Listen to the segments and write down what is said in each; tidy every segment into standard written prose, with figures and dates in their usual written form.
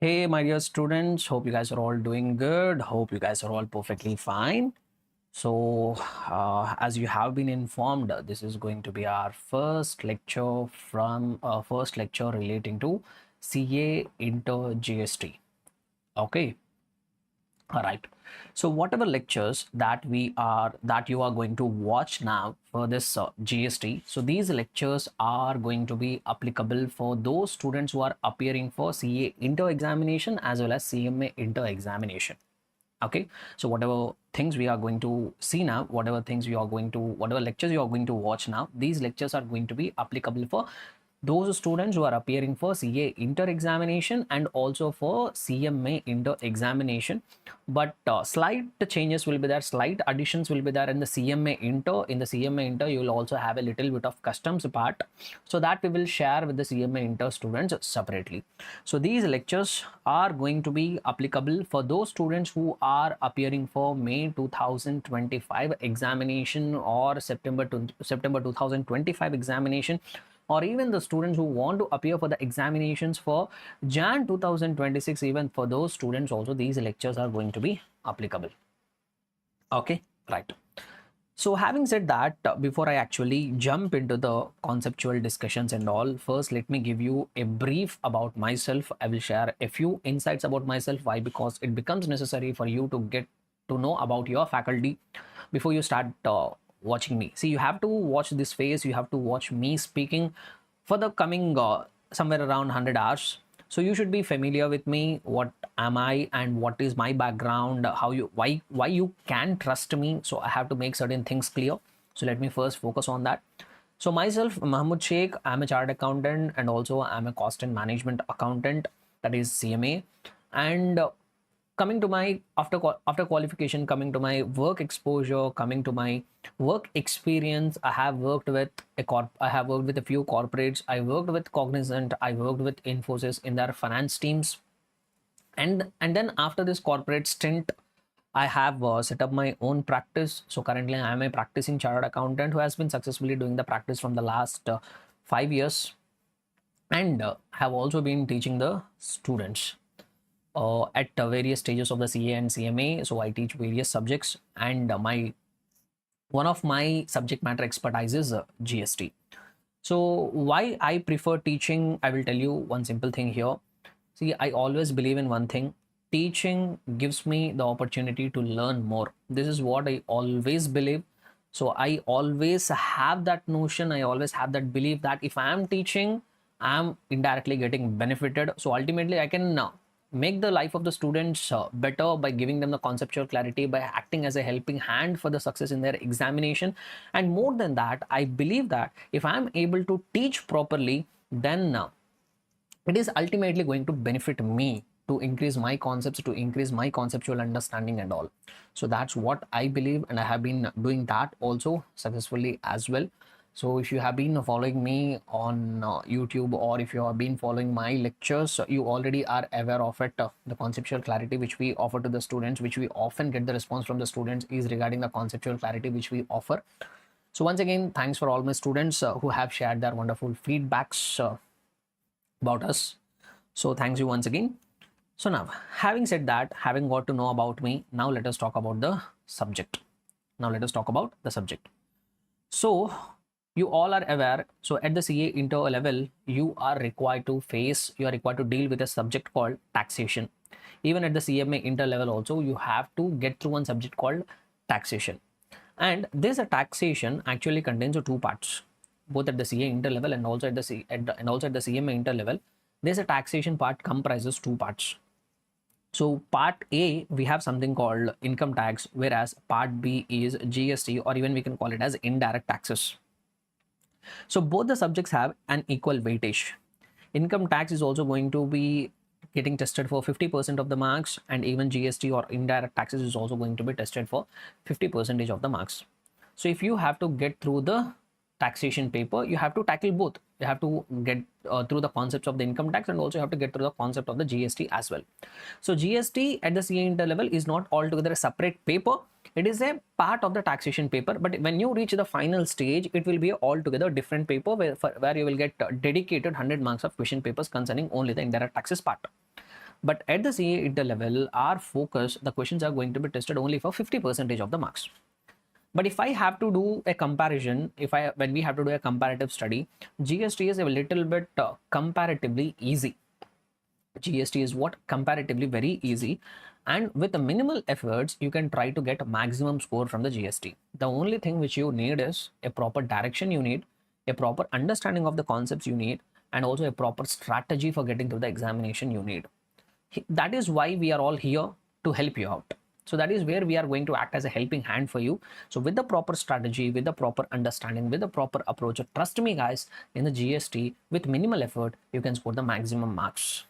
Hey, my dear students, hope you guys are all doing good. Hope you guys are all perfectly fine. So, as you have been informed, this is going to be our first lecture from first lecture relating to CA Inter GST. Okay. All right. So whatever lectures that you are going to watch now for this GST, so these lectures are going to be applicable for those students who are appearing for CA inter examination as well as CMA inter examination. Okay. So whatever things we are going to see now, whatever lectures you are going to watch now, these lectures are going to be applicable for those students who are appearing for CA inter examination and also for CMA inter examination. But slight changes will be there, slight additions will be there in the CMA inter. In the CMA inter, you will also have a little bit of customs part, so that we will share with the CMA inter students separately. So these lectures are going to be applicable for those students who are appearing for May 2025 examination or September 2025 examination, or even the students who want to appear for the examinations for Jan 2026. Even for those students also, these lectures are going to be applicable. Okay, right. So having said that, before I actually jump into the conceptual discussions and all, first let me give you a brief about myself. I will share a few insights about myself. Why? Because it becomes necessary for you to get to know about your faculty before you start watching me. See, you have to watch this phase, you have to watch me speaking for the coming somewhere around 100 hours. So you should be familiar with me. What am I and what is my background? Why you can trust me? So I have to make certain things clear. So let me first focus on that. So myself, Mahmoud Sheikh, I'm a chartered accountant and also I'm a cost and management accountant, that is CMA. And coming to my after qualification, coming to my work exposure, coming to my work experience, I have worked with a few corporates. I worked with Cognizant, I worked with Infosys in their finance teams, and then after this corporate stint, I have set up my own practice. So currently I am a practicing chartered accountant who has been successfully doing the practice from the last 5 years, and have also been teaching the students at various stages of the CA and CMA. So I teach various subjects, and my one of my subject matter expertise is GST. So why I prefer teaching, I will tell you one simple thing here. See, I always believe in one thing. Teaching gives me the opportunity to learn more. This is what I always believe. So I always have that notion, I always have that belief that if I am teaching, I am indirectly getting benefited. So ultimately I can make the life of the students better by giving them the conceptual clarity, by acting as a helping hand for the success in their examination. And more than that, I believe that if I am able to teach properly, then it is ultimately going to benefit me to increase my concepts, to increase my conceptual understanding and all. So that's what I believe, and I have been doing that also successfully as well. So if you have been following me on YouTube, or if you have been following my lectures, you already are aware of it. The conceptual clarity which we offer to the students, which we often get the response from the students, is regarding the conceptual clarity which we offer. So once again, thanks for all my students who have shared their wonderful feedbacks about us. So thanks you once again. So now, having said that, having got to know about me, now let us talk about the subject. So you all are aware. So at the CA inter level, you are required to deal with a subject called taxation. Even at the CMA inter level also, you have to get through one subject called taxation. And this taxation actually contains two parts, both at the CA inter level and also at the CMA inter level. This taxation part comprises two parts. So part A, we have something called income tax, whereas part B is GST, or even we can call it as indirect taxes. So both the subjects have an equal weightage. Income tax is also going to be getting tested for 50% of the marks, and even GST or indirect taxes is also going to be tested for 50% of the marks. So if you have to get through the taxation paper, you have to tackle both. You have to get through the concepts of the income tax, and also you have to get through the concept of the GST as well. So GST at the CA inter level is not altogether a separate paper. It is a part of the taxation paper, but when you reach the final stage, it will be a altogether different paper where you will get dedicated 100 marks of question papers concerning only the indirect taxes part. But at the CA level, our focus, the questions are going to be tested only for 50% of the marks. But if I have to do a comparison, when we have to do a comparative study, GST is a little bit comparatively easy. GST is what? Comparatively very easy. And with the minimal efforts, you can try to get a maximum score from the GST. The only thing which you need is a proper direction you need, a proper understanding of the concepts you need, and also a proper strategy for getting through the examination you need. That is why we are all here, to help you out. So that is where we are going to act as a helping hand for you. So with the proper strategy, with the proper understanding, with the proper approach, trust me guys, in the GST, with minimal effort, you can score the maximum marks.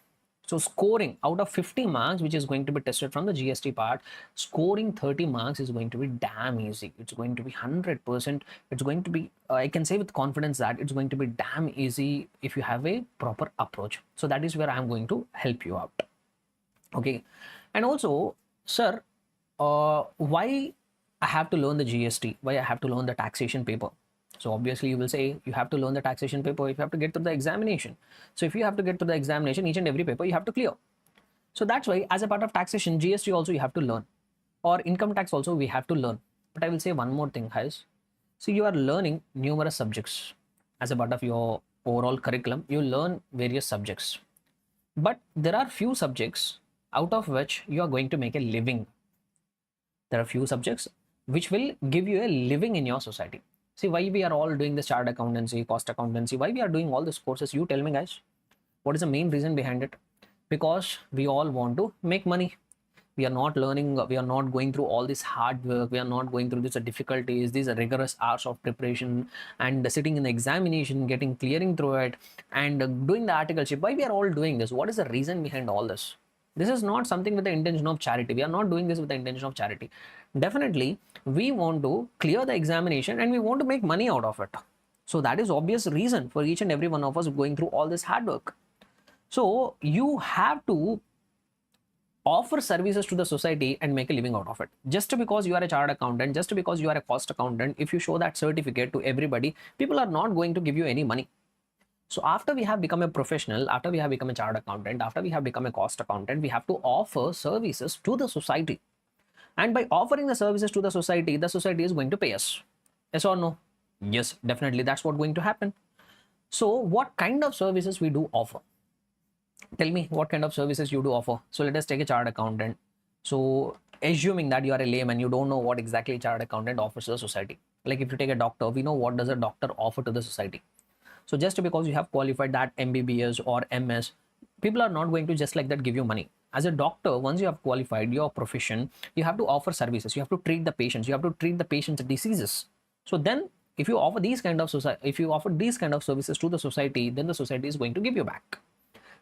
So scoring out of 50 marks, which is going to be tested from the GST part, scoring 30 marks is going to be damn easy. It's going to be 100%. It's going to be, I can say with confidence that it's going to be damn easy if you have a proper approach. So that is where I'm going to help you out. Okay. And also, sir, why I have to learn the GST? Why I have to learn the taxation paper? So obviously you will say you have to learn the taxation paper if you have to get through the examination. So if you have to get through the examination, each and every paper you have to clear. So that's why as a part of taxation, GST also you have to learn, or income tax also we have to learn. But I will say one more thing, guys. So you are learning numerous subjects as a part of your overall curriculum. You learn various subjects, but there are few subjects out of which you are going to make a living. There are few subjects which will give you a living in your society. See, why we are all doing this chartered accountancy, cost accountancy, why we are doing all these courses? You tell me, guys. What is the main reason behind it? Because we all want to make money. We are not learning, we are not going through all this hard work, we are not going through these difficulties, these rigorous hours of preparation and sitting in the examination, clearing through it, and doing the articleship. Why we are all doing this? What is the reason behind all this? This is not something with the intention of charity. We are not doing this with the intention of charity. Definitely, we want to clear the examination and we want to make money out of it. So that is obvious reason for each and every one of us going through all this hard work. So you have to offer services to the society and make a living out of it. Just because you are a chartered accountant, just because you are a cost accountant, if you show that certificate to everybody, people are not going to give you any money. So after we have become a professional, after we have become a chartered accountant, after we have become a cost accountant, we have to offer services to the society. And by offering the services to the society is going to pay us. Yes or no? Yes, definitely that's what's going to happen. So what kind of services we do offer? Tell me what kind of services you do offer. So let us take a chartered accountant. So assuming that you are a layman, you don't know what exactly chartered accountant offers to the society. Like if you take a doctor, we know what does a doctor offer to the society. So just because you have qualified that MBBS or MS, people are not going to just like that give you money. As a doctor, once you have qualified your profession, you have to offer services. You have to treat the patients. You have to treat the patient's diseases. So then if you offer these kind of services to the society, then the society is going to give you back.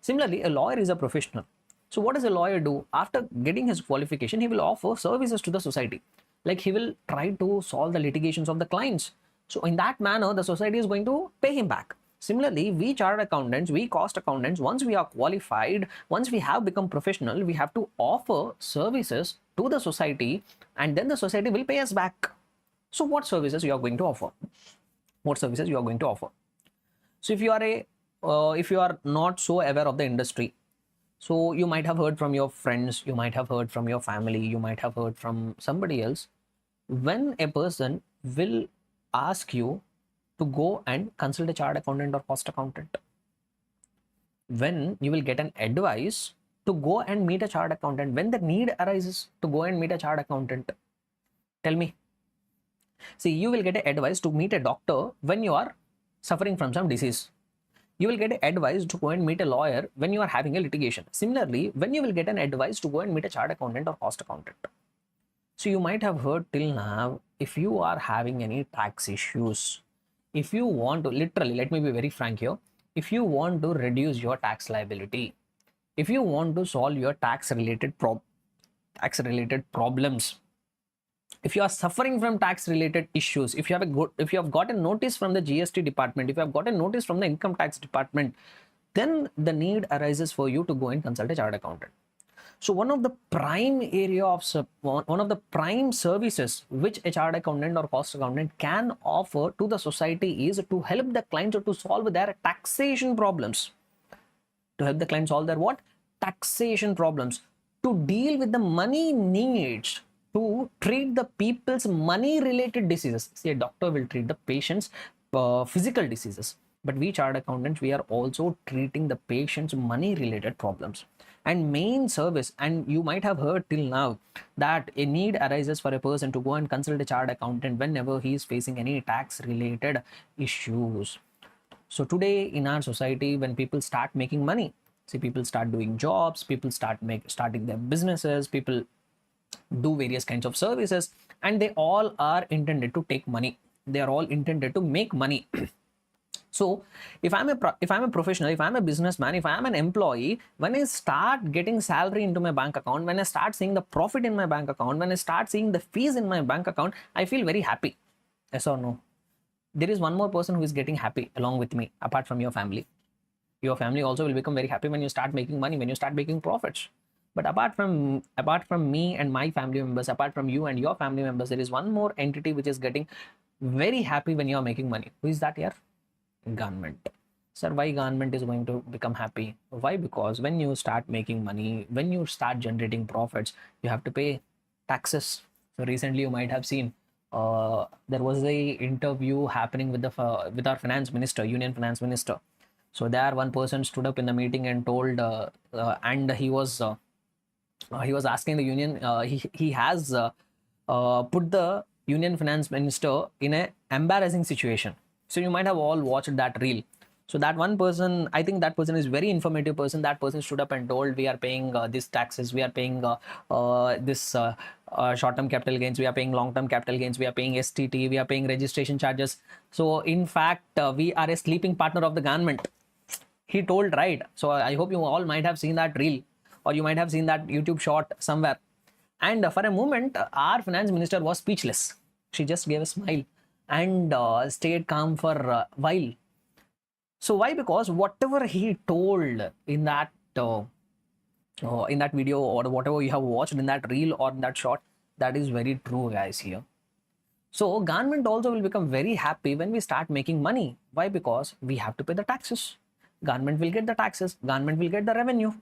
Similarly, a lawyer is a professional. So what does a lawyer do? After getting his qualification, he will offer services to the society. Like he will try to solve the litigations of the clients. So in that manner, the society is going to pay him back. Similarly, we chartered accountants, we cost accountants, once we are qualified, once we have become professional, we have to offer services to the society and then the society will pay us back. So what services you are going to offer? What services you are going to offer? So if you are not so aware of the industry, so you might have heard from your friends, you might have heard from your family, you might have heard from somebody else, when a person will ask you to go and consult a chartered accountant or cost accountant, when you will get an advice to go and meet a chartered accountant, when the need arises to go and meet a chartered accountant, tell me. See, you will get an advice to meet a doctor when you are suffering from some disease. You will get advice to go and meet a lawyer when you are having a litigation. Similarly, when you will get an advice to go and meet a chartered accountant or cost accountant. So you might have heard till now, if you are having any tax issues, if you want to, literally, let me be very frank here, if you want to reduce your tax liability, if you want to solve your tax related problems, if you are suffering from tax related issues, if you have got a notice from the GST department, if you have got a notice from the income tax department, then the need arises for you to go and consult a chartered accountant. So one of the prime services which a chartered accountant or cost accountant can offer to the society is to help the clients to solve their taxation problems. To help the clients solve their what? taxation problems, to deal with the money needs, to treat the people's money related diseases. See, a doctor will treat the patient's physical diseases, but we chartered accountants, we are also treating the patient's money related problems. And main service, and you might have heard till now that a need arises for a person to go and consult a chartered accountant whenever he is facing any tax related issues. So today in our society, when people start making money, see, people start doing jobs, people starting their businesses, people do various kinds of services, and they all are intended to take money, they are all intended to make money. So if I'm a professional, if I'm a businessman, if I'm an employee, when I start getting salary into my bank account, when I start seeing the profit in my bank account, when I start seeing the fees in my bank account, I feel very happy. Yes or no? There is one more person who is getting happy along with me, apart from your family. Your family also will become very happy when you start making money, when you start making profits. But apart from me and my family members, apart from you and your family members, there is one more entity which is getting very happy when you are making money. Who is that here? Government. Sir, why government is going to become happy? Why? Because when you start making money, when you start generating profits, you have to pay taxes. So recently you might have seen there was a interview happening with our finance minister, union finance minister. So there one person stood up in the meeting and told and he was asking the union, he has put the union finance minister in a embarrassing situation. So you might have all watched that reel. So that one person, I think that person is very informative person. That person stood up and told, we are paying this taxes, we are paying this short-term capital gains, we are paying long-term capital gains, we are paying STT, we are paying registration charges. So in fact, we are a sleeping partner of the government. He told, right? So I hope you all might have seen that reel, or you might have seen that YouTube short somewhere. And for a moment, our finance minister was speechless. She just gave a smile and stayed calm for a while. So why? Because whatever he told in that video, or whatever you have watched in that reel or in that short, that is very true, guys, here. So government also will become very happy when we start making money. Why? Because we have to pay the taxes. Government will get the taxes, government will get the revenue.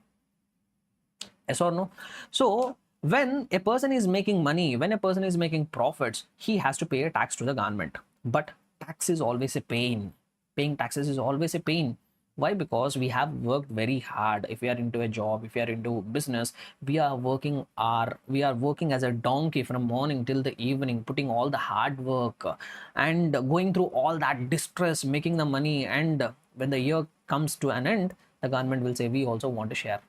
Yes or no? So when a person is making money, when a person is making profits, he has to pay a tax to the government. But tax is always a pain. Paying taxes is always a pain. Why? Because we have worked very hard. If we are into a job, if we are into business, we are working as a donkey from morning till the evening, putting all the hard work and going through all that distress, making the money. And when the year comes to an end, the government will say, we also want to share.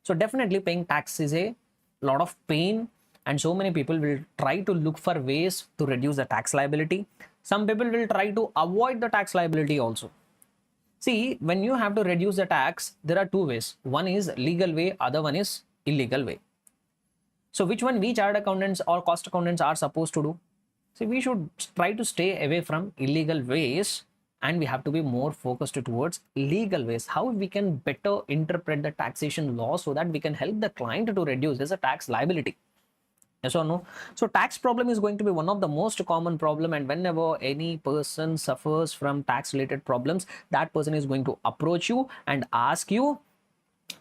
So definitely paying tax is a lot of pain, and so many people will try to look for ways to reduce the tax liability. Some people will try to avoid the tax liability also. See, when you have to reduce the tax, there are two ways. One is legal way, other one is illegal way. So which one we chartered accountants or cost accountants are supposed to do? See, we should try to stay away from illegal ways, and we have to be more focused towards legal ways. How we can better interpret the taxation law so that we can help the client to reduce the tax liability. Yes or no? So tax problem is going to be one of the most common problem, and whenever any person suffers from tax related problems, that person is going to approach you and ask you,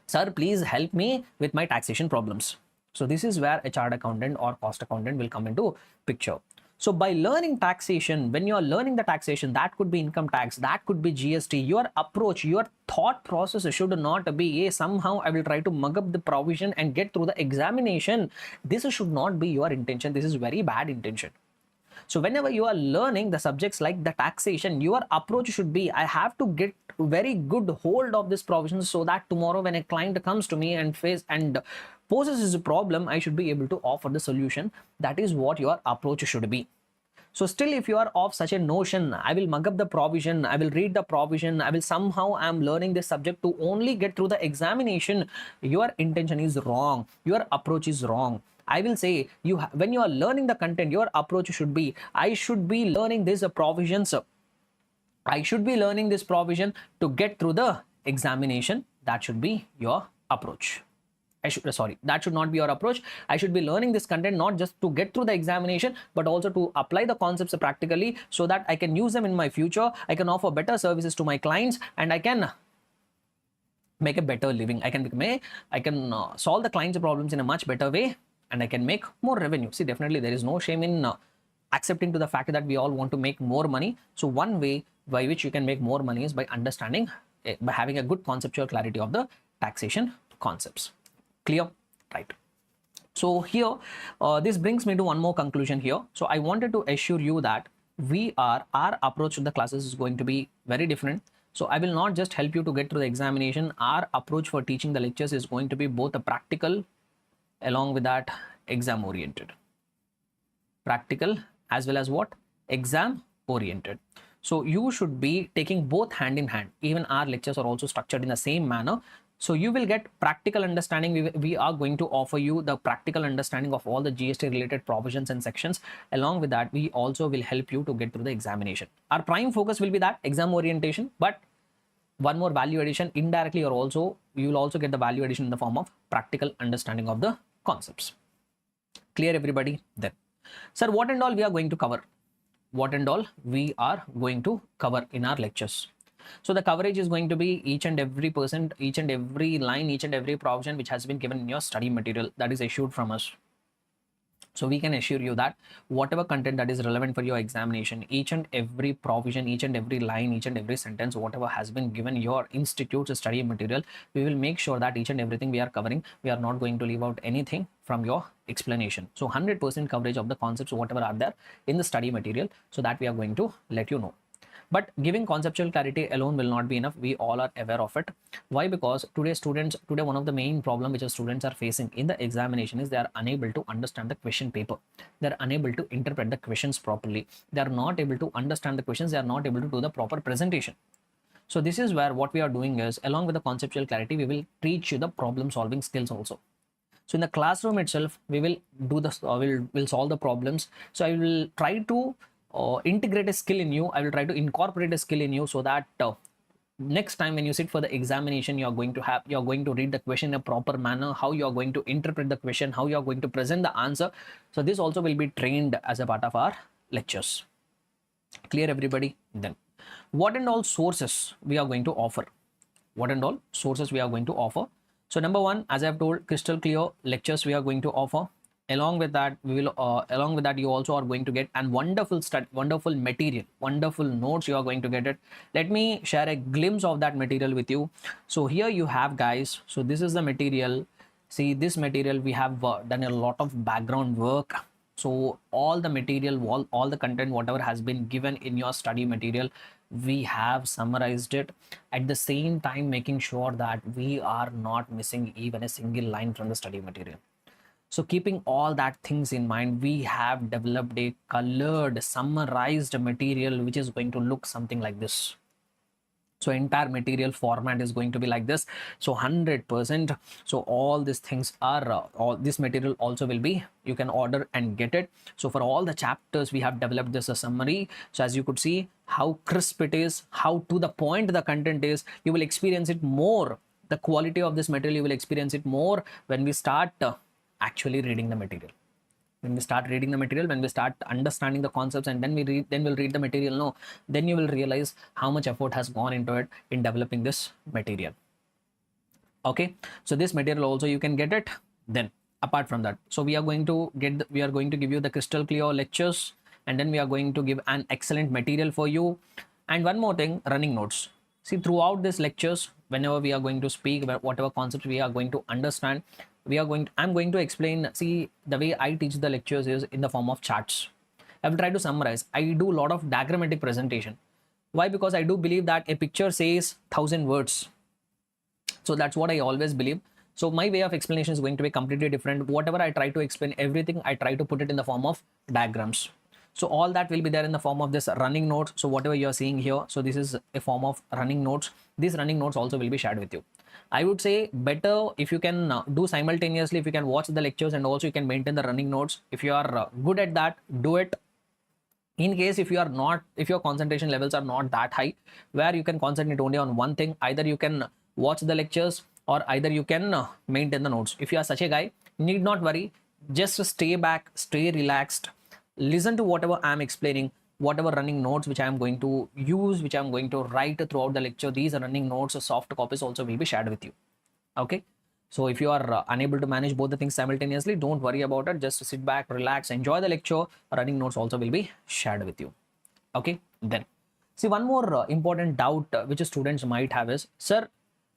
sir, please help me with my taxation problems. So this is where a chartered accountant or cost accountant will come into picture. So by learning taxation, when you are learning the taxation, that could be income tax, that could be GST, your approach, your thought process should not be, hey, somehow I will try to mug up the provision and get through the examination. This should not be your intention. This is very bad intention. So whenever you are learning the subjects like the taxation, your approach should be, I have to get very good hold of this provision so that tomorrow when a client comes to me and poses his problem, I should be able to offer the solution. That is what your approach should be. So still, if you are of such a notion, I will mug up the provision, I will read the provision, I will somehow, I am learning this subject to only get through the examination, your intention is wrong, your approach is wrong. I will say, when you are learning the content, your approach should be, I should be learning this provisions, I should be learning this provision to get through the examination. That should be your approach. That should not be your approach. I should be learning this content not just to get through the examination, but also to apply the concepts practically so that I can use them in my future. I can offer better services to my clients, and I can make a better living. I can solve the client's problems in a much better way, and I can make more revenue. See, definitely there is no shame in accepting to the fact that we all want to make more money. So one way by which you can make more money is by understanding, by having a good conceptual clarity of the taxation concepts. Clear? Right. So here, this brings me to one more conclusion here. So I wanted to assure you that our approach to the classes is going to be very different. So I will not just help you to get through the examination. Our approach for teaching the lectures is going to be both a practical along with that exam oriented. Practical as well as what? Exam oriented. So you should be taking both hand in hand. Even our lectures are also structured in the same manner. So you will get practical understanding. We are going to offer you the practical understanding of all the GST related provisions and sections. Along with that, we also will help you to get through the examination. Our prime focus will be that exam orientation, but one more value addition indirectly, or also you will also get the value addition in the form of practical understanding of the concepts. Clear, everybody? Then, sir, what and all we are going to cover? What and all we are going to cover in our lectures? So the coverage is going to be each and every percent, each and every line, each and every provision which has been given in your study material that is issued from us. So we can assure you that whatever content that is relevant for your examination, each and every provision, each and every line, each and every sentence, whatever has been given your institute's study material, we will make sure that each and everything we are covering, we are not going to leave out anything from your explanation. So 100% coverage of the concepts, whatever are there in the study material, so that we are going to let you know. But giving conceptual clarity alone will not be enough. We all are aware of it. Why? Because today one of the main problem which the students are facing in the examination is they are unable to understand the question paper. They are unable to interpret the questions properly. They are not able to understand the questions. They are not able to do the proper presentation. So this is where what we are doing is, along with the conceptual clarity, we will teach you the problem solving skills also. So in the classroom itself, we will do this, we'll solve the problems. So I will try to integrate a skill in you. I will try to incorporate a skill in you so that next time when you sit for the examination, you're going to read the question in a proper manner, how you're going to interpret the question, how you're going to present the answer. So this also will be trained as a part of our lectures. Clear, everybody? Then what and all sources we are going to offer? What and all sources we are going to offer? So number one, as I've told, crystal clear lectures we are going to offer. Along with that, you also are going to get a wonderful material, wonderful notes you are going to get it. Let me share a glimpse of that material with you. So here you have, guys, so this is the material. See, this material, we have done a lot of background work. So all the material, all the content, whatever has been given in your study material, we have summarized it, at the same time making sure that we are not missing even a single line from the study material. So keeping all that things in mind, we have developed a colored, summarized material which is going to look something like this. So entire material format is going to be like this. So 100%. So all these things are, all this material also will be, you can order and get it. So for all the chapters, we have developed this a summary. So as you could see how crisp it is, how to the point the content is, you will experience it more. The quality of this material, you will experience it more when we start actually reading the material. When we start reading the material, when we start understanding the concepts, and then we'll read the material, no, then you will realize how much effort has gone into it in developing this material. Okay, so this material also you can get it. Then apart from that, so we are going to give you the crystal clear lectures, and then we are going to give an excellent material for you. And one more thing, running notes. See, throughout these lectures, whenever we are going to speak about whatever concepts we are going to understand, I'm going to explain. See, the way I teach the lectures is in the form of charts. I will try to summarize. I do a lot of diagrammatic presentation. Why? Because I do believe that a picture says 1,000 words. So that's what I always believe. So my way of explanation is going to be completely different. Whatever I try to explain, everything I try to put it in the form of diagrams. So all that will be there in the form of this running notes. So whatever you're seeing here, so this is a form of running notes. These running notes also will be shared with you. I would say better if you can do simultaneously, if you can watch the lectures and also you can maintain the running notes. If you are good at that, do it. In case if you are not, if your concentration levels are not that high, where you can concentrate only on one thing, either you can watch the lectures or either you can maintain the notes. If you are such a guy, need not worry, just stay back, stay relaxed, listen to whatever I'm explaining, whatever running notes which I am going to use, which I am going to write throughout the lecture, these running notes or soft copies also will be shared with you. Okay. So if you are unable to manage both the things simultaneously, don't worry about it. Just sit back, relax, enjoy the lecture. Running notes also will be shared with you. Okay. Then see, one more important doubt which students might have is, sir,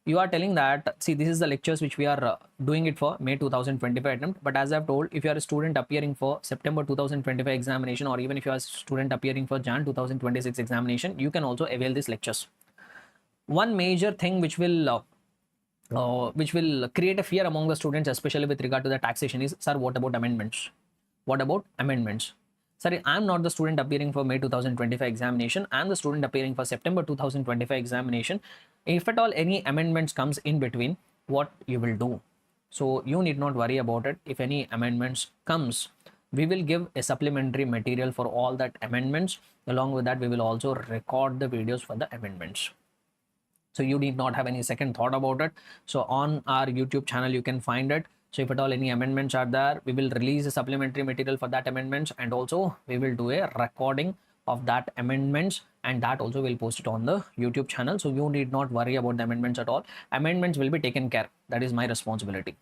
you are telling that, see, this is the lectures which we are doing it for May 2025 attempt. But as I've told, if you are a student appearing for September 2025 examination, or even if you are a student appearing for Jan 2026 examination, you can also avail these lectures. One major thing which will create a fear among the students, especially with regard to the taxation, is, sir, what about amendments? What about amendments? Sorry, I'm not the student appearing for May 2025 examination. I'm the student appearing for September 2025 examination. If at all any amendments comes in between, what you will do? So you need not worry about it. If any amendments comes, we will give a supplementary material for all that amendments. Along with that, we will also record the videos for the amendments. So you need not have any second thought about it. So on our YouTube channel, you can find it. So if at all any amendments are there, we will release a supplementary material for that amendments, and also we will do a recording of that amendments, and that also will post it on the YouTube channel. So you need not worry about the amendments at all. Amendments will be taken care. That is my responsibility.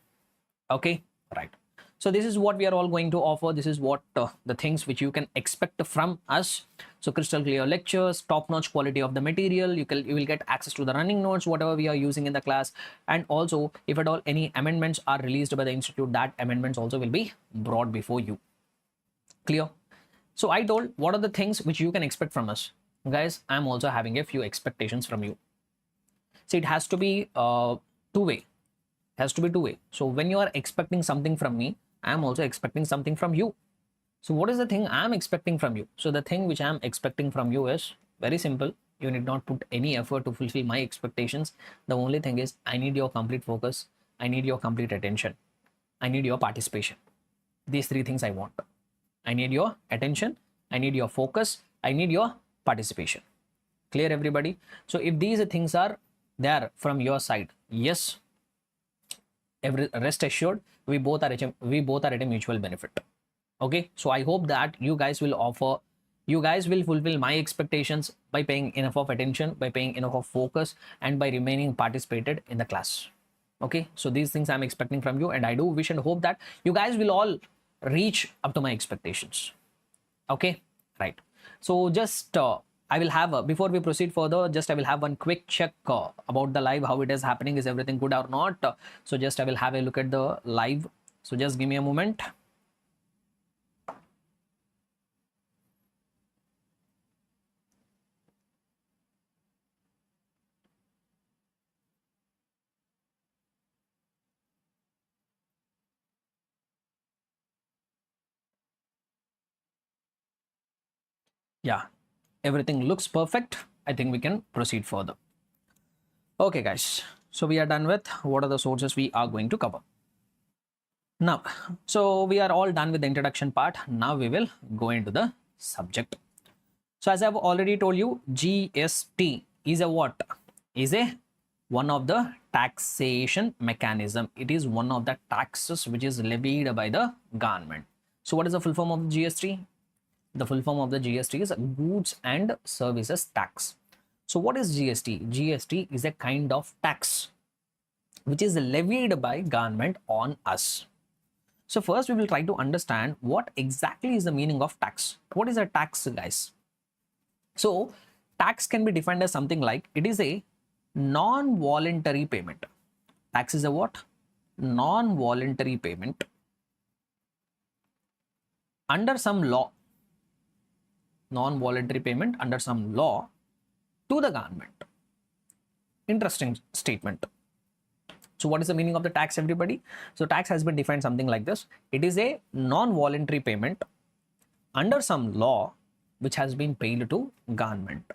Okay, right. So this is what we are all going to offer. This is what the things which you can expect from us. So crystal clear lectures, top-notch quality of the material. You will get access to the running notes, whatever we are using in the class. And also, if at all any amendments are released by the institute, that amendments also will be brought before you. Clear? So I told what are the things which you can expect from us. Guys, I'm also having a few expectations from you. See, it has to be two-way. Has to be two-way. So when you are expecting something from me, I'm also expecting something from you. So what is the thing I'm expecting from you? So the thing which I'm expecting from you is very simple. You need not put any effort to fulfill my expectations. The only thing is, I need your complete focus. I need your complete attention. I need your participation. These three things I want. I need your attention. I need your focus. I need your participation. Clear, everybody? So if these things are there from your side, yes, rest assured, we both are at a mutual benefit. Okay, so I hope that you guys will fulfill my expectations by paying enough of attention, by paying enough of focus, and by remaining participated in the class. Okay, so these things I'm expecting from you, and I do wish and hope that you guys will all reach up to my expectations. Okay, right. So just I will have before we proceed further, just I will have one quick check about the live, how it is happening, is everything good or not. So just I will have a look at the live. So just give me a moment. Yeah, everything looks perfect. I think we can proceed further. Okay, guys. So we are done with what are the sources we are going to cover. Now, so we are all done with the introduction part. Now we will go into the subject. So as I've already told you, GST is a what? Is a one of the taxation mechanism. It is one of the taxes which is levied by the government. So what is the full form of GST? The full form of the GST is Goods and Services Tax. So what is GST? GST is a kind of tax which is levied by government on us. So first we will try to understand what exactly is the meaning of tax. What is a tax, guys? So tax can be defined as something like, it is a non-voluntary payment. Tax is a what? Non-voluntary payment under some law. Non-voluntary payment under some law to the government. Interesting statement. So what is the meaning of the tax, everybody? So tax has been defined something like this. It is a non-voluntary payment under some law which has been paid to government.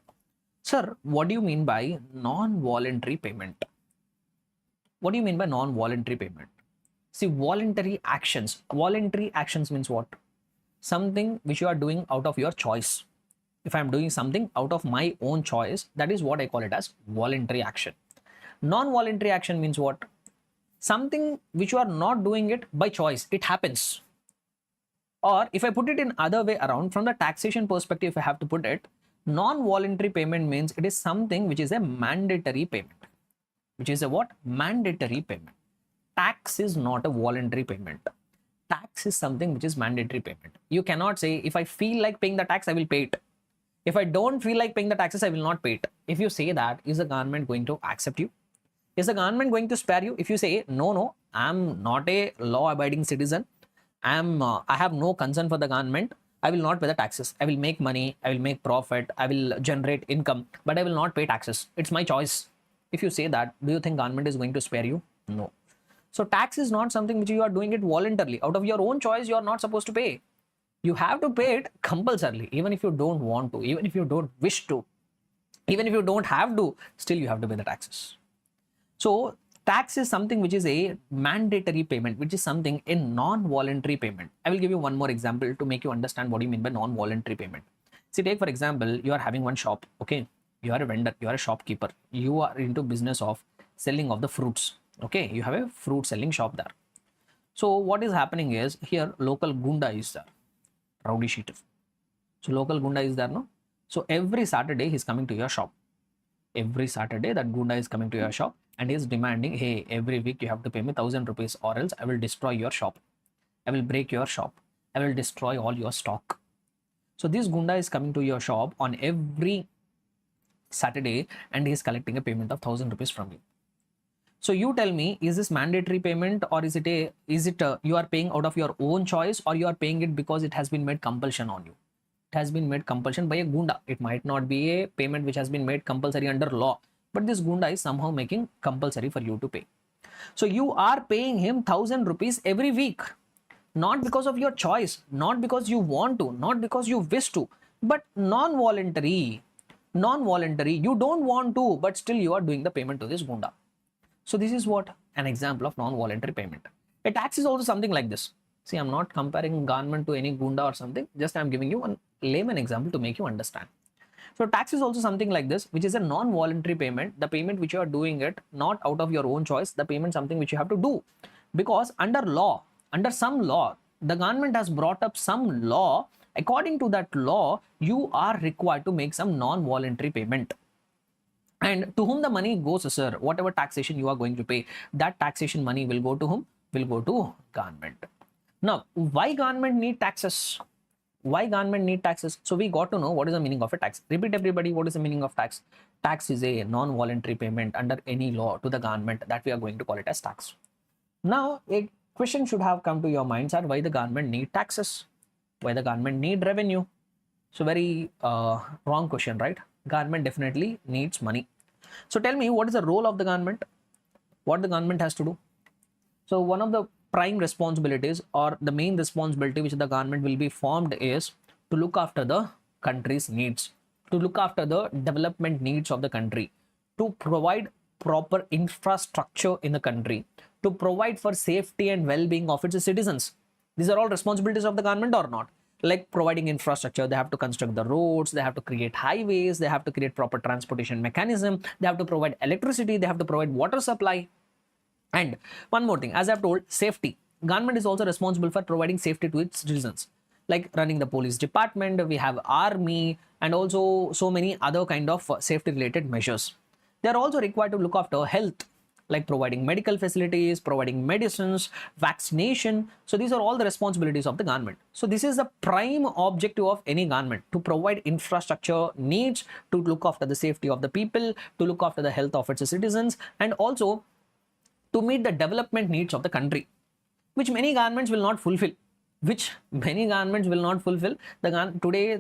Sir, what do you mean by non-voluntary payment? What do you mean by non-voluntary payment? See, voluntary actions means what? Something which you are doing out of your choice. If I am doing something out of my own choice, that is what I call it as voluntary action. Non-voluntary action means what? Something which you are not doing it by choice. It happens. Or if I put it in other way around, from the taxation perspective, if I have to put it, non-voluntary payment means it is something which is a mandatory payment. Which is a what? Mandatory payment. Tax is not a voluntary payment. Tax is something which is mandatory payment. You cannot say, if I feel like paying the tax, I will pay it. If I don't feel like paying the taxes, I will not pay it. If you say that, is the government going to accept you? Is the government going to spare you? If you say, no, I'm not a law-abiding citizen, I have no concern for the government, I will not pay the taxes. I will make money, I will make profit, I will generate income, but I will not pay taxes. It's my choice. If you say that, do you think government is going to spare you? No. So tax is not something which you are doing it voluntarily. Out of your own choice, you are not supposed to pay. You have to pay it compulsorily, even if you don't want to, even if you don't wish to, even if you don't have to, still you have to pay the taxes. So tax is something which is a mandatory payment, which is something a non-voluntary payment. I will give you one more example to make you understand what you mean by non-voluntary payment. See, take for example, you are having one shop, okay? You are a vendor, you are a shopkeeper. You are into business of selling of the fruits, okay? You have a fruit selling shop there. So what is happening is, here local gunda is there, rowdy sheeter. So local gunda is there, no? So every Saturday he's coming to your shop. Every Saturday that gunda is coming to your shop and is demanding, hey, every week you have to pay me 1,000 rupees or else I will destroy your shop. I will break your shop. I will destroy all your stock. So this gunda is coming to your shop on every Saturday and he is collecting a payment of 1,000 rupees from you. So you tell me, is this mandatory payment or is it you are paying out of your own choice, or you are paying it because it has been made compulsion on you? It has been made compulsion by a gunda. It might not be a payment which has been made compulsory under law, but this gunda is somehow making compulsory for you to pay. So you are paying him 1,000 rupees every week, not because of your choice, not because you want to, not because you wish to, but non-voluntary. Non-voluntary, you don't want to, but still you are doing the payment to this gunda. So this is what an example of non-voluntary payment. A tax is also something like this. See, I'm not comparing government to any gunda or something. Just I'm giving you one layman example to make you understand. So tax is also something like this, which is a non-voluntary payment. The payment which you are doing it not out of your own choice. The payment something which you have to do because under law, under some law, the government has brought up some law. According to that law, you are required to make some non-voluntary payment. And to whom the money goes, sir, whatever taxation you are going to pay, that taxation money will go to whom? Will go to government. Now, why government need taxes? Why government need taxes? So we got to know what is the meaning of a tax. Repeat everybody, what is the meaning of tax? Tax is a non-voluntary payment under any law to the government that we are going to call it as tax. Now, a question should have come to your mind, sir, why the government need taxes? Why the government need revenue? So very wrong question, right? Government definitely needs money. So tell me, what is the role of the government? What the government has to do? So one of the prime responsibilities or the main responsibility which the government will be formed is to look after the country's needs, to look after the development needs of the country, to provide proper infrastructure in the country, to provide for safety and well-being of its citizens. These are all responsibilities of the government or not? Like providing infrastructure, they have to construct the roads, they have to create highways, they have to create proper transportation mechanism, they have to provide electricity, they have to provide water supply. And one more thing, as I've told, safety. Government is also responsible for providing safety to its citizens, like running the police department, we have army, and also so many other kind of safety related measures. They are also required to look after health, like providing medical facilities, providing medicines, vaccination. So these are all the responsibilities of the government. So this is the prime objective of any government, to provide infrastructure needs, to look after the safety of the people, to look after the health of its citizens, and also to meet the development needs of the country, which many governments will not fulfill. Today,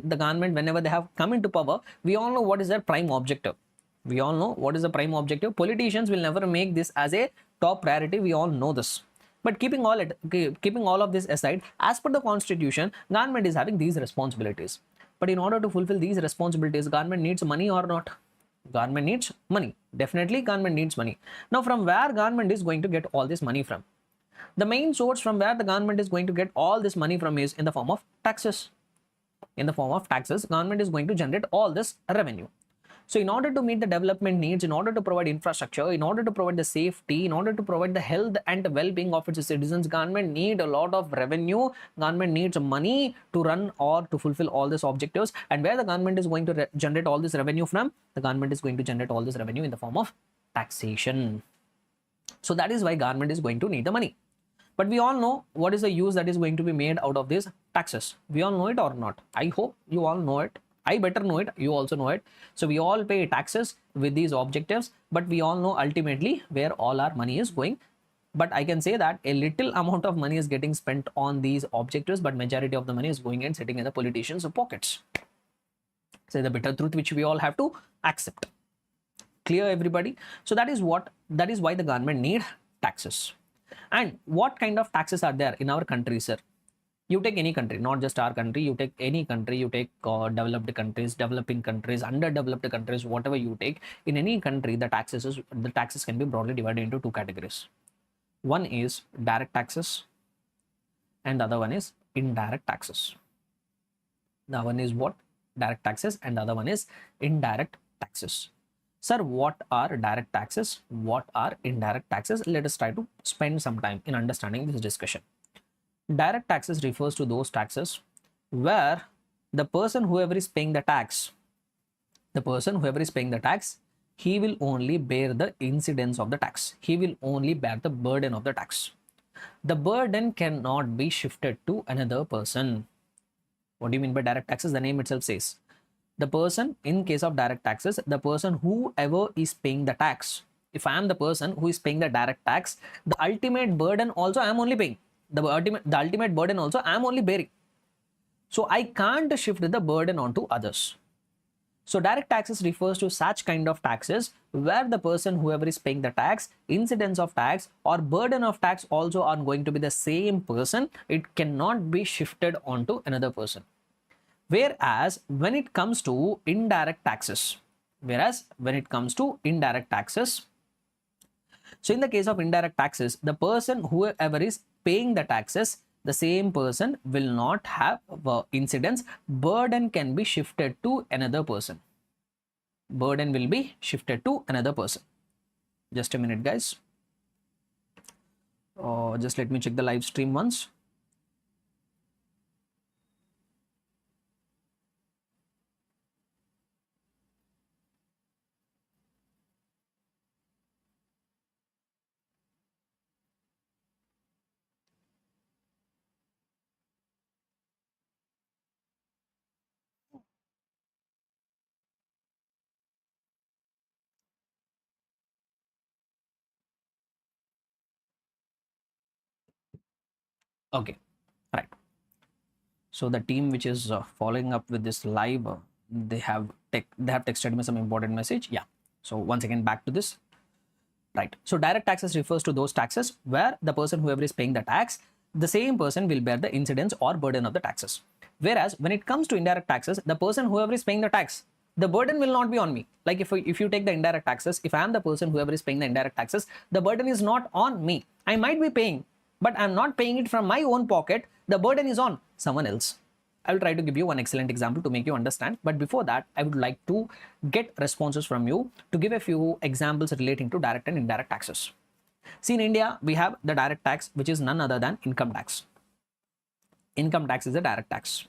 the government, whenever they have come into power, we all know what is their prime objective. We all know what is the prime objective. Politicians will never make this as a top priority. We all know this. But keeping all of this aside, as per the constitution, government is having these responsibilities. But in order to fulfill these responsibilities, government needs money or not? Government needs money. Definitely government needs money. Now, from where government is going to get all this money from? The main source from where the government is going to get all this money from is in the form of taxes. In the form of taxes, government is going to generate all this revenue. So in order to meet the development needs, in order to provide infrastructure, in order to provide the safety, in order to provide the health and the well-being of its citizens, government need a lot of revenue. Government needs money to run or to fulfill all these objectives. And where the government is going to generate all this revenue from? The government is going to generate all this revenue in the form of taxation. So that is why government is going to need the money. But we all know what is the use that is going to be made out of these taxes. We all know it or not? I hope you all know it. I better know it. You also know it. So we all pay taxes with these objectives, but we all know ultimately where all our money is going. But I can say that a little amount of money is getting spent on these objectives, but majority of the money is going and sitting in the politicians' pockets. So the bitter truth which we all have to accept. Clear, everybody? So that is why the government need taxes. And what kind of taxes are there in our country, sir? You take any country, not just our country, you take any country, you take developed countries, developing countries, underdeveloped countries, whatever you take, in any country, the taxes can be broadly divided into two categories. One is direct taxes and the other one is indirect taxes. The one is what? Direct taxes, and the other one is indirect taxes. Sir, what are direct taxes? What are indirect taxes? Let us try to spend some time in understanding this discussion. Direct taxes refers to those taxes where the person whoever is paying the tax, he will only bear the incidence of the tax. He will only bear the burden of the tax. The burden cannot be shifted to another person. What do you mean by direct taxes? The name itself says. The person, in case of direct taxes, the person whoever is paying the tax. If I am the person who is paying the direct tax, the ultimate burden also I am only paying. The ultimate burden also I am only bearing. So I can't shift the burden onto others. So direct taxes refers to such kind of taxes where the person whoever is paying the tax, incidence of tax or burden of tax also are going to be the same person. It cannot be shifted onto another person. Whereas when it comes to indirect taxes, so in the case of indirect taxes, the person whoever is paying the taxes, the same person will not have incidence. Burden can be shifted to another person. Burden will be shifted to another person. Just a minute, guys. Just let me check the live stream once. Okay, right. So the team which is following up with this live, they have texted me some important message. Yeah. So once again, back to this. Right. So direct taxes refers to those taxes where the person whoever is paying the tax, the same person will bear the incidence or burden of the taxes. Whereas when it comes to indirect taxes, the person whoever is paying the tax, the burden will not be on me. Like if you take the indirect taxes, if I am the person whoever is paying the indirect taxes, the burden is not on me. I might be paying, but I'm not paying it from my own pocket. The burden is on someone else. I will try to give you one excellent example to make you understand. But before that, I would like to get responses from you to give a few examples relating to direct and indirect taxes. See, in India, we have the direct tax, which is none other than income tax. Income tax is a direct tax.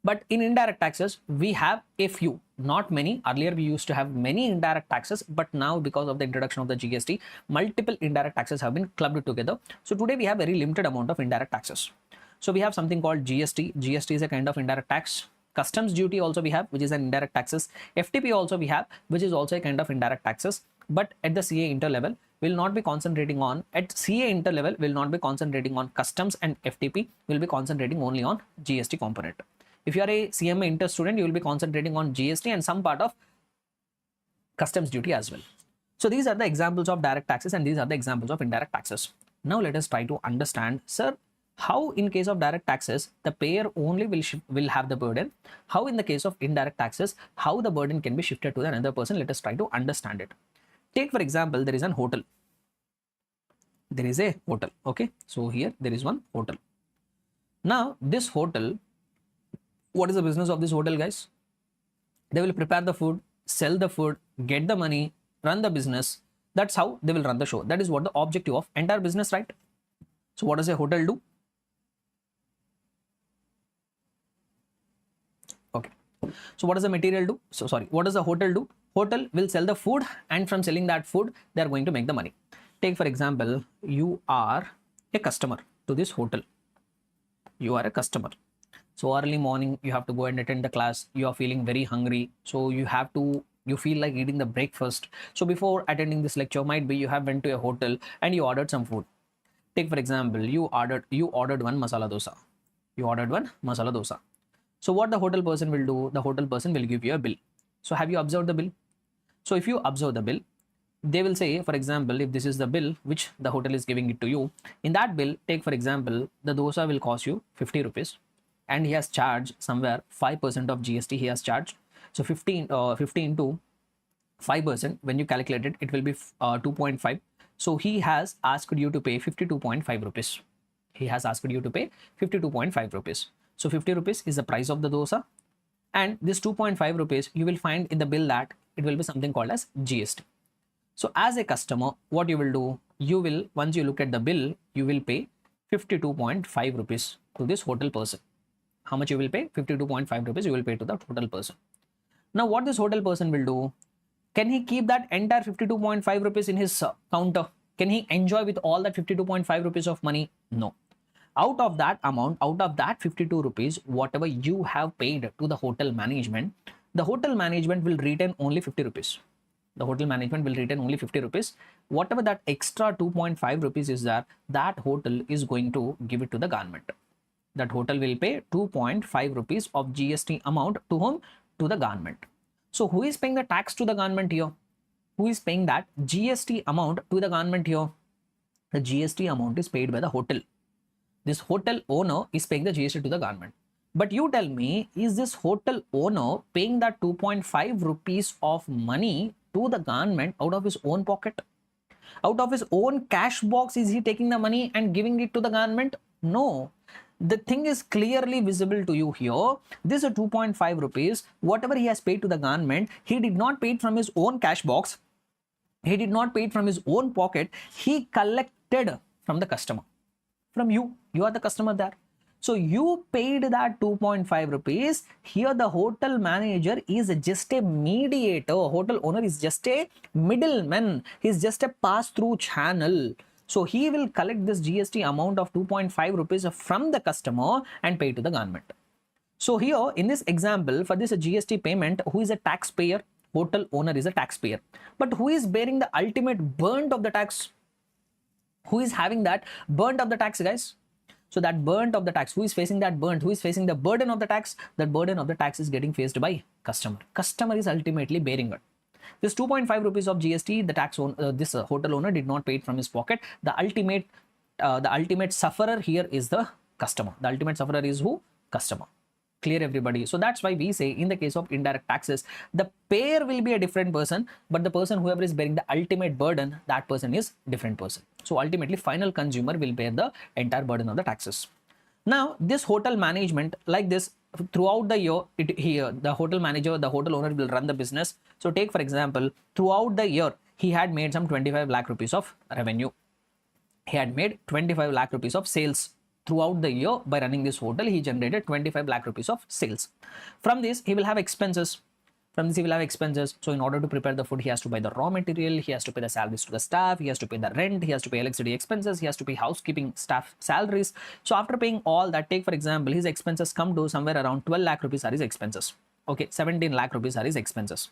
But in indirect taxes, we have a few, not many. Earlier, we used to have many indirect taxes, but now because of the introduction of the GST, multiple indirect taxes have been clubbed together. So today we have very limited amount of indirect taxes. So we have something called GST. GST is a kind of indirect tax. Customs duty also we have, which is an indirect taxes. FTP also we have, which is also a kind of indirect taxes. But at the CA inter level, will not be concentrating on, at CA inter level, will not be concentrating on customs and FTP, will be concentrating only on GST component. If you are a CMA inter student, you will be concentrating on GST and some part of customs duty as well. So these are the examples of direct taxes and these are the examples of indirect taxes. Now let us try to understand, sir, how in case of direct taxes, the payer only will have the burden. How in the case of indirect taxes, how the burden can be shifted to another person. Let us try to understand it. Take for example, there is an hotel. There is a hotel. Okay. So here there is one hotel. Now this hotel, what is the business of this hotel, guys? They will prepare the food. sell the food, get the money, run the business. That's how they will run the show. That is what the objective of entire business, right? So what does a hotel do? Okay. So what does the material do? So sorry, what does the hotel do? Hotel will sell the food, and from selling that food, they are going to make the money. Take for example, you are a customer to this hotel. You are a customer. So early morning, you have to go and attend the class. You are feeling very hungry. So you feel like eating the breakfast. So before attending this lecture, might be you have went to a hotel and you ordered some food. Take for example, you ordered one masala dosa. You ordered one masala dosa. So what the hotel person will do? The hotel person will give you a bill. So have you observed the bill? So if you observe the bill, they will say, for example, if this is the bill which the hotel is giving it to you, in that bill, take for example, the dosa will cost you 50 rupees, and he has charged somewhere 5% of GST he has charged. So 15 to 5%, when you calculate it, it will be 2.5. So he has asked you to pay 52.5 rupees. He has asked you to pay 52.5 rupees. So 50 rupees is the price of the dosa, and this 2.5 rupees you will find in the bill that it will be something called as GST. So as a customer, what you will do, you will, once you look at the bill, you will pay 52.5 rupees to this hotel person. How much you will pay? 52.5 rupees you will pay to the hotel person. Now what this hotel person will do, can he keep that entire 52.5 rupees in his counter? Can he enjoy with all that 52.5 rupees of money? No. Out of that amount, out of that 52 rupees, whatever you have paid to the hotel management, the hotel management will retain only 50 rupees. The hotel management will retain only 50 rupees. Whatever that extra 2.5 rupees is there, that hotel is going to give it to the government. That hotel will pay 2.5 rupees of GST amount to whom? To the government. So who is paying the tax to the government here? Who is paying that GST amount to the government here? The GST amount is paid by the hotel. This hotel owner is paying the GST to the government. But you tell me, is this hotel owner paying that 2.5 rupees of money to the government out of his own pocket? Out of his own cash box, is he taking the money and giving it to the government? No. The thing is clearly visible to you here. This is 2.5 rupees. Whatever he has paid to the government, he did not pay it from his own cash box. He did not pay it from his own pocket. He collected from the customer. From you. You are the customer there. So you paid that 2.5 rupees. Here the hotel manager is just a mediator. Hotel owner is just a middleman. He is just a pass-through channel. So he will collect this GST amount of 2.5 rupees from the customer and pay to the government. So here in this example, for this GST payment, who is a taxpayer? Hotel owner is a taxpayer. But who is bearing the ultimate burnt of the tax? Who is having that burnt of the tax, guys? So that burnt of the tax, who is facing that burnt? Who is facing the burden of the tax? That burden of the tax is getting faced by customer. Customer is ultimately bearing it. This 2.5 rupees of GST, the tax owner, this hotel owner did not pay it from his pocket. The ultimate sufferer here is the customer. The ultimate sufferer is who? Customer. Clear, everybody? So that's why we say in the case of indirect taxes, the payer will be a different person, but the person whoever is bearing the ultimate burden, that person is different person. So ultimately, final consumer will bear the entire burden of the taxes. Now, this hotel management, like this, throughout the year, the hotel manager, the hotel owner will run the business. So take for example, throughout the year, he had made some 25 lakh rupees of revenue. He had made 25 lakh rupees of sales. Throughout the year, by running this hotel, he generated 25 lakh rupees of sales. From this, he will have expenses. So in order to prepare the food, he has to buy the raw material, he has to pay the salaries to the staff, he has to pay the rent, he has to pay electricity expenses, he has to pay housekeeping staff salaries. So after paying all that, take for example, his expenses come to somewhere around 12 lakh rupees are his expenses. Okay, 17 lakh rupees are his expenses.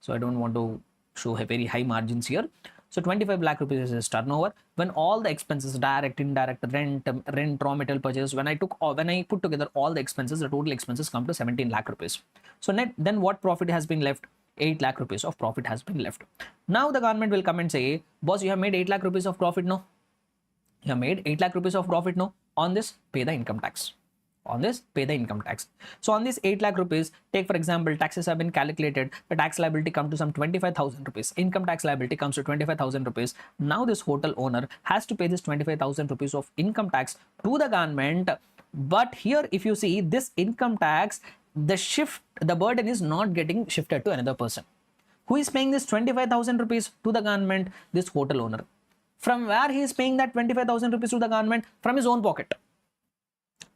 So I don't want to show a very high margins here. So 25 lakh rupees is his turnover. When all the expenses, direct, indirect, rent, raw material purchase, when I put together all the expenses, the total expenses come to 17 lakh rupees. So net, then what profit has been left? 8 lakh rupees of profit has been left. Now the government will come and say, boss, you have made 8 lakh rupees of profit, no? You have made 8 lakh rupees of profit, no? On this, pay the income tax. On this, pay the income tax. So on this 8 lakh rupees, take for example, taxes have been calculated. The tax liability comes to some 25,000 rupees. Income tax liability comes to 25,000 rupees. Now this hotel owner has to pay this 25,000 rupees of income tax to the government. But here, if you see this income tax, the burden is not getting shifted to another person. Who is paying this 25,000 rupees to the government? This hotel owner. From where he is paying that 25,000 rupees to the government? From his own pocket.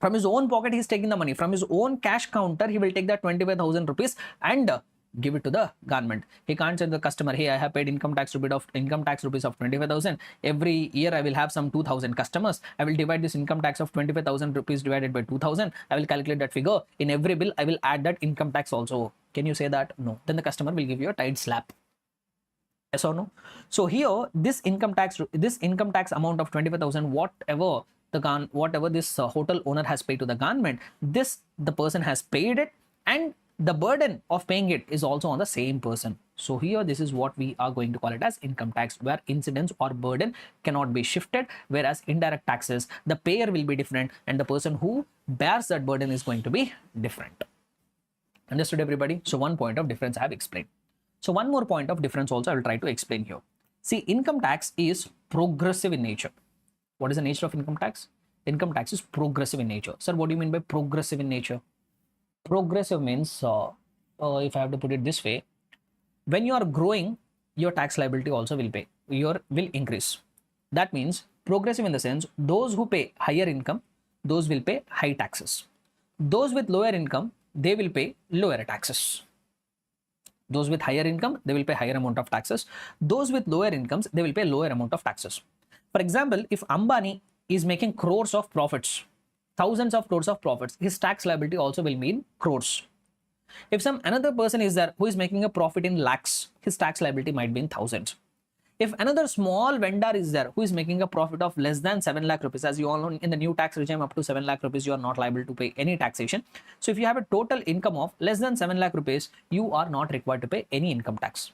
From his own pocket, he is taking the money. From his own cash counter, he will take that 25,000 rupees and give it to the government. He can't say to the customer, hey, I have paid income tax rupees of 25,000. Every year I will have some 2,000 customers. I will divide this income tax of 25,000 rupees divided by 2,000. I will calculate that figure. In every bill, I will add that income tax also. Can you say that? No. Then the customer will give you a tight slap. Yes or no? So here, this income tax amount of 25,000, whatever this hotel owner has paid to the government, the person has paid it, and the burden of paying it is also on the same person. So here, this is what we are going to call it as income tax, where incidence or burden cannot be shifted, whereas indirect taxes, the payer will be different and the person who bears that burden is going to be different. Understood, everybody? So one point of difference I have explained. So one more point of difference also I will try to explain here. See, income tax is progressive in nature. What is the nature of income tax? Income tax is progressive in nature. Sir, what do you mean by progressive in nature? Progressive means, if I have to put it this way, when you are growing, your tax liability also will increase. That means progressive in the sense, those who pay higher income, those will pay high taxes. Those with lower income, they will pay lower taxes. Those with higher income, they will pay higher amount of taxes. Those with lower incomes, they will pay lower amount of taxes. For example, if Ambani is making crores of profits, thousands of crores of profits, his tax liability also will mean crores. If some another person is there who is making a profit in lakhs, his tax liability might be in thousands. If another small vendor is there who is making a profit of less than 7 lakh rupees, as you all know, in the new tax regime, up to 7 lakh rupees, you are not liable to pay any taxation. So if you have a total income of less than 7 lakh rupees, you are not required to pay any income tax.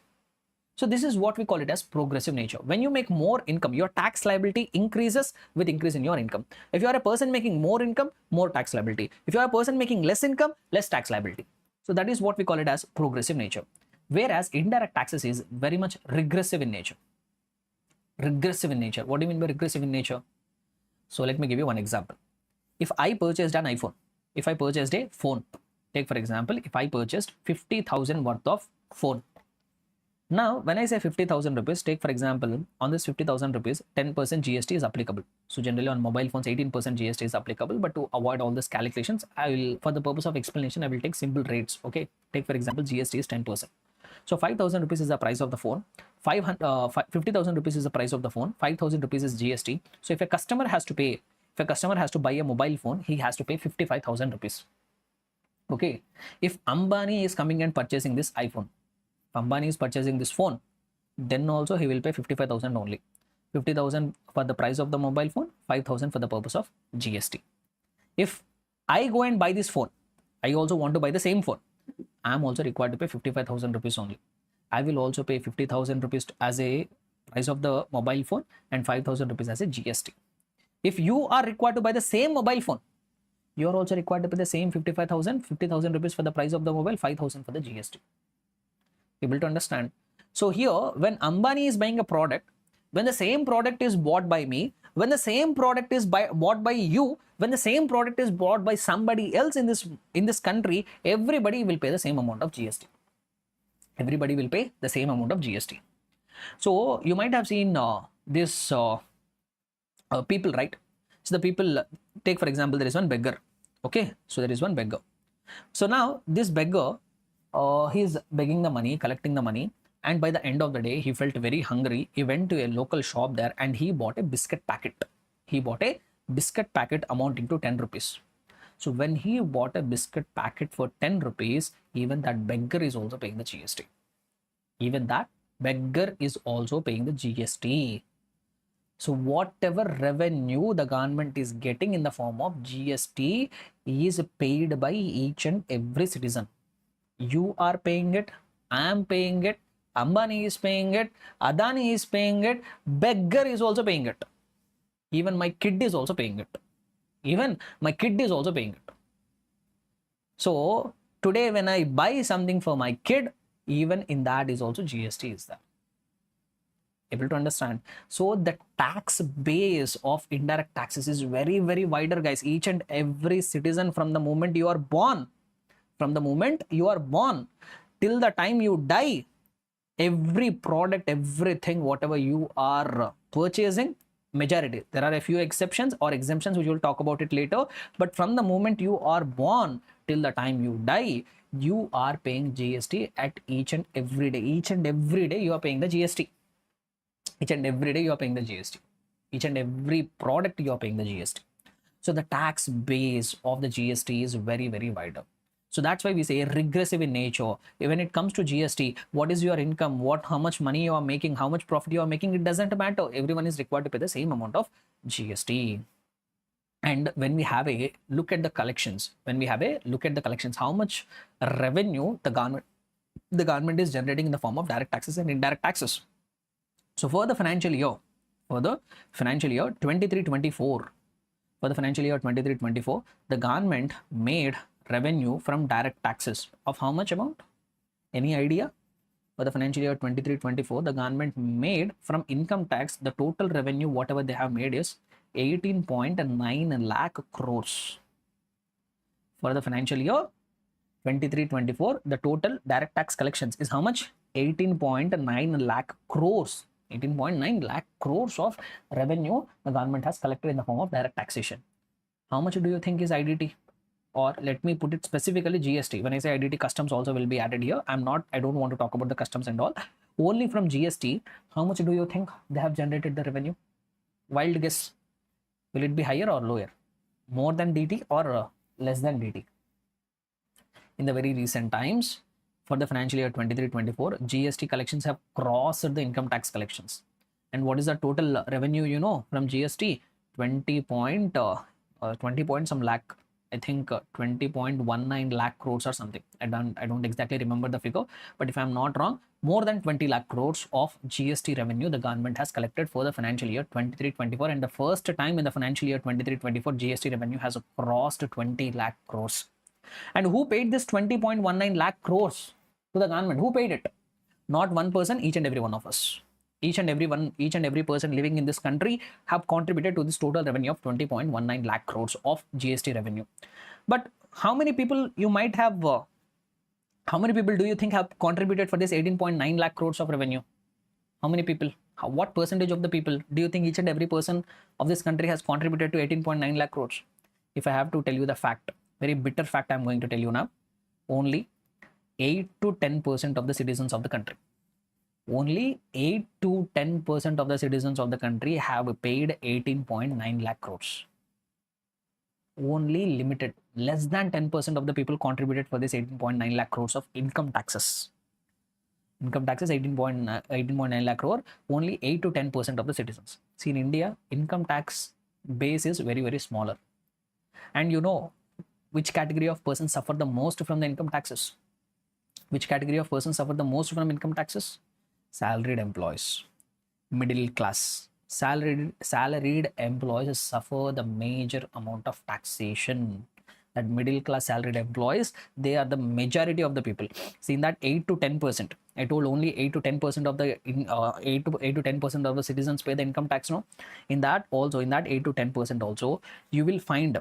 So this is what we call it as progressive nature. When you make more income, your tax liability increases with increase in your income. If you are a person making more income, more tax liability. If you are a person making less income, less tax liability. So that is what we call it as progressive nature. Whereas indirect taxes is very much regressive in nature. Regressive in nature. What do you mean by regressive in nature? So let me give you one example. If I purchased an iPhone, if I purchased a phone, take for example, if I purchased 50,000 worth of phone. Now, when I say 50,000 rupees, take for example, on this 50,000 rupees, 10% GST is applicable. So generally on mobile phones, 18% GST is applicable, but to avoid all these calculations, I will, for the purpose of explanation, I will take simple rates. Okay. Take for example, GST is 10%. So 5,000 rupees is the price of the phone. 50,000 rupees is the price of the phone. 5,000 rupees is GST. So if a customer has to buy a mobile phone, he has to pay 55,000 rupees. Okay. If Ambani is coming and purchasing this iPhone, Ambani is purchasing this phone, then also he will pay 55,000 only. 50,000 for the price of the mobile phone, 5,000 for the purpose of GST. If I go and buy this phone, I also want to buy the same phone. I am also required to pay 55,000 rupees only. I will also pay 50,000 rupees as a price of the mobile phone and 5,000 rupees as a GST. If you are required to buy the same mobile phone, you are also required to pay the same 50,000 rupees for the price of the mobile, 5,000 for the GST. Able to understand? So here, when Ambani is buying a product, when the same product is bought by me, when the same product is bought by you, when the same product is bought by somebody else in this country, everybody will pay the same amount of GST. Everybody will pay the same amount of GST. So you might have seen this people, right? So the people, take for example, there is one beggar. Okay, so there is one beggar. So now this beggar, he is begging the money, collecting the money, and by the end of the day, he felt very hungry. He went to a local shop there and he bought a biscuit packet. He bought a biscuit packet amounting to 10 rupees. So when he bought a biscuit packet for 10 rupees, even that beggar is also paying the GST. Even that beggar is also paying the GST. So whatever revenue the government is getting in the form of GST is paid by each and every citizen. You are paying it, I am paying it, Ambani is paying it, Adani is paying it, beggar is also paying it. Even my kid is also paying it. Even my kid is also paying it. So today when I buy something for my kid, even in that is also GST is there. Able to understand? So the tax base of indirect taxes is very, very wider, guys. Each and every citizen, from the moment you are born, till the time you die, Every product, everything, whatever you are purchasing, majority, there are a few exceptions or exemptions which we'll talk about it later, but from the moment you are born till the time you die, you are paying GST at each and every day. Each and every day you are paying the GST. Each and every day you are paying the GST. Each and every product you are paying the GST. So the tax base of the GST is very, very wider. So that's why we say regressive in nature. When it comes to GST, what is your income, how much money you are making, how much profit you are making, it doesn't matter. Everyone is required to pay the same amount of GST. And when we have a look at the collections, how much revenue the government is generating in the form of direct taxes and indirect taxes. So for the financial year 23-24, for the financial year 23-24, the government made revenue from direct taxes of how much amount? Any idea? For the financial year 23-24, the government made from income tax, the total revenue, whatever they have made, is 18.9 lakh crores. For the financial year 23-24, the total direct tax collections is how much? 18.9 lakh crores. 18.9 lakh crores of revenue the government has collected in the form of direct taxation. How much do you think is IDT? Or let me put it specifically, GST. When I say IDT, customs also will be added here. I don't want to talk about the customs and all. Only from GST, how much do you think they have generated the revenue? Wild guess. Will it be higher or lower? More than DT or less than DT? In the very recent times, for the financial year 23-24, GST collections have crossed the income tax collections. And what is the total revenue, from GST? 20 point some lakh, I think 20.19 lakh crores or something. I don't exactly remember the figure, but if I'm not wrong, more than 20 lakh crores of GST revenue the government has collected for the financial year 23-24. And the first time in the financial year 23-24, GST revenue has crossed 20 lakh crores. And who paid this 20.19 lakh crores to the government? Who paid it? Not one person, each and every one of us. Each and every person living in this country have contributed to this total revenue of 20.19 lakh crores of GST revenue. But how many people do you think have contributed for this 18.9 lakh crores of revenue? How many people? What percentage of the people do you think each and every person of this country has contributed to 18.9 lakh crores? If I have to tell you the fact, very bitter fact I'm going to tell you now, only 8 to 10% of the citizens of the country. Only 8 to 10% of the citizens of the country have paid 18.9 lakh crores. Only limited, less than 10% of the people contributed for this 18.9 lakh crores of income taxes. Income taxes 18.9 lakh crore, only 8 to 10% of the citizens. See, in India, income tax base is very, very smaller. And which category of persons suffer the most from the income taxes? Which category of persons suffer the most from income taxes? Salaried employees, middle class. Salaried employees suffer the major amount of taxation. That middle class salaried employees, they are the majority of the people. See, in that 8 to 10%, I told only 8 to 10% of the 8 to 10% of the citizens pay the income tax. No, in that 8 to 10% also, you will find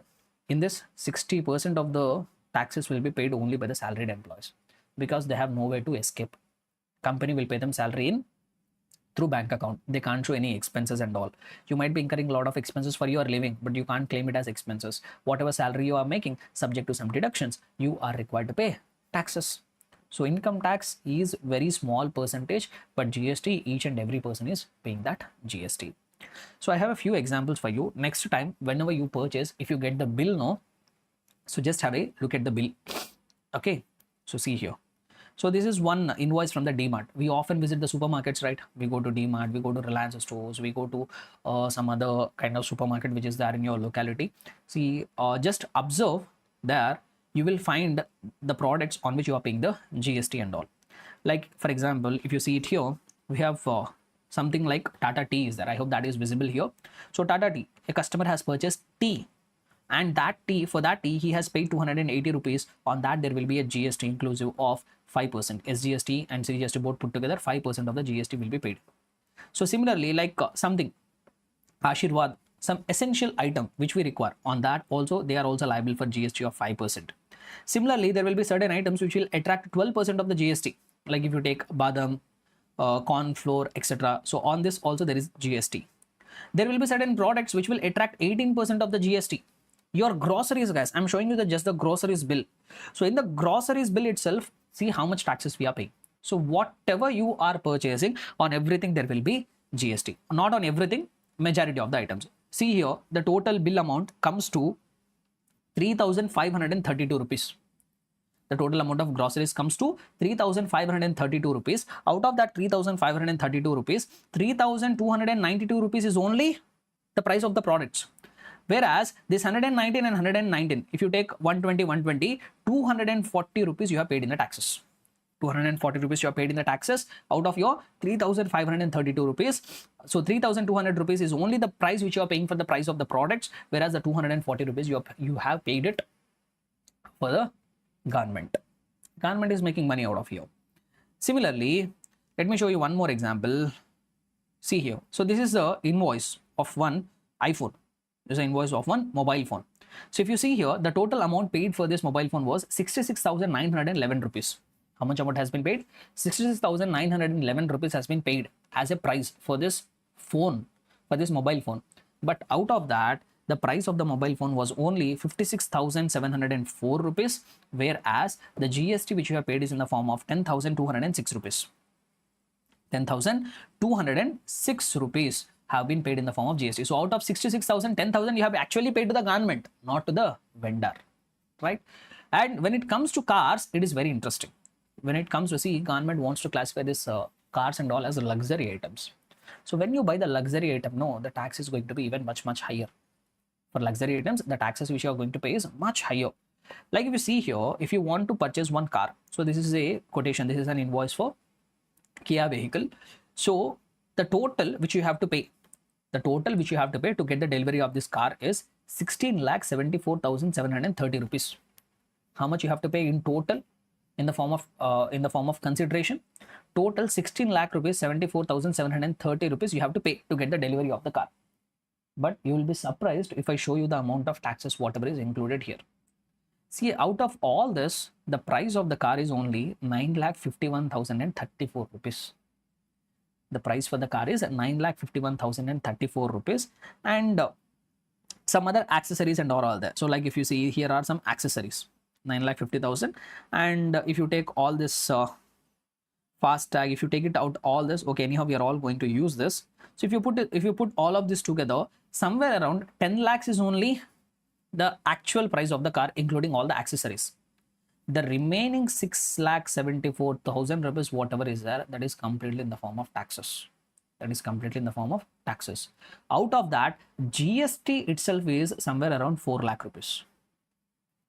in this 60% of the taxes will be paid only by the salaried employees, because they have nowhere to escape. Company will pay them salary through bank account. They can't show any expenses and all. You might be incurring a lot of expenses for your living, but you can't claim it as expenses. Whatever salary you are making, subject to some deductions, you are required to pay taxes. So income tax is very small percentage, but GST, each and every person is paying that GST. So I have a few examples for you. Next time, whenever you purchase, if you get the bill, so just have a look at the bill. Okay, so see here. So this is one invoice from the DMart. We often visit the supermarkets, right? We go to DMart, we go to Reliance stores, we go to some other kind of supermarket which is there in your locality. See, just observe there, you will find the products on which you are paying the GST and all. Like, for example, if you see it here, we have something like Tata tea is there. I hope that is visible here. So Tata tea, a customer has purchased tea, and for that tea he has paid 280 rupees. On that there will be a GST inclusive of 5%. SGST and CGST both put together, 5% of the GST will be paid. So similarly, like something Ashirwad, some essential item which we require, on that also they are also liable for GST of 5%. Similarly, there will be certain items which will attract 12% of the GST. Like if you take badam, corn flour, etc. So on this also there is GST. There will be certain products which will attract 18% of the GST. Your groceries, guys, I'm showing you just the groceries bill. So in the groceries bill itself, see how much taxes we are paying. So whatever you are purchasing, on everything there will be GST. Not on everything, majority of the items. See here, the total bill amount comes to 3,532 rupees. The total amount of groceries comes to 3,532 rupees. Out of that 3,532 rupees, 3,292 rupees is only the price of the products. Whereas this 119 and 119, if you take 120, 120, 240 rupees you have paid in the taxes. 240 rupees you have paid in the taxes out of your 3,532 rupees. So 3,200 rupees is only the price which you are paying for the price of the products, whereas the 240 rupees you have paid it for the government. Government is making money out of you. Similarly, let me show you one more example. See here. So this is the invoice of one iPhone. This is an invoice of one mobile phone. So if you see here, the total amount paid for this mobile phone was 66,911 rupees. How much amount has been paid? 66,911 rupees has been paid as a price for this phone, for this mobile phone. But out of that, the price of the mobile phone was only 56,704 rupees, whereas the GST which you have paid is in the form of 10,206 rupees. 10,206 rupees have been paid in the form of GST. So out of 66,000, 10,000 you have actually paid to the government, not to the vendor, right? And when it comes to cars, it is very interesting. When it comes to, see, government wants to classify this cars and all as luxury items. So when you buy the luxury item, no, the tax is going to be even much higher. For luxury items, the taxes which you are going to pay is much higher. Like if you see here, if you want to purchase one car, so this is a quotation, this is an invoice for Kia vehicle. So the total which you have to pay, to get the delivery of this car is 16,74,730 rupees. How much you have to pay in total in the form of consideration? Total 16 lakh rupees, 74,730 rupees you have to pay to get the delivery of the car. But you will be surprised if I show you the amount of taxes whatever is included here. See, out of all this, the price of the car is only 9,51,034 rupees. The price for the car is 9,51,034 rupees, and some other accessories and all that. So like if you see, here are some accessories, 9,50,000, and if you take all this fast tag, if you take it out all this, okay, anyhow we are all going to use this. So if you put all of this together, somewhere around 10 lakhs is only the actual price of the car, including all the accessories. The remaining 6,74,000 rupees, whatever is there, that is completely in the form of taxes. Out of that, GST itself is somewhere around 4 lakh rupees.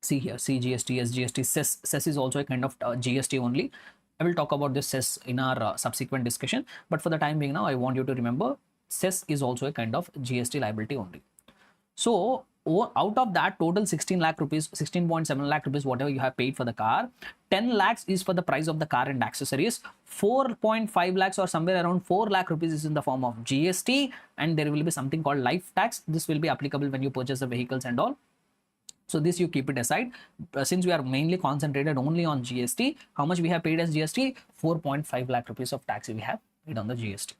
See here, see GST, SGST, cess. Cess is also a kind of GST only. I will talk about this cess in our subsequent discussion, but for the time being now, I want you to remember cess is also a kind of GST liability only. So out of that total 16 lakh rupees, 16.7 lakh rupees, whatever you have paid for the car, 10 lakhs is for the price of the car and accessories, 4.5 lakhs or somewhere around 4 lakh rupees is in the form of GST, and there will be something called life tax. This will be applicable when you purchase the vehicles and all. So this you keep it aside. Since we are mainly concentrated only on GST, how much we have paid as GST? 4.5 lakh rupees of tax we have paid on the GST.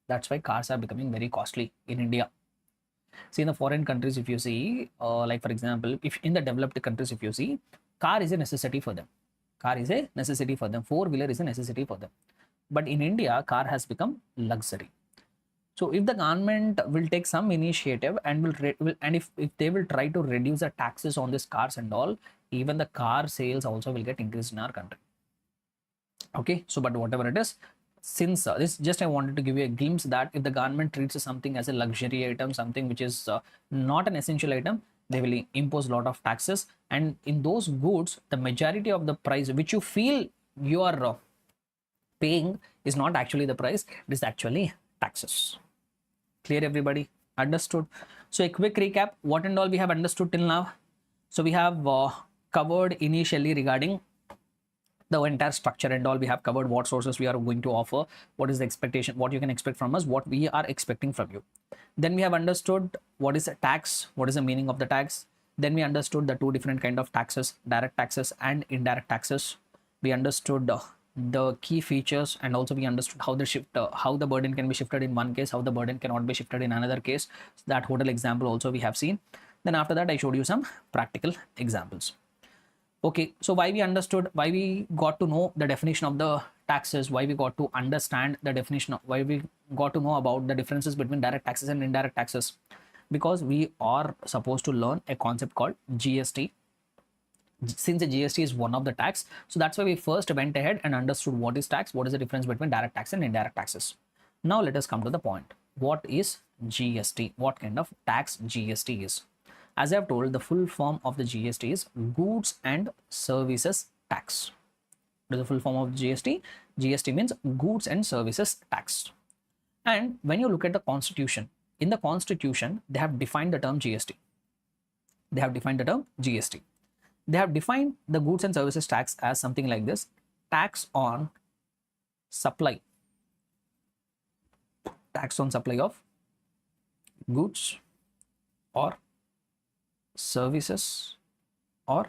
That's why cars are becoming very costly in India. See, in the foreign countries, if you see, like for example, if in the developed countries, if you see, car is a necessity for them. Four-wheeler is a necessity for them. But in India, car has become luxury. So if the government will take some initiative and if they will try to reduce the taxes on these cars and all, even the car sales also will get increased in our country. Okay, so but whatever it is, since this just I wanted to give you a glimpse that if the government treats something as a luxury item, something which is not an essential item, they will impose a lot of taxes, and in those goods, the majority of the price which you feel you are paying is not actually the price, it is actually taxes. Clear, everybody? Understood? So a quick recap, what and all we have understood till now. So we have covered initially regarding the entire structure and all. We have covered what sources we are going to offer, what is the expectation, what you can expect from us, what we are expecting from you. Then we have understood what is a tax, what is the meaning of the tax. Then we understood the two different kind of taxes, direct taxes and indirect taxes. We understood the key features, and also we understood how how the burden can be shifted in one case, how the burden cannot be shifted in another case. That hotel example also we have seen. Then after that I showed you some practical examples. Okay, so why we got to know the definition of the taxes, why we got to understand the definition of, why we got to know about the differences between direct taxes and indirect taxes, because we are supposed to learn a concept called GST. Since the GST is one of the tax, so that's why we first went ahead and understood what is tax, what is the difference between direct tax and indirect taxes. Now let us come to the point. What is GST? What kind of tax GST is? As I have told, the full form of the GST is Goods and Services Tax. What is the full form of GST? GST means Goods and Services Tax. And when you look at the Constitution, in the Constitution, they have defined the term GST. They have defined the term GST. They have defined the goods and services tax as something like this: tax on supply. Tax on supply of goods or services or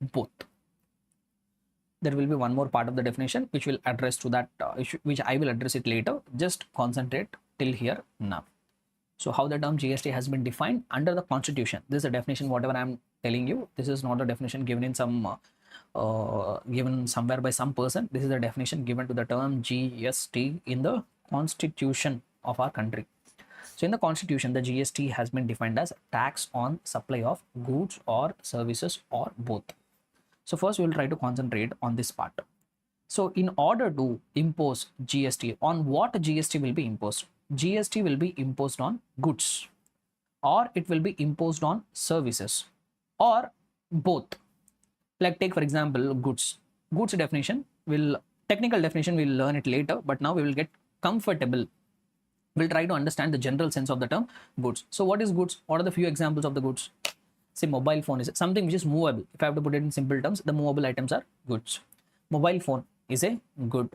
both. There will be one more part of the definition which will address to that issue, which I will address it later. Just concentrate till here now. So how the term GST has been defined under the Constitution. This is a definition, whatever I am telling you. This is not a definition given in some given somewhere by some person. This is a definition given to the term GST in the Constitution of our country. So in the Constitution, the GST has been defined as tax on supply of goods or services or both. So first we will try to concentrate on this part. So in order to impose GST, on what GST will be imposed? GST will be imposed on goods, or it will be imposed on services, or both. Like take for example goods. Goods definition technical definition we'll learn it later, but now we will get comfortable. We'll try to understand the general sense of the term goods. So what is goods? What are the few examples of the goods? Say mobile phone is something which is movable. If I have to put it in simple terms, the movable items are goods. Mobile phone is a good.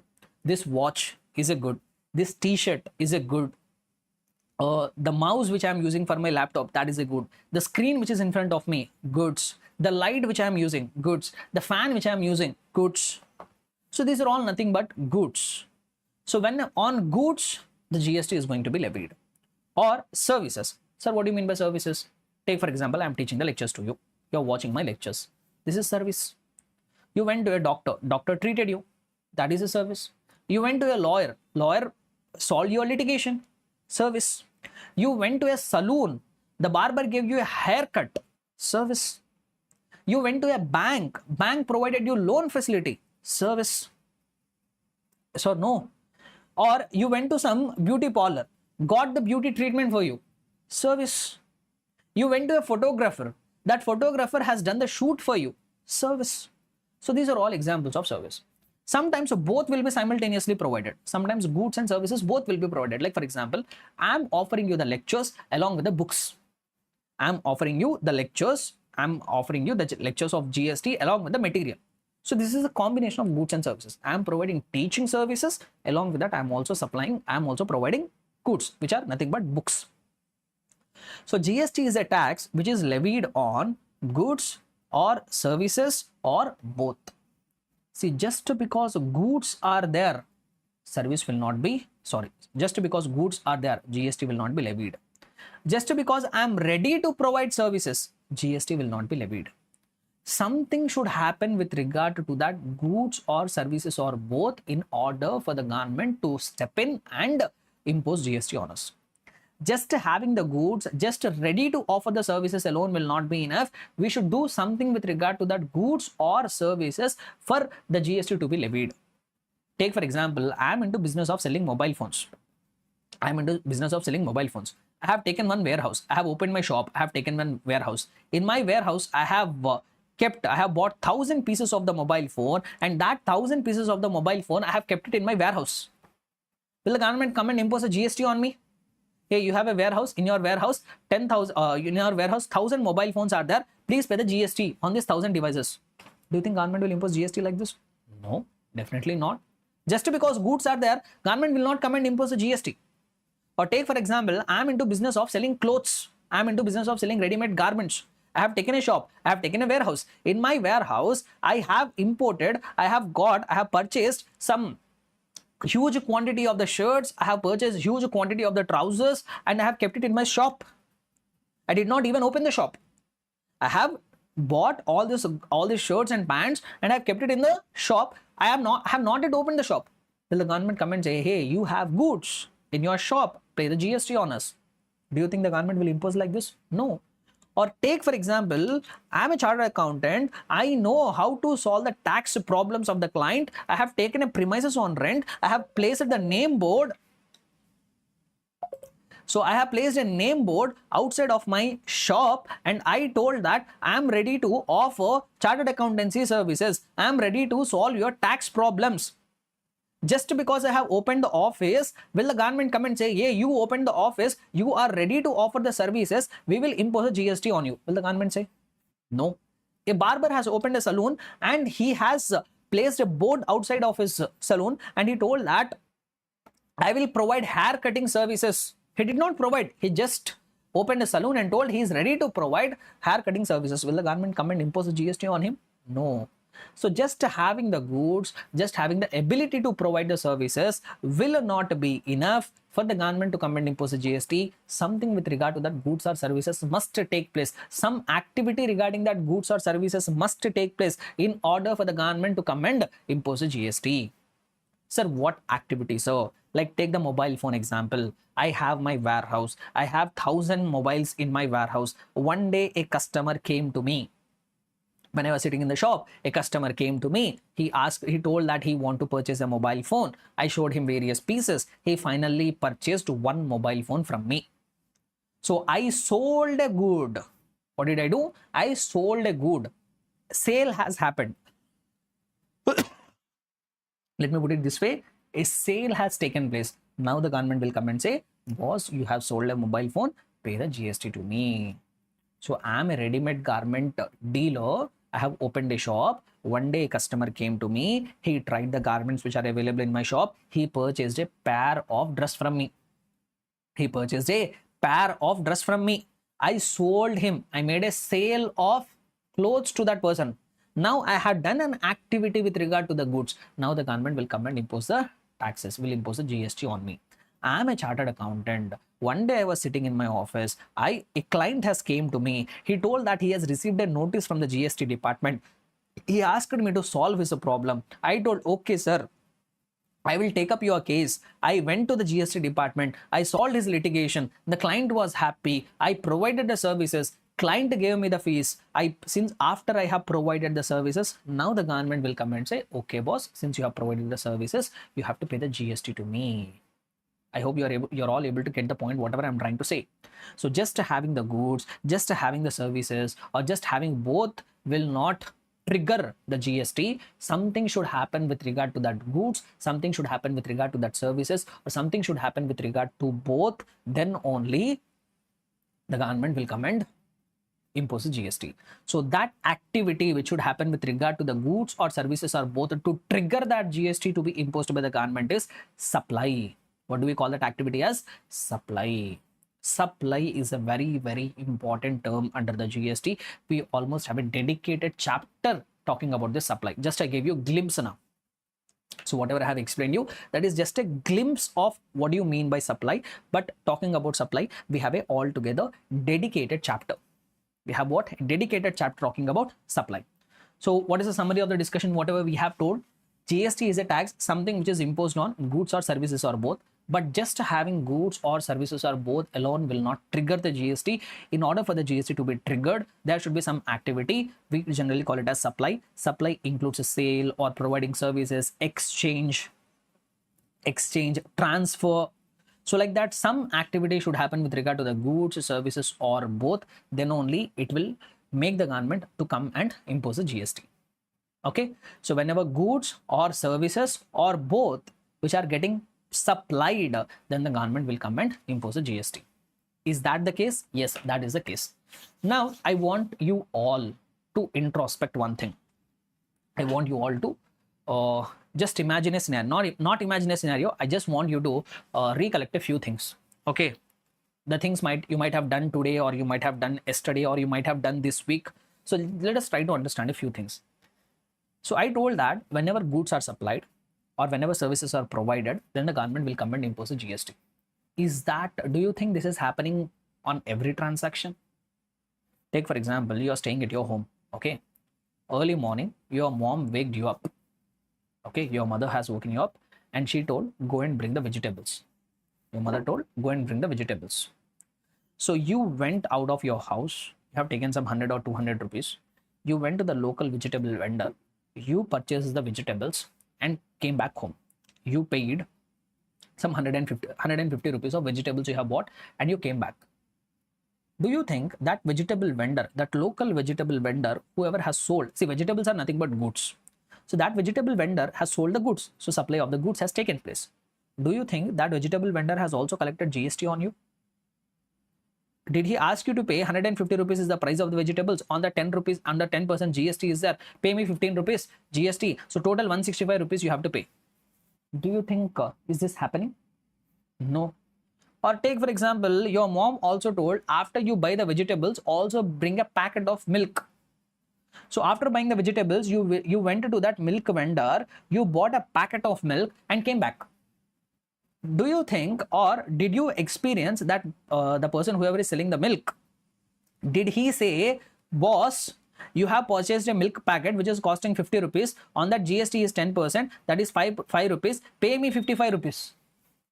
This watch is a good. This t-shirt is a good. The mouse which I am using for my laptop, that is a good. The screen which is in front of me, goods. The light which I am using, goods. The fan which I am using, goods. So these are all nothing but goods. So when on goods, the GST is going to be levied. Or services. Sir, what do you mean by services? Take for example, I am teaching the lectures to you. You are watching my lectures. This is service. You went to a doctor. Doctor treated you. That is a service. You went to a lawyer. Lawyer solved your litigation. Service. You went to a saloon. The barber gave you a haircut. Service. You went to a bank. Bank provided you loan facility. Service. So no. Or you went to some beauty parlor. Got the beauty treatment for you. Service. You went to a photographer. That photographer has done the shoot for you. Service. So these are all examples of service. Sometimes both will be simultaneously provided. Sometimes goods and services both will be provided. Like for example, I am offering you the lectures along with the books. I am offering you the lectures. I am offering you the lectures of GST along with the material. So this is a combination of goods and services. I am providing teaching services. Along with that, I am also providing goods, which are nothing but books. So GST is a tax which is levied on goods or services or both. See, just because goods are there, service will not be, just because goods are there, GST will not be levied. Just because I am ready to provide services, GST will not be levied. Something should happen with regard to that goods or services or both in order for the government to step in and impose GST on us. Just having the goods, just ready to offer the services alone will not be enough. We should do something with regard to that goods or services for the GST to be levied. Take for example, I am into business of selling mobile phones. I have taken one warehouse. I have opened my shop. I have taken one warehouse. In my warehouse, I have bought 1,000 pieces of the mobile phone, and that 1,000 pieces of the mobile phone, I have kept it in my warehouse. Will the government come and impose a GST on me? Hey, you have a warehouse. In your warehouse, 1,000 mobile phones are there. Please pay the GST on these 1,000 devices. Do you think government will impose GST like this? No, definitely not. Just because goods are there, government will not come and impose a GST. Or take for example, I am into business of selling clothes. I am into business of selling ready-made garments. I have taken a shop, I have taken a warehouse. In my warehouse, I have imported, I have purchased some huge quantity of the shirts, I have purchased huge quantity of the trousers, and I have kept it in my shop. I did not even open the shop. I have bought all these shirts and pants, and I've kept it in the shop. I have not yet opened the shop. Will the government come and say, hey, you have goods in your shop, pay the GST on us? Do you think the government will impose like this? No. Or take, for example, I'm a chartered accountant. I know how to solve the tax problems of the client. I have taken a premises on rent. I have placed the name board. So I have placed a name board outside of my shop, and I told that I'm ready to offer chartered accountancy services. I'm ready to solve your tax problems. Just because I have opened the office, will the government come and say, hey, you opened the office, you are ready to offer the services, we will impose a GST on you? Will the government say? No. A barber has opened a salon and he has placed a board outside of his salon, and he told that I will provide hair cutting services. He did not provide, he just opened a salon and told he is ready to provide hair cutting services. Will the government come and impose a GST on him? No. So just having the goods, just having the ability to provide the services will not be enough for the government to come and impose a GST. Something with regard to that goods or services must take place. Some activity regarding that goods or services must take place in order for the government to come and impose a GST. Sir, what activity, sir? Like take the mobile phone example. I have my warehouse. I have 1,000 mobiles in my warehouse. One day a customer came to me. When I was sitting in the shop, a customer came to me. He told that he want to purchase a mobile phone. I showed him various pieces. He finally purchased one mobile phone from me. So I sold a good. What did I do? I sold a good. Sale has happened. Let me put it this way. A sale has taken place. Now the government will come and say, boss, you have sold a mobile phone, pay the GST to me. So I am a ready-made garment dealer. I have opened a shop. One day a customer came to me. He tried the garments which are available in my shop. He purchased a pair of dress from me. He purchased a pair of dress from me. I sold him. I made a sale of clothes to that person. Now I have done an activity with regard to the goods. Now the government will come and impose the taxes, will impose the GST on me. I am a chartered accountant. One day I was sitting in my office. A client has came to me. He told that he has received a notice from the GST department. He asked me to solve his problem. I told, okay, sir, I will take up your case. I went to the GST department. I solved his litigation. The client was happy. I provided the services. Client gave me the fees. Since after I have provided the services, now the government will come and say, okay, boss, since you have provided the services, you have to pay the GST to me. I hope you're all able to get the point, whatever I'm trying to say. So just having the goods, just having the services, or just having both will not trigger the GST. Something should happen with regard to that goods, something should happen with regard to that services, or something should happen with regard to both. Then only the government will come and impose a GST. So that activity which should happen with regard to the goods or services or both to trigger that GST to be imposed by the government is supply. What do we call that activity as? Supply. Supply is a very, very important term under the GST. We almost have a dedicated chapter talking about this supply. Just I gave you a glimpse now. So whatever I have explained you, that is just a glimpse of what do you mean by supply. But talking about supply, we have a altogether dedicated chapter. We have what? A dedicated chapter talking about supply. So what is the summary of the discussion? Whatever we have told, GST is a tax, something which is imposed on goods or services or both. But just having goods or services or both alone will not trigger the GST. In order for the GST to be triggered, there should be some activity. We generally call it as supply. Supply includes a sale or providing services, exchange, transfer. So like that, some activity should happen with regard to the goods, services, or both. Then only it will make the government to come and impose a GST. Okay. So whenever goods or services or both which are getting supplied, then the government will come and impose a GST. Is that the case? Yes, that is the case. Now, I want you all to introspect one thing. I want you all to just imagine a scenario, not imagine a scenario. I just want you to recollect a few things. Okay. The things you might have done today, or you might have done yesterday, or you might have done this week. So let us try to understand a few things. So I told that whenever goods are supplied or whenever services are provided, then the government will come and impose a GST. Do you think this is happening on every transaction? Take for example, you are staying at your home, okay? Early morning, your mom waked you up, okay? Your mother has woken you up and she told, go and bring the vegetables. Your mother told, go and bring the vegetables. So you went out of your house, you have taken some 100 or 200 rupees. You went to the local vegetable vendor, you purchased the vegetables and came back home. You paid some 150 rupees of vegetables you have bought and you came back. Do you think that vegetable vendor, that local vegetable vendor, whoever has sold, see, vegetables are nothing but goods. So that vegetable vendor has sold the goods. So supply of the goods has taken place. Do you think that vegetable vendor has also collected GST on you? Did he ask you to pay 150 rupees is the price of the vegetables? On the 10 rupees, under 10% GST is there. Pay me 15 rupees GST. So total 165 rupees you have to pay. Do you think is this happening? No. Or take for example, your mom also told, after you buy the vegetables, also bring a packet of milk. So after buying the vegetables, you went to that milk vendor, you bought a packet of milk and came back. Do you think, or did you experience that the person, whoever is selling the milk, did he say, boss, you have purchased a milk packet which is costing 50 rupees, on that GST is 10%, that is 5 rupees, pay me 55 rupees.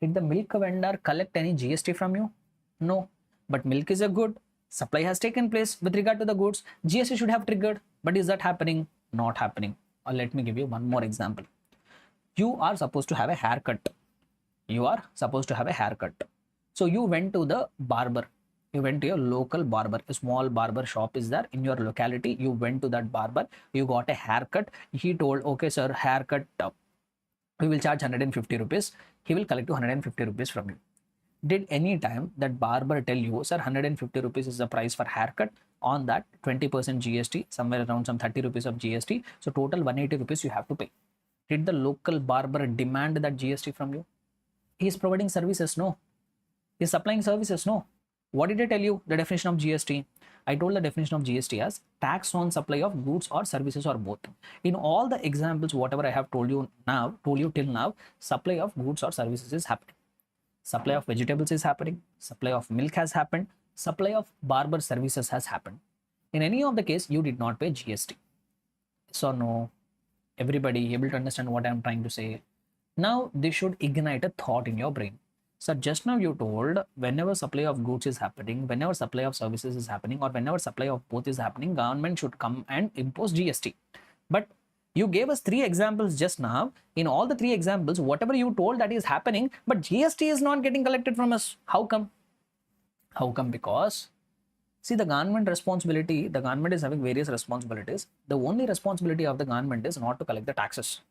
Did the milk vendor collect any GST from you? No. But milk is a good. Supply has taken place with regard to the goods. GST should have triggered. But is that happening? Not happening. Or let me give you one more example. You are supposed to have a haircut. You are supposed to have a haircut. So you went to the barber. You went to your local barber. A small barber shop is there in your locality. You went to that barber. You got a haircut. He told, okay, sir, haircut, we will charge 150 rupees. He will collect 150 rupees from you. Did any time that barber tell you, sir, 150 rupees is the price for haircut, on that 20% GST, somewhere around some 30 rupees of GST, so total 180 rupees you have to pay? Did the local barber demand that GST from you? He is providing services, no. He is supplying services, no. What did I tell you? The definition of GST. I told the definition of GST as tax on supply of goods or services or both. In all the examples, whatever I have told you till now, supply of goods or services is happening. Supply of vegetables is happening. Supply of milk has happened. Supply of barber services has happened. In any of the case, you did not pay GST. So no, everybody able to understand what I am trying to say. Now, this should ignite a thought in your brain. So just now you told, whenever supply of goods is happening, whenever supply of services is happening, or whenever supply of both is happening, government should come and impose GST. But you gave us 3 examples just now. In all the 3 examples, whatever you told that is happening, but GST is not getting collected from us. How come? How come? Because, see, the government responsibility, the government is having various responsibilities. The only responsibility of the government is not to collect the taxes.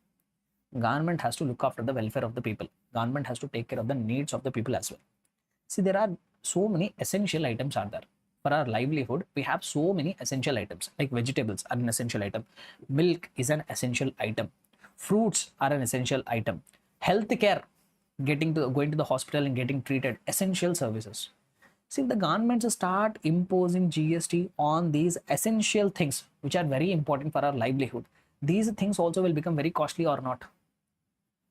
Government has to look after the welfare of the people. Government has to take care of the needs of the people as well. See, there are so many essential items are there. For our livelihood, we have so many essential items, like vegetables are an essential item. Milk is an essential item. Fruits are an essential item. Healthcare, going to the hospital and getting treated, essential services. See, the governments start imposing GST on these essential things, which are very important for our livelihood. These things also will become very costly or not.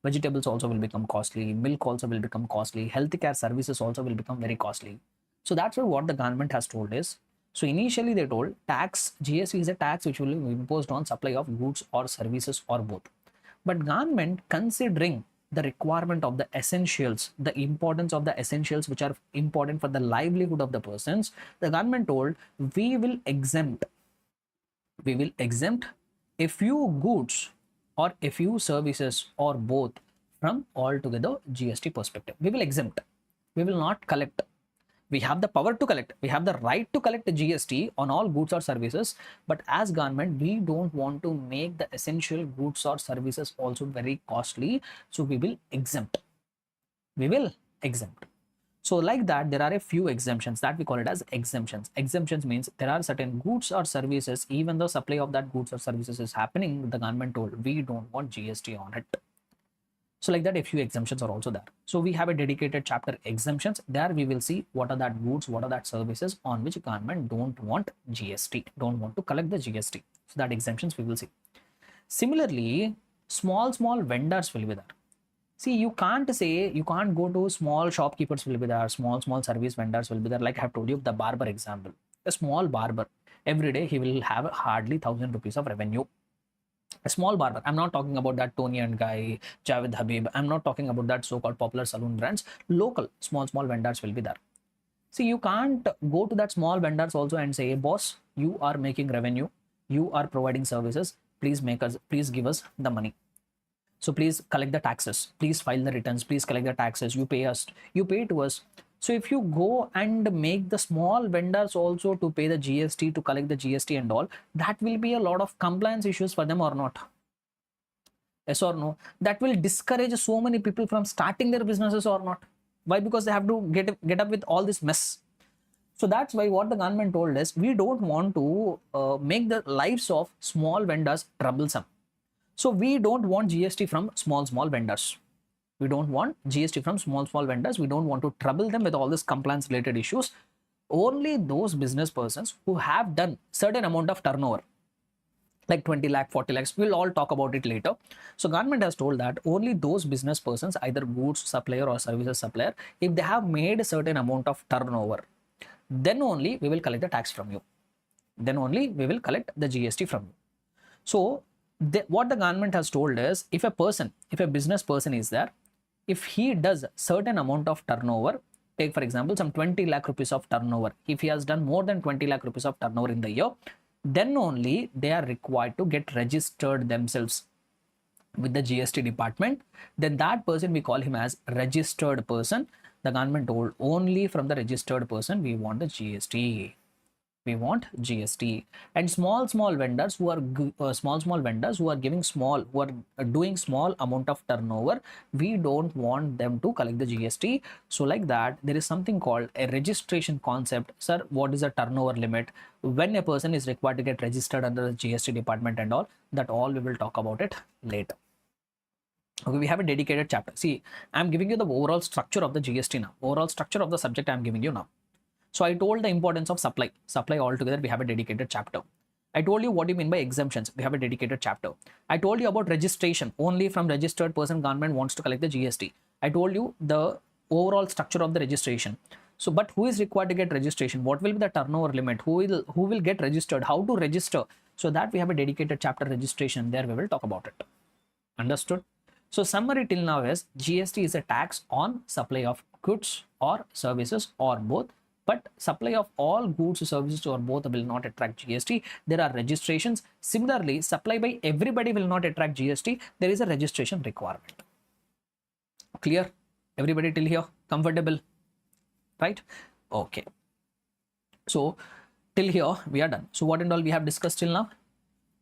Vegetables also will become costly, milk also will become costly, healthcare services also will become very costly. So that's what the government has told is. So initially they told GST is a tax which will be imposed on supply of goods or services or both. But government, considering the requirement of the essentials, the importance of the essentials which are important for the livelihood of the persons, the government told, we will exempt a few goods or a few services or both from altogether GST perspective. We will exempt. We will not collect. We have the power to collect. We have the right to collect the GST on all goods or services. But as government, we don't want to make the essential goods or services also very costly. So we will exempt. We will exempt. So like that, there are a few exemptions that we call it as exemptions. Exemptions means there are certain goods or services, even though supply of that goods or services is happening, the government told, we don't want GST on it. So like that, a few exemptions are also there. So we have a dedicated chapter exemptions. There we will see what are that goods, what are that services on which government don't want GST, don't want to collect the GST. So that exemptions we will see. Similarly, small vendors will be there. See, you can't say, you can't go to small shopkeepers will be there, small service vendors will be there. Like I have told you, the barber example. A small barber, every day he will have hardly 1,000 rupees of revenue. A small barber. I'm not talking about that Tony and guy, Javed Habib. I'm not talking about that so-called popular salon brands. Local small vendors will be there. See, you can't go to that small vendors also and say, boss, you are making revenue, you are providing services. Please give us the money. So please collect the taxes, please file the returns, please collect the taxes, you pay to us. So if you go and make the small vendors also to pay the GST, to collect the GST and all, that will be a lot of compliance issues for them or not? Yes or no? That will discourage so many people from starting their businesses or not? Why? Because they have to get up with all this mess. So that's why what the government told us, we don't want to make the lives of small vendors troublesome. So we don't want GST from small vendors. We don't want GST from small vendors. We don't want to trouble them with all this compliance related issues. Only those business persons who have done certain amount of turnover, like 20 lakh, 40 lakhs, we'll all talk about it later. So government has told that only those business persons, either goods supplier or services supplier, if they have made a certain amount of turnover, then only we will collect the tax from you. Then only we will collect the GST from you. So what the government has told is, if a business person is there, if he does certain amount of turnover, take for example some 20 lakh rupees of turnover, if he has done more than 20 lakh rupees of turnover in the year, then only they are required to get registered themselves with the GST department. Then that person, we call him as registered person. The government told only from the registered person we want the GST. We want GST. And small vendors who are small vendors who are giving who are doing small amount of turnover, we don't want them to collect the GST. So like that, there is something called a registration concept. Sir, what is the turnover limit, when a person is required to get registered under the GST department and all, that all we will talk about it later. Okay, we have a dedicated chapter. See, I'm giving you the overall structure of the GST now, overall structure of the subject I'm giving you now. So I told the importance of supply altogether, we have a dedicated chapter. I told you what do you mean by exemptions, we have a dedicated chapter. I told you about registration, only from registered person government wants to collect the GST. I told you the overall structure of the registration. So but who is required to get registration, what will be the turnover limit, who will get registered, how to register, so that we have a dedicated chapter, registration. There we will talk about it. Understood? So summary till now is, GST is a tax on supply of goods or services or both. But supply of all goods, services or both will not attract GST. There are registrations. Similarly, supply by everybody will not attract GST. There is a registration requirement. Clear? Everybody till here? Comfortable? Right? Okay. So till here we are done. So what and all we have discussed till now?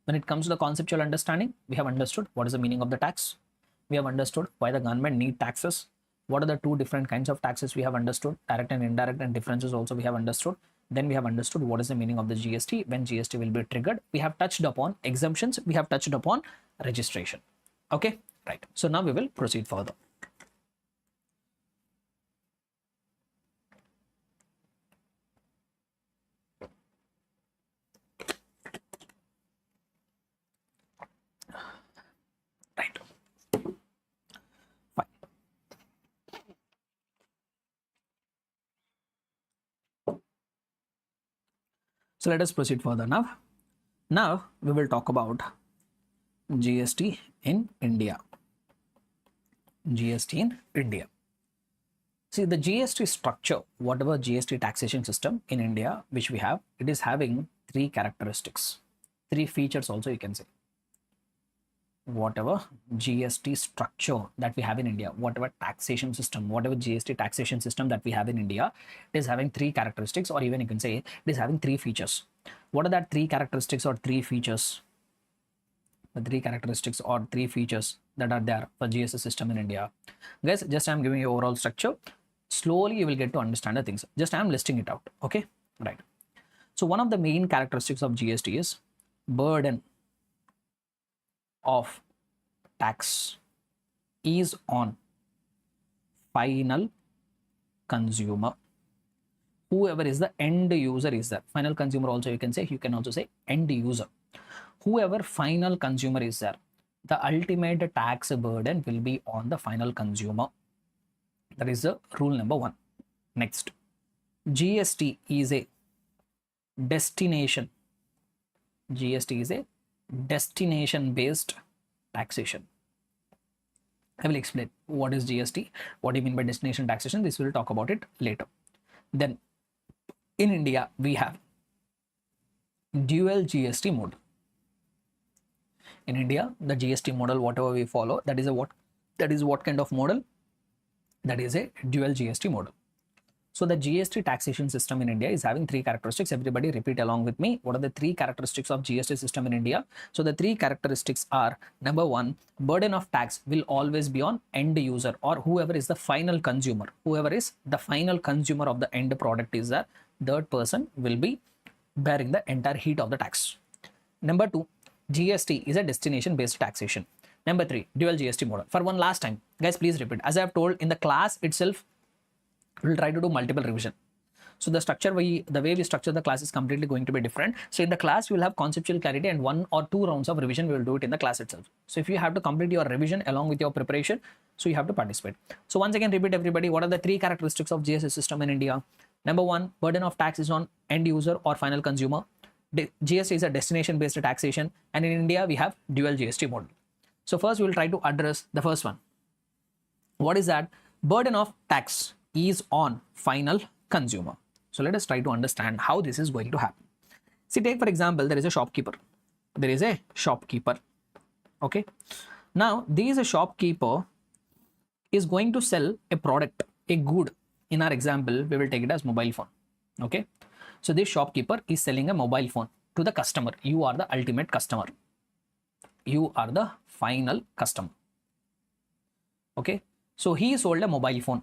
When it comes to the conceptual understanding, we have understood what is the meaning of the tax. We have understood why the government need taxes. What are the two different kinds of taxes we have understood, direct and indirect, and differences also we have understood. Then we have understood what is the meaning of the GST, when GST will be triggered. We have touched upon exemptions, we have touched upon registration. Okay, right. So now we will proceed further. Right. Fine. So let us proceed further now. Now we will talk about GST in India. GST in India. See, the GST structure, whatever GST taxation system in India which we have, it is having three characteristics, three features also you can say. Whatever GST structure that we have in India, whatever taxation system, whatever GST taxation system that we have in India, it is having three characteristics, or even you can say it is having three features. What are that three characteristics or three features? The three characteristics or three features that are there for GST system in India. Guys, just I'm giving you overall structure. Slowly you will get to understand the things. Just I'm listing it out. Okay, right. So one of the main characteristics of GST is burden of tax. is on final consumer. Whoever is the end user is there. Final consumer also you can say, you can also say end user. Whoever final consumer is there, the ultimate tax burden will be on the final consumer. That is the rule number 1. Next, GST is a destination. GST is a destination based taxation. I will explain what is GST, what do you mean by destination taxation. This we'll talk about it later. Then in India, we have dual GST model. In India, the GST model, whatever we follow, that is what kind of model? That is a dual GST model. So the GST taxation system in India is having 3 characteristics. Everybody repeat along with me. What are the 3 characteristics of GST system in India? So the 3 characteristics are, number 1, burden of tax will always be on end user, or whoever is the final consumer. Whoever is the final consumer of the end product is the third person will be bearing the entire heat of the tax. Number 2, GST is a destination based taxation. Number 3, dual GST model. For one last time, guys, please repeat. As I have told in the class itself, we'll try to do multiple revision. So the way we structure the class is completely going to be different. So in the class, you will have conceptual clarity, and 1 or 2 rounds of revision, we will do it in the class itself. So if you have to complete your revision along with your preparation, so you have to participate. So once again, repeat everybody, what are the 3 characteristics of GST system in India? Number 1, burden of tax is on end user or final consumer. GST is a destination based taxation, and in India, we have dual GST model. So first, we will try to address the first one. What is that? Burden of tax is on final consumer. So let us try to understand how this is going to happen. See, take for example, there is a shopkeeper. There is a shopkeeper. Okay. Now, this shopkeeper is going to sell a product, a good. In our example, we will take it as mobile phone. Okay. So this shopkeeper is selling a mobile phone to the customer. You are the ultimate customer. You are the final customer. Okay. So he sold a mobile phone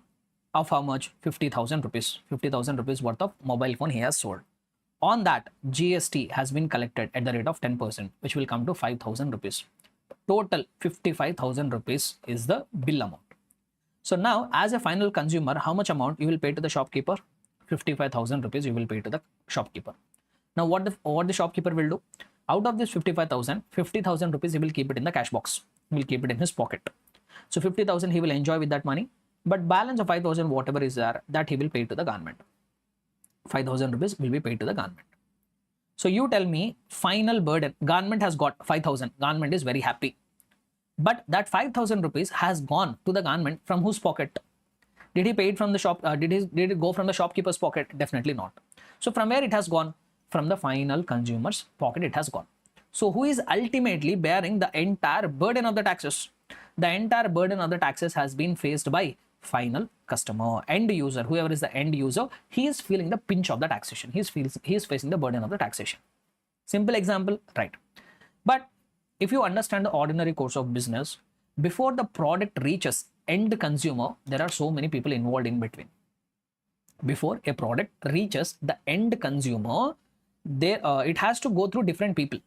of how much? 50,000 rupees. 50,000 rupees worth of mobile phone he has sold. On that, GST has been collected at the rate of 10%, which will come to 5,000 rupees. Total 55,000 rupees is the bill amount. So now, as a final consumer, how much amount you will pay to the shopkeeper? 55,000 rupees you will pay to the shopkeeper. Now, what the shopkeeper will do? Out of this 55,000, 50,000 rupees, he will keep it in the cash box. He will keep it in his pocket. So 50,000 he will enjoy with that money. But balance of 5,000, whatever is there, that he will pay to the government. 5,000 rupees will be paid to the government. So you tell me, final burden, government has got 5,000. Government is very happy. But that 5,000 rupees has gone to the government from whose pocket? Did he pay it from the shop? Did it go from the shopkeeper's pocket? Definitely not. So from where it has gone? From the final consumer's pocket it has gone. So who is ultimately bearing the entire burden of the taxes? The entire burden of the taxes has been faced by final customer, end user. Whoever is the end user, he is feeling the pinch of the taxation. He is facing the burden of the taxation. Simple example, right? But if you understand the ordinary course of business, before the product reaches end consumer, there are so many people involved in between. Before a product reaches the end consumer, it has to go through different people.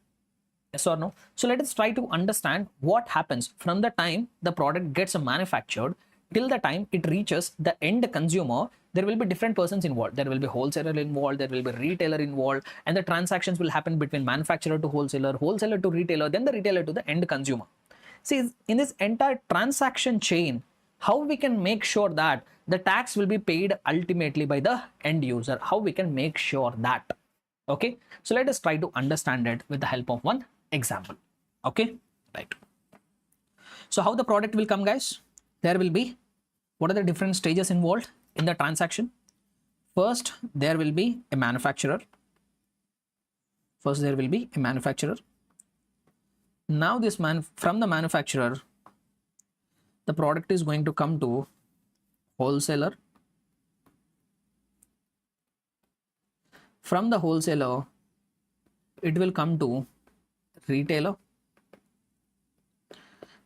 Yes or no? So let us try to understand what happens from the time the product gets manufactured till the time it reaches the end consumer. There will be different persons involved. There will be wholesaler involved, there will be retailer involved, and the transactions will happen between manufacturer to wholesaler, wholesaler to retailer, then the retailer to the end consumer. See, in this entire transaction chain, how we can make sure that the tax will be paid ultimately by the end user? How we can make sure that? Okay, so let us try to understand it with the help of one example. Okay, right. So how the product will come, guys? There will be, what are the different stages involved in the transaction? First, there will be a manufacturer. Now this from the manufacturer, the product is going to come to wholesaler. From the wholesaler, it will come to retailer.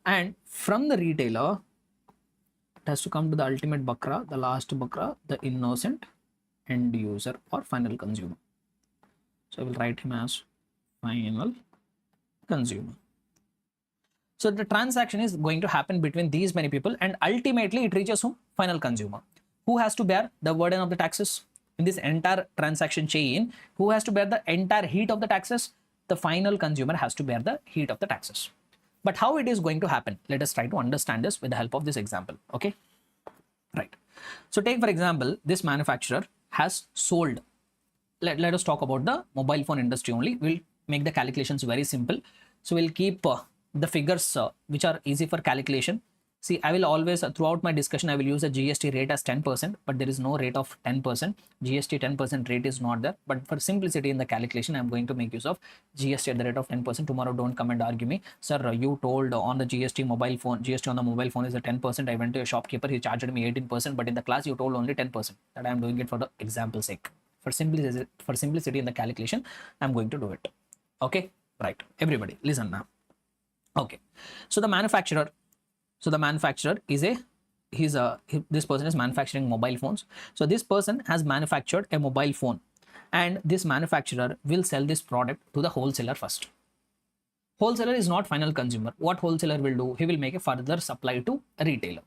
And from the retailer, it has to come to the ultimate bakra, the last bakra, the innocent end user or final consumer. So I will write him as final consumer. So the transaction is going to happen between these many people, and ultimately it reaches whom? Final consumer. Who has to bear the burden of the taxes? In this entire transaction chain, who has to bear the entire heat of the taxes? The final consumer has to bear the heat of the taxes. But how it is going to happen? Let us try to understand this with the help of this example. Okay, right. So take for example, this manufacturer has sold. Let us talk about the mobile phone industry only. We'll make the calculations very simple. So we'll keep the figures which are easy for calculation. See, I will always, throughout my discussion, I will use a GST rate as 10%, but there is no rate of 10%. GST 10% rate is not there. But for simplicity in the calculation, I'm going to make use of GST at the rate of 10%. Tomorrow, don't come and argue me. Sir, you told on the GST mobile phone, GST on the mobile phone is a 10%. I went to a shopkeeper, he charged me 18%, but in the class, you told only 10%. That I'm doing it for the example sake. For simplicity in the calculation, I'm going to do it. Okay, right. Everybody, listen now. Okay, so the manufacturer is this person is manufacturing mobile phones. So this person has manufactured a mobile phone, and this manufacturer will sell this product to the wholesaler first. Wholesaler is not final consumer. What wholesaler will do? He will make a further supply to a retailer.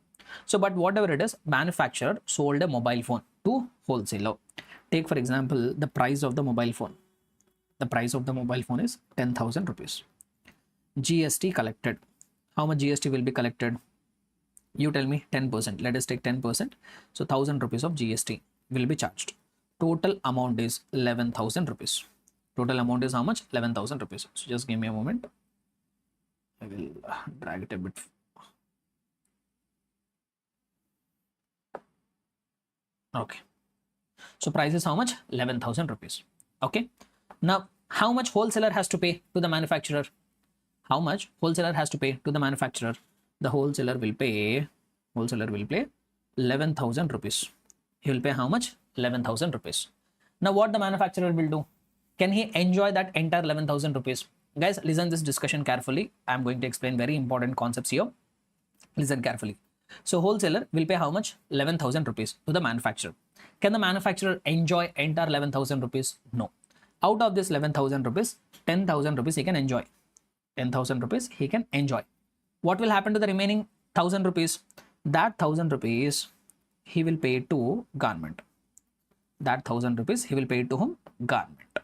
So, but whatever it is, manufacturer sold a mobile phone to wholesaler. Take for example, the price of the mobile phone. The price of the mobile phone is 10,000 rupees. GST collected. How much GST will be collected? You tell me. 10%. Let us take 10%. So 1,000 rupees of GST will be charged. Total amount is 11,000 rupees. Total amount is how much? 11,000 rupees. So just give me a moment. I will drag it a bit. Okay. So price is how much? 11,000 rupees. Okay. Now, how much wholesaler has to pay to the manufacturer? How much wholesaler has to pay to the manufacturer? The wholesaler will pay 11,000 rupees. He will pay how much? 11,000 rupees. Now, what the manufacturer will do? Can he enjoy that entire 11,000 rupees? Guys, listen this discussion carefully. I'm going to explain very important concepts here. Listen carefully. So wholesaler will pay how much? 11,000 rupees to the manufacturer. Can the manufacturer enjoy entire 11,000 rupees? No. Out of this 11,000 rupees, 10,000 rupees he can enjoy. 10,000 rupees he can enjoy. What will happen to the remaining 1,000 rupees? That 1,000 rupees he will pay to government. That 1,000 rupees he will pay to whom? Government.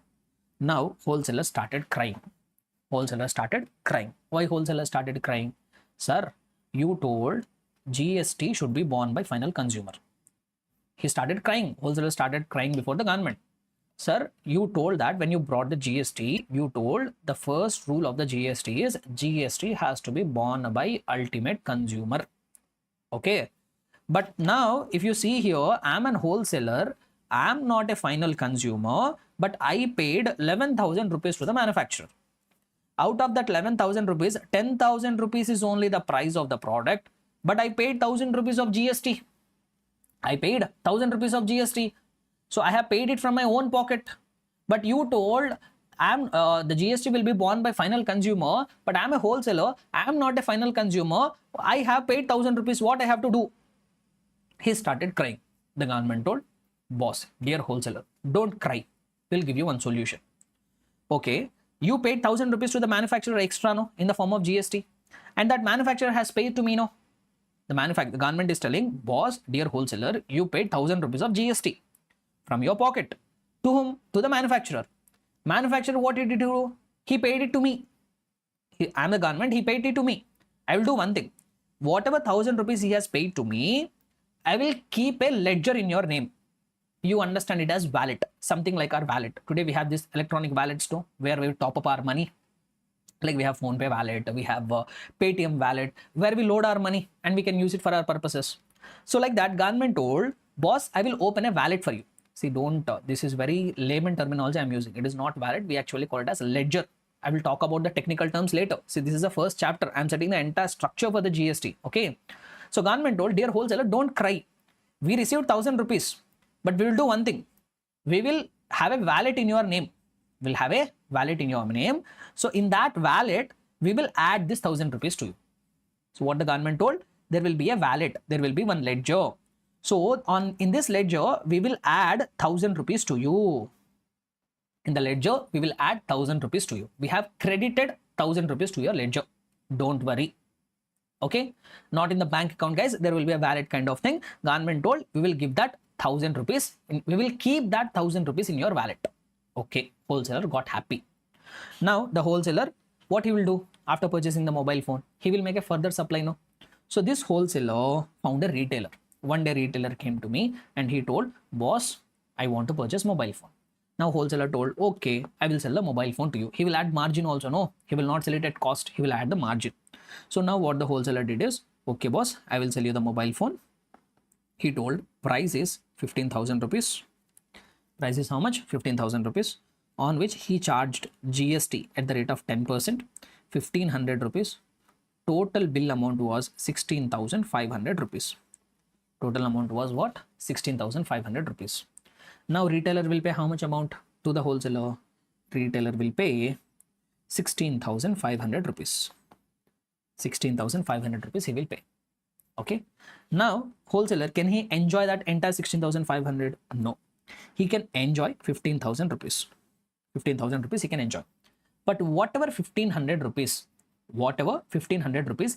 Now wholesaler started crying. Wholesaler started crying. Why wholesaler started crying? Sir, you told GST should be borne by final consumer. He started crying. Wholesaler started crying before the government. Sir, you told that when you brought the GST, you told the first rule of the GST is GST has to be borne by ultimate consumer. Okay. But now, if you see here, I'm an wholesaler. I'm not a final consumer, but I paid 11,000 rupees to the manufacturer. Out of that 11,000 rupees, 10,000 rupees is only the price of the product, but I paid 1,000 rupees of GST. I paid 1,000 rupees of GST. So I have paid it from my own pocket. But you told the GST will be borne by final consumer, but I'm a wholesaler. I'm not a final consumer. I have paid 1,000 rupees. What I have to do? He started crying. The government told, boss, dear wholesaler, don't cry. We'll give you one solution. Okay, you paid 1,000 rupees to the manufacturer extra, no, in the form of GST. And that manufacturer has paid to me, no. The government is telling, boss, dear wholesaler, you paid 1,000 rupees of GST from your pocket. To whom? To the manufacturer. Manufacturer, what did he do? He paid it to me. I'm the government, he paid it to me. I will do one thing. Whatever 1,000 rupees he has paid to me, I will keep a ledger in your name. You understand it as wallet, something like our wallet. Today we have this electronic wallets too, where we top up our money. Like we have PhonePe wallet, we have Paytm wallet, where we load our money and we can use it for our purposes. So like that, government told, boss, I will open a wallet for you. See, don't, this is very layman terminology I'm using. It is not wallet. We actually call it as ledger. I will talk about the technical terms later. See, this is the first chapter. I'm setting the entire structure for the GST. Okay. So government told, dear wholesaler, don't cry. We received 1,000 rupees, but we will do one thing. We will have a wallet in your name. We'll have a wallet in your name. So in that wallet, we will add this 1,000 rupees to you. So what the government told, there will be a wallet. There will be one ledger. So in this ledger, we will add 1,000 rupees to you. In the ledger, we will add 1,000 rupees to you. We have credited 1,000 rupees to your ledger. Don't worry. Okay, not in the bank account, guys. There will be a wallet kind of thing. Government told we will give that 1,000 rupees, we will keep that 1,000 rupees in your wallet. Okay, wholesaler got happy. Now the wholesaler, what he will do after purchasing the mobile phone, he will make a further supply, no? So this wholesaler found a retailer. One day retailer came to me and he told, boss, I want to purchase mobile phone. Now wholesaler told, okay, I will sell the mobile phone to you. He will add margin also, no? He will not sell it at cost, he will add the margin. So now what the wholesaler did is, okay boss, I will sell you the mobile phone. He told price is 15,000 rupees. Price is how much? 15,000 rupees, on which he charged GST at the rate of 10%, 1,500 rupees. Total bill amount was 16,500 rupees. Total amount was what? 16,500 rupees. Now retailer will pay how much amount to the wholesaler? Retailer will pay 16,500 rupees. 16,500 rupees he will pay. Okay. Now wholesaler, can he enjoy that entire 16,500? No. He can enjoy 15,000 rupees. 15,000 rupees he can enjoy. But whatever 1,500 rupees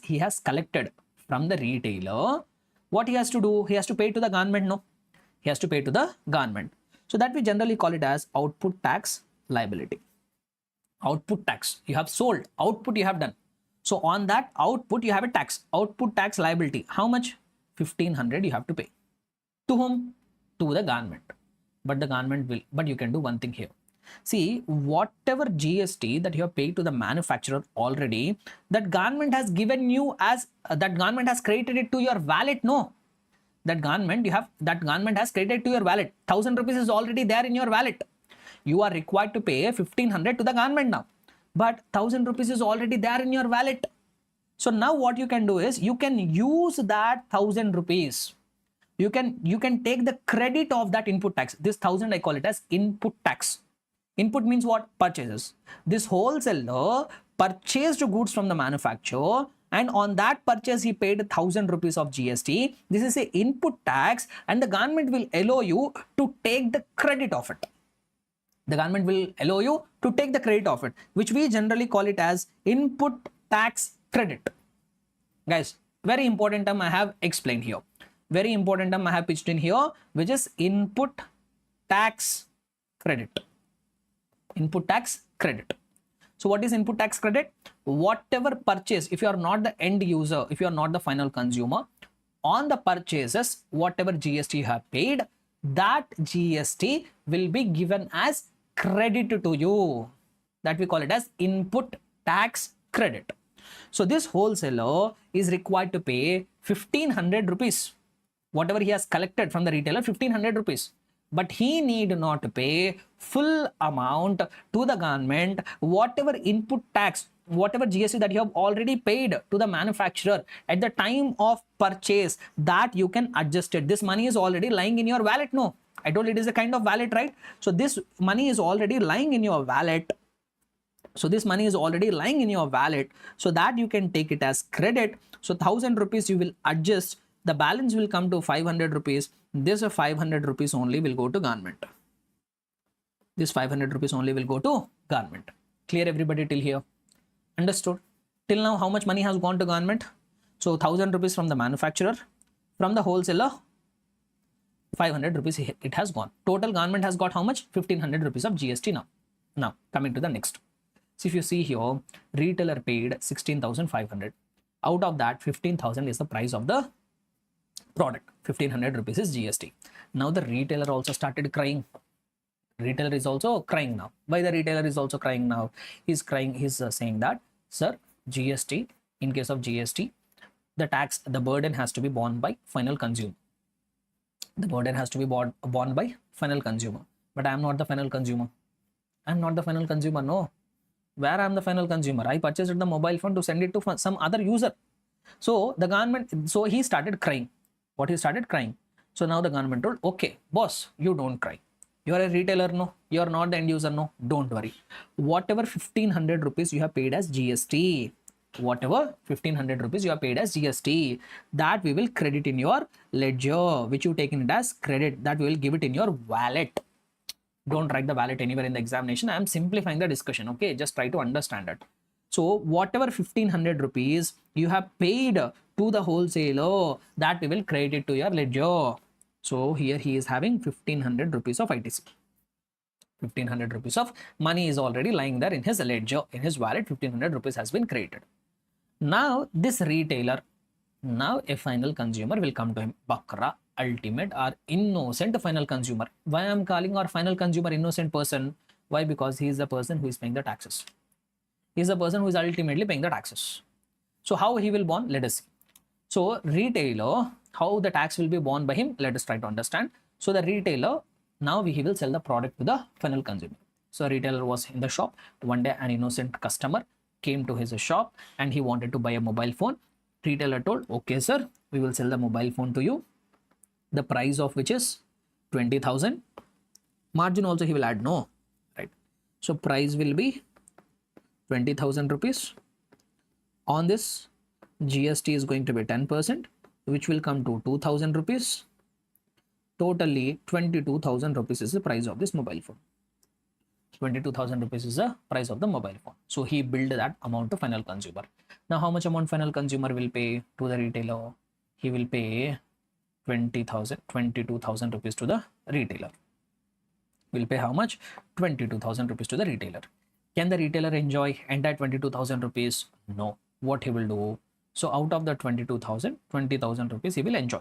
he has collected from the retailer, what he has to do? He has to pay to the government, no? He has to pay to the government. So that we generally call it as output tax liability. Output tax, you have sold, output you have done. So on that output you have a tax, output tax liability. How much? 1,500 you have to pay. To whom? To the government. But the government will, but you can do one thing here. See, whatever GST that you have paid to the manufacturer already, that government has given you as, that government has credited it to your wallet, no? That government has credited to your wallet. 1,000 rupees is already there in your wallet. You are required to pay 1,500 to the government now. But 1,000 rupees is already there in your wallet. So now what you can do is, you can use that 1,000 rupees. You can take the credit of that input tax. This 1,000 I call it as input tax. Input means what? Purchases. This wholesaler purchased goods from the manufacturer, and on that purchase he paid 1,000 rupees of GST. This is a input tax, and the government will allow you to take the credit of it. The government will allow you to take the credit of it, which we generally call it as input tax credit. Guys, very important term I have explained here. Very important term I have pitched in here, which is input tax credit. Input tax credit. So what is input tax credit? Whatever purchase, if you are not the end user, if you are not the final consumer, on the purchases, whatever GST you have paid, that GST will be given as credit to you. That we call it as input tax credit. So this wholesaler is required to pay 1,500 rupees. Whatever he has collected from the retailer, 1,500 rupees. But he need not pay full amount to the government. Whatever input tax, whatever GST that you have already paid to the manufacturer at the time of purchase, that you can adjust it. This money is already lying in your wallet, no? I told it is a kind of wallet, right? So this money is already lying in your wallet. So this money is already lying in your wallet, so that you can take it as credit. So 1,000 rupees you will adjust. The balance will come to 500 rupees. This 500 rupees only will go to government. This 500 rupees only will go to government. Clear everybody till here? Understood? Till now, how much money has gone to government? So 1,000 rupees from the manufacturer, from the wholesaler, 500 rupees it has gone. Total government has got how much? 1,500 rupees of GST now. Now, coming to the next. So if you see here, retailer paid 16,500. Out of that, 15,000 is the price of the product. 1,500 rupees is GST. Now the retailer also started crying. Retailer is also crying now. Why the retailer is also crying now? He's crying, he's saying that, sir, GST, in case of GST, the tax, the burden has to be borne by final consumer. The burden has to be borne by final consumer. But I am not the final consumer. I am not the final consumer, no. Where I am the final consumer? I purchased the mobile phone to send it to some other user. So the government, so he started crying. What he started crying? So now the government told, okay, boss, you don't cry. You are a retailer, no. You are not the end user, no. Don't worry. Whatever 1,500 rupees you have paid as GST, whatever 1,500 rupees you have paid as GST, that we will credit in your ledger, which you taken it as credit, that we will give it in your wallet. Don't write the wallet anywhere in the examination. I am simplifying the discussion, okay? Just try to understand it. So whatever 1500 rupees you have paid to the wholesaler, that we will credit it to your ledger. So here he is having 1500 rupees of ITC. 1500 rupees of money is already lying there in his ledger, in his wallet. 1500 rupees has been created. Now this retailer, now a final consumer will come to him. Bakra, ultimate or innocent final consumer. Why I am calling our final consumer innocent person? Why? Because he is the person who is paying the taxes. He is the person who is ultimately paying the taxes. So how he will borne? Let us see. So retailer, how the tax will be borne by him? Let us try to understand. So the retailer, now he will sell the product to the final consumer. So retailer was in the shop. One day an innocent customer came to his shop and he wanted to buy a mobile phone. Retailer told, okay sir, we will sell the mobile phone to you. The price of which is 20,000. Margin also he will add, no, right? So price will be 20,000 rupees. On this, GST is going to be 10%, which will come to 2,000 rupees. Totally 22,000 rupees is the price of this mobile phone. 22,000 rupees is the price of the mobile phone. So he billed that amount to final consumer. Now how much amount final consumer will pay to the retailer? He will pay 22,000 rupees to the retailer. Will pay how much? 22,000 rupees to the retailer. Can the retailer enjoy entire 22,000 rupees? No. What he will do? So out of the 22,000, 20,000 rupees he will enjoy.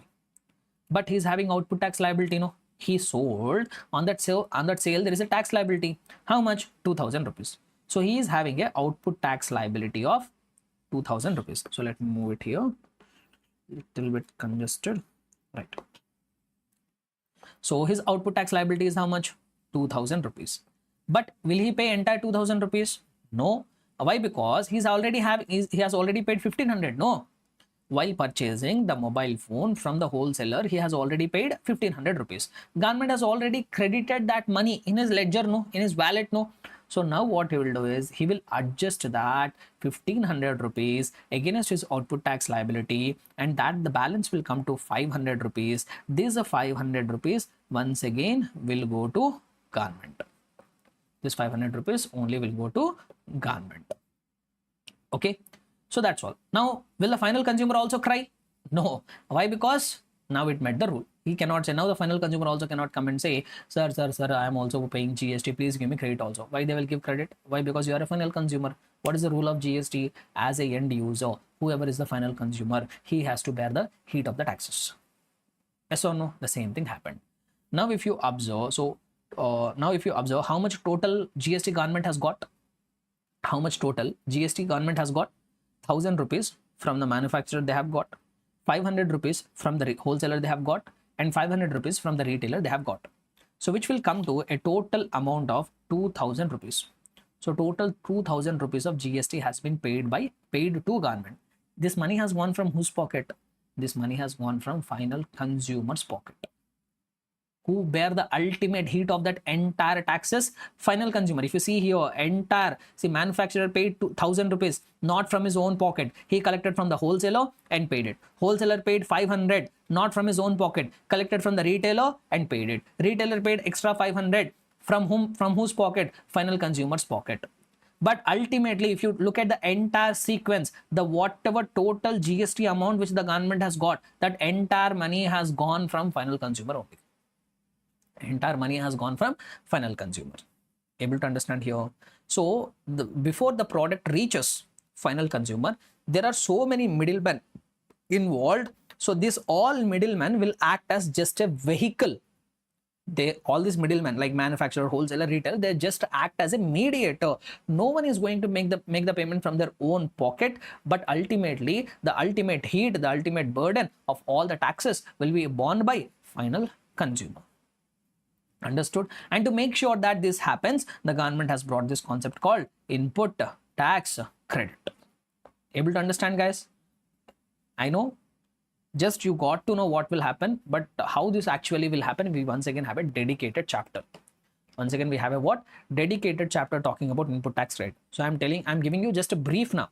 But he's having output tax liability, no? He sold on that sale. On that sale, there is a tax liability. How much? 2,000 rupees. So he is having a output tax liability of 2,000 rupees. So let me move it here. Little bit congested, right? So his output tax liability is how much? 2,000 rupees. But will he pay entire 2,000 rupees? No. Why? Because he has already paid 1,500. No. While purchasing the mobile phone from the wholesaler, he has already paid 1,500 rupees. Government has already credited that money in his ledger, no, in his wallet, no. So now what he will do is he will adjust that 1,500 rupees against his output tax liability, and that the balance will come to 500 rupees. This 500 rupees once again will go to government. This 500 rupees only will go to government. Okay. So that's all. Now, will the final consumer also cry? No. Why? Because now it met the rule. He cannot say, now the final consumer also cannot come and say, sir, I am also paying GST. Please give me credit also. Why they will give credit? Why? Because you are a final consumer. What is the rule of GST? As a end user, whoever is the final consumer, he has to bear the heat of the taxes. Yes or no? The same thing happened. Now, if you observe, how much total GST government has got? How much total GST government has got? 1,000 rupees from the manufacturer they have got, 500 rupees from the wholesaler they have got, and 500 rupees from the retailer they have got. So which will come to a total amount of 2,000 rupees. So total 2,000 rupees of GST has been paid to government. This money has gone from whose pocket? This money has gone from final consumer's pocket. Who bear the ultimate heat of that entire taxes? Final consumer. If you see here, manufacturer paid 2,000 rupees, not from his own pocket. He collected from the wholesaler and paid it. Wholesaler paid 500, not from his own pocket. Collected from the retailer and paid it. Retailer paid extra 500. From whom? From whose pocket? Final consumer's pocket. But ultimately, if you look at the entire sequence, the whatever total GST amount which the government has got, that entire money has gone from final consumer only. Entire money has gone from final consumer. Able to understand here? So before the product reaches final consumer, there are so many middlemen involved. So this all middlemen will act as just a vehicle. All these middlemen like manufacturer, wholesaler, retail, they just act as a mediator. No one is going to make the payment from their own pocket, but ultimately the ultimate heat, the ultimate burden of all the taxes will be borne by final consumer. Understood? And to make sure that this happens, the government has brought this concept called input tax credit. Able to understand, guys? I know just you got to know what will happen, but how this actually will happen, we once again have a dedicated chapter. Once again, we have a what? Dedicated chapter talking about input tax credit. So I'm giving you just a brief now.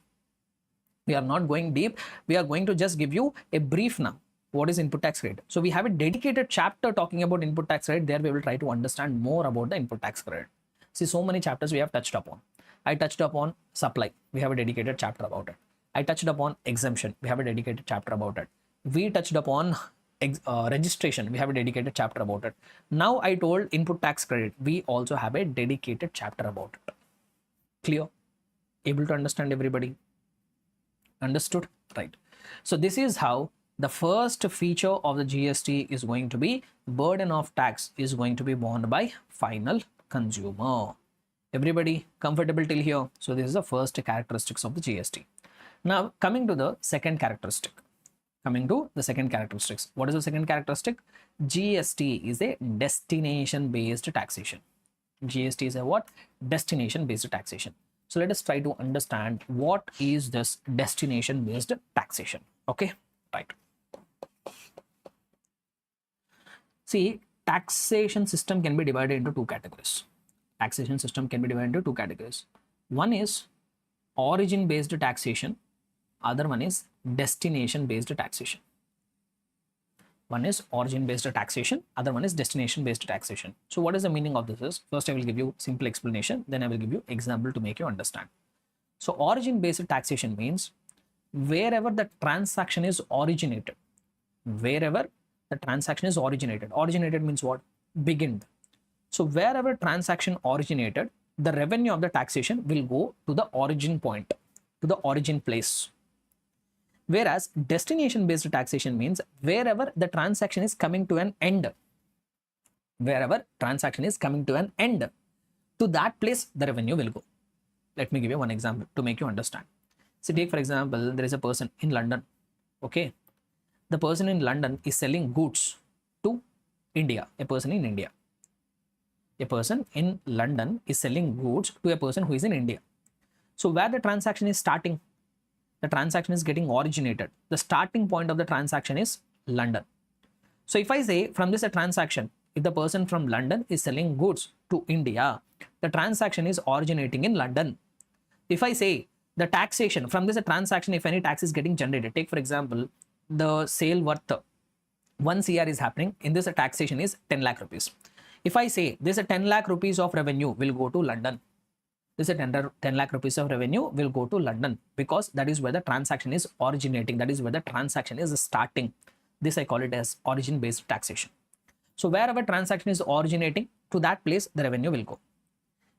We are not going deep. We are going to just give you a brief now. What is input tax credit? So we have a dedicated chapter talking about input tax credit. There we will try to understand more about the input tax credit. See, so many chapters we have touched upon. I touched upon supply. We have a dedicated chapter about it. I touched upon exemption. We have a dedicated chapter about it. We touched upon registration. We have a dedicated chapter about it. Now I told input tax credit. We also have a dedicated chapter about it. Clear? Able to understand everybody? Understood? Right. So this is how the first feature of the GST is going to be burden of tax is going to be borne by final consumer. Everybody comfortable till here? So this is the first characteristics of the GST. Now coming to the second characteristic. What is the second characteristic? GST is a destination based taxation. GST is a what? Destination based taxation. So let us try to understand what is this destination based taxation. Okay, right. See, taxation system can be divided into two categories. One is origin based taxation. Other one is destination based taxation. Other one is destination based taxation. So what is the meaning of this? First I will give you simple explanation, then I will give you example to make you understand. So origin based taxation means wherever the transaction is originated. Originated means what? Beginned. So wherever transaction originated, the revenue of the taxation will go to the origin point, to the origin place. Whereas destination based taxation means wherever the transaction is coming to an end. To that place the revenue will go. Let me give you one example to make you understand. So take for example, there is a person in London. Okay. The person in London is selling goods to India. A person in London is selling goods to a person who is in India. So where the transaction is starting, the transaction is getting originated. The starting point of the transaction is London. So if I say from this a transaction, if the person from London is selling goods to India, the transaction is originating in London. If I say the taxation from this a transaction, if any tax is getting generated, take for example, the sale worth 1 CR is happening. In this a taxation is 10 lakh rupees. If I say this a 10 lakh rupees of revenue will go to London. This is 10 lakh rupees of revenue will go to London because that is where the transaction is originating. That is where the transaction is starting. This I call it as origin based taxation. So wherever transaction is originating, to that place the revenue will go.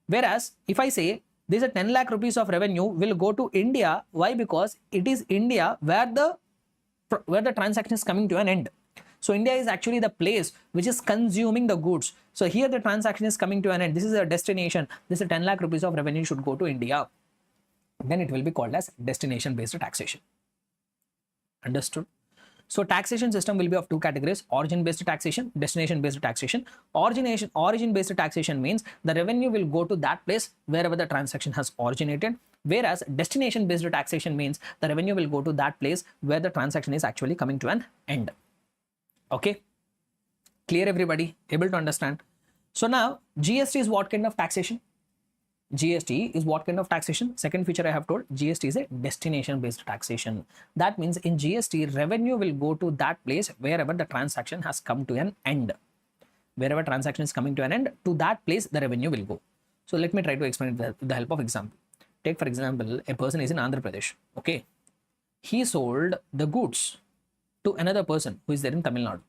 Whereas if I say this is 10 lakh rupees of revenue will go to India. Why? Because it is India where the transaction is coming to an end. So India is actually the place which is consuming the goods. So here the transaction is coming to an end. This is a destination. This is 10 lakh rupees of revenue should go to India. Then it will be called as destination based taxation. Understood? So taxation system will be of two categories: origin based taxation, destination based taxation. Origin based taxation means the revenue will go to that place wherever the transaction has originated. Whereas destination based taxation means the revenue will go to that place where the transaction is actually coming to an end. Okay, clear everybody? Able to understand? So now GST is what kind of taxation? Second feature I have told, GST is a destination based taxation. That means in GST revenue will go to that place wherever the transaction has come to an end. Wherever transaction is coming to an end, to that place the revenue will go. So let me try to explain it with the help of example. Take for example, a person is in Andhra Pradesh. Okay, he sold the goods to another person who is there in Tamil Nadu.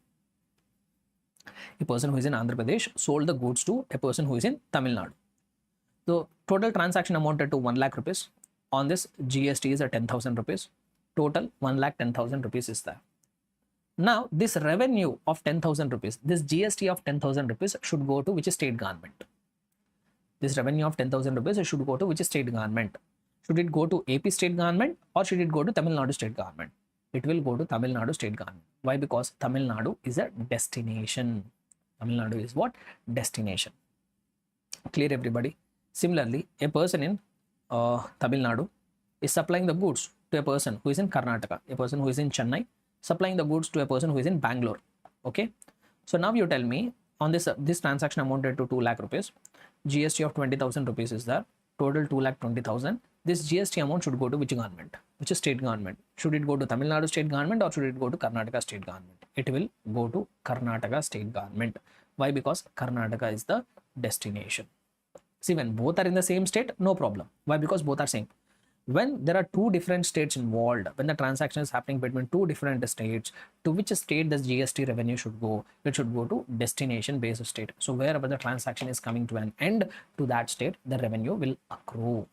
A person who is in Andhra Pradesh sold the goods to a person who is in Tamil Nadu. The total transaction amounted to 1 lakh rupees. On this GST is at 10,000 rupees. Total 1,10,000 rupees is there. Now this revenue of 10,000 rupees, this GST of 10,000 rupees should go to which state government? This revenue of 10,000 rupees should go to which state government? Should it go to AP state government or should it go to Tamil Nadu state government? It will go to Tamil Nadu state government. Why? Because Tamil Nadu is a destination. Tamil Nadu is what? Destination. Clear everybody? Similarly, a person in Tamil Nadu is supplying the goods to a person who is in Karnataka, a person who is in Chennai, supplying the goods to a person who is in Bangalore. Okay. So now you tell me on this transaction amounted to 2 lakh rupees. GST of 20,000 rupees is there. Total 2,20,000. This GST amount should go to which government? Which is state government? Should it go to Tamil Nadu state government or should it go to Karnataka state government? It will go to Karnataka state government. Why? Because Karnataka is the destination. See, when both are in the same state, no problem. Why? Because both are same. When there are two different states involved, when the transaction is happening between two different states, to which state the GST revenue should go? It should go to destination based state. So wherever the transaction is coming to an end, to that state, the revenue will accrue.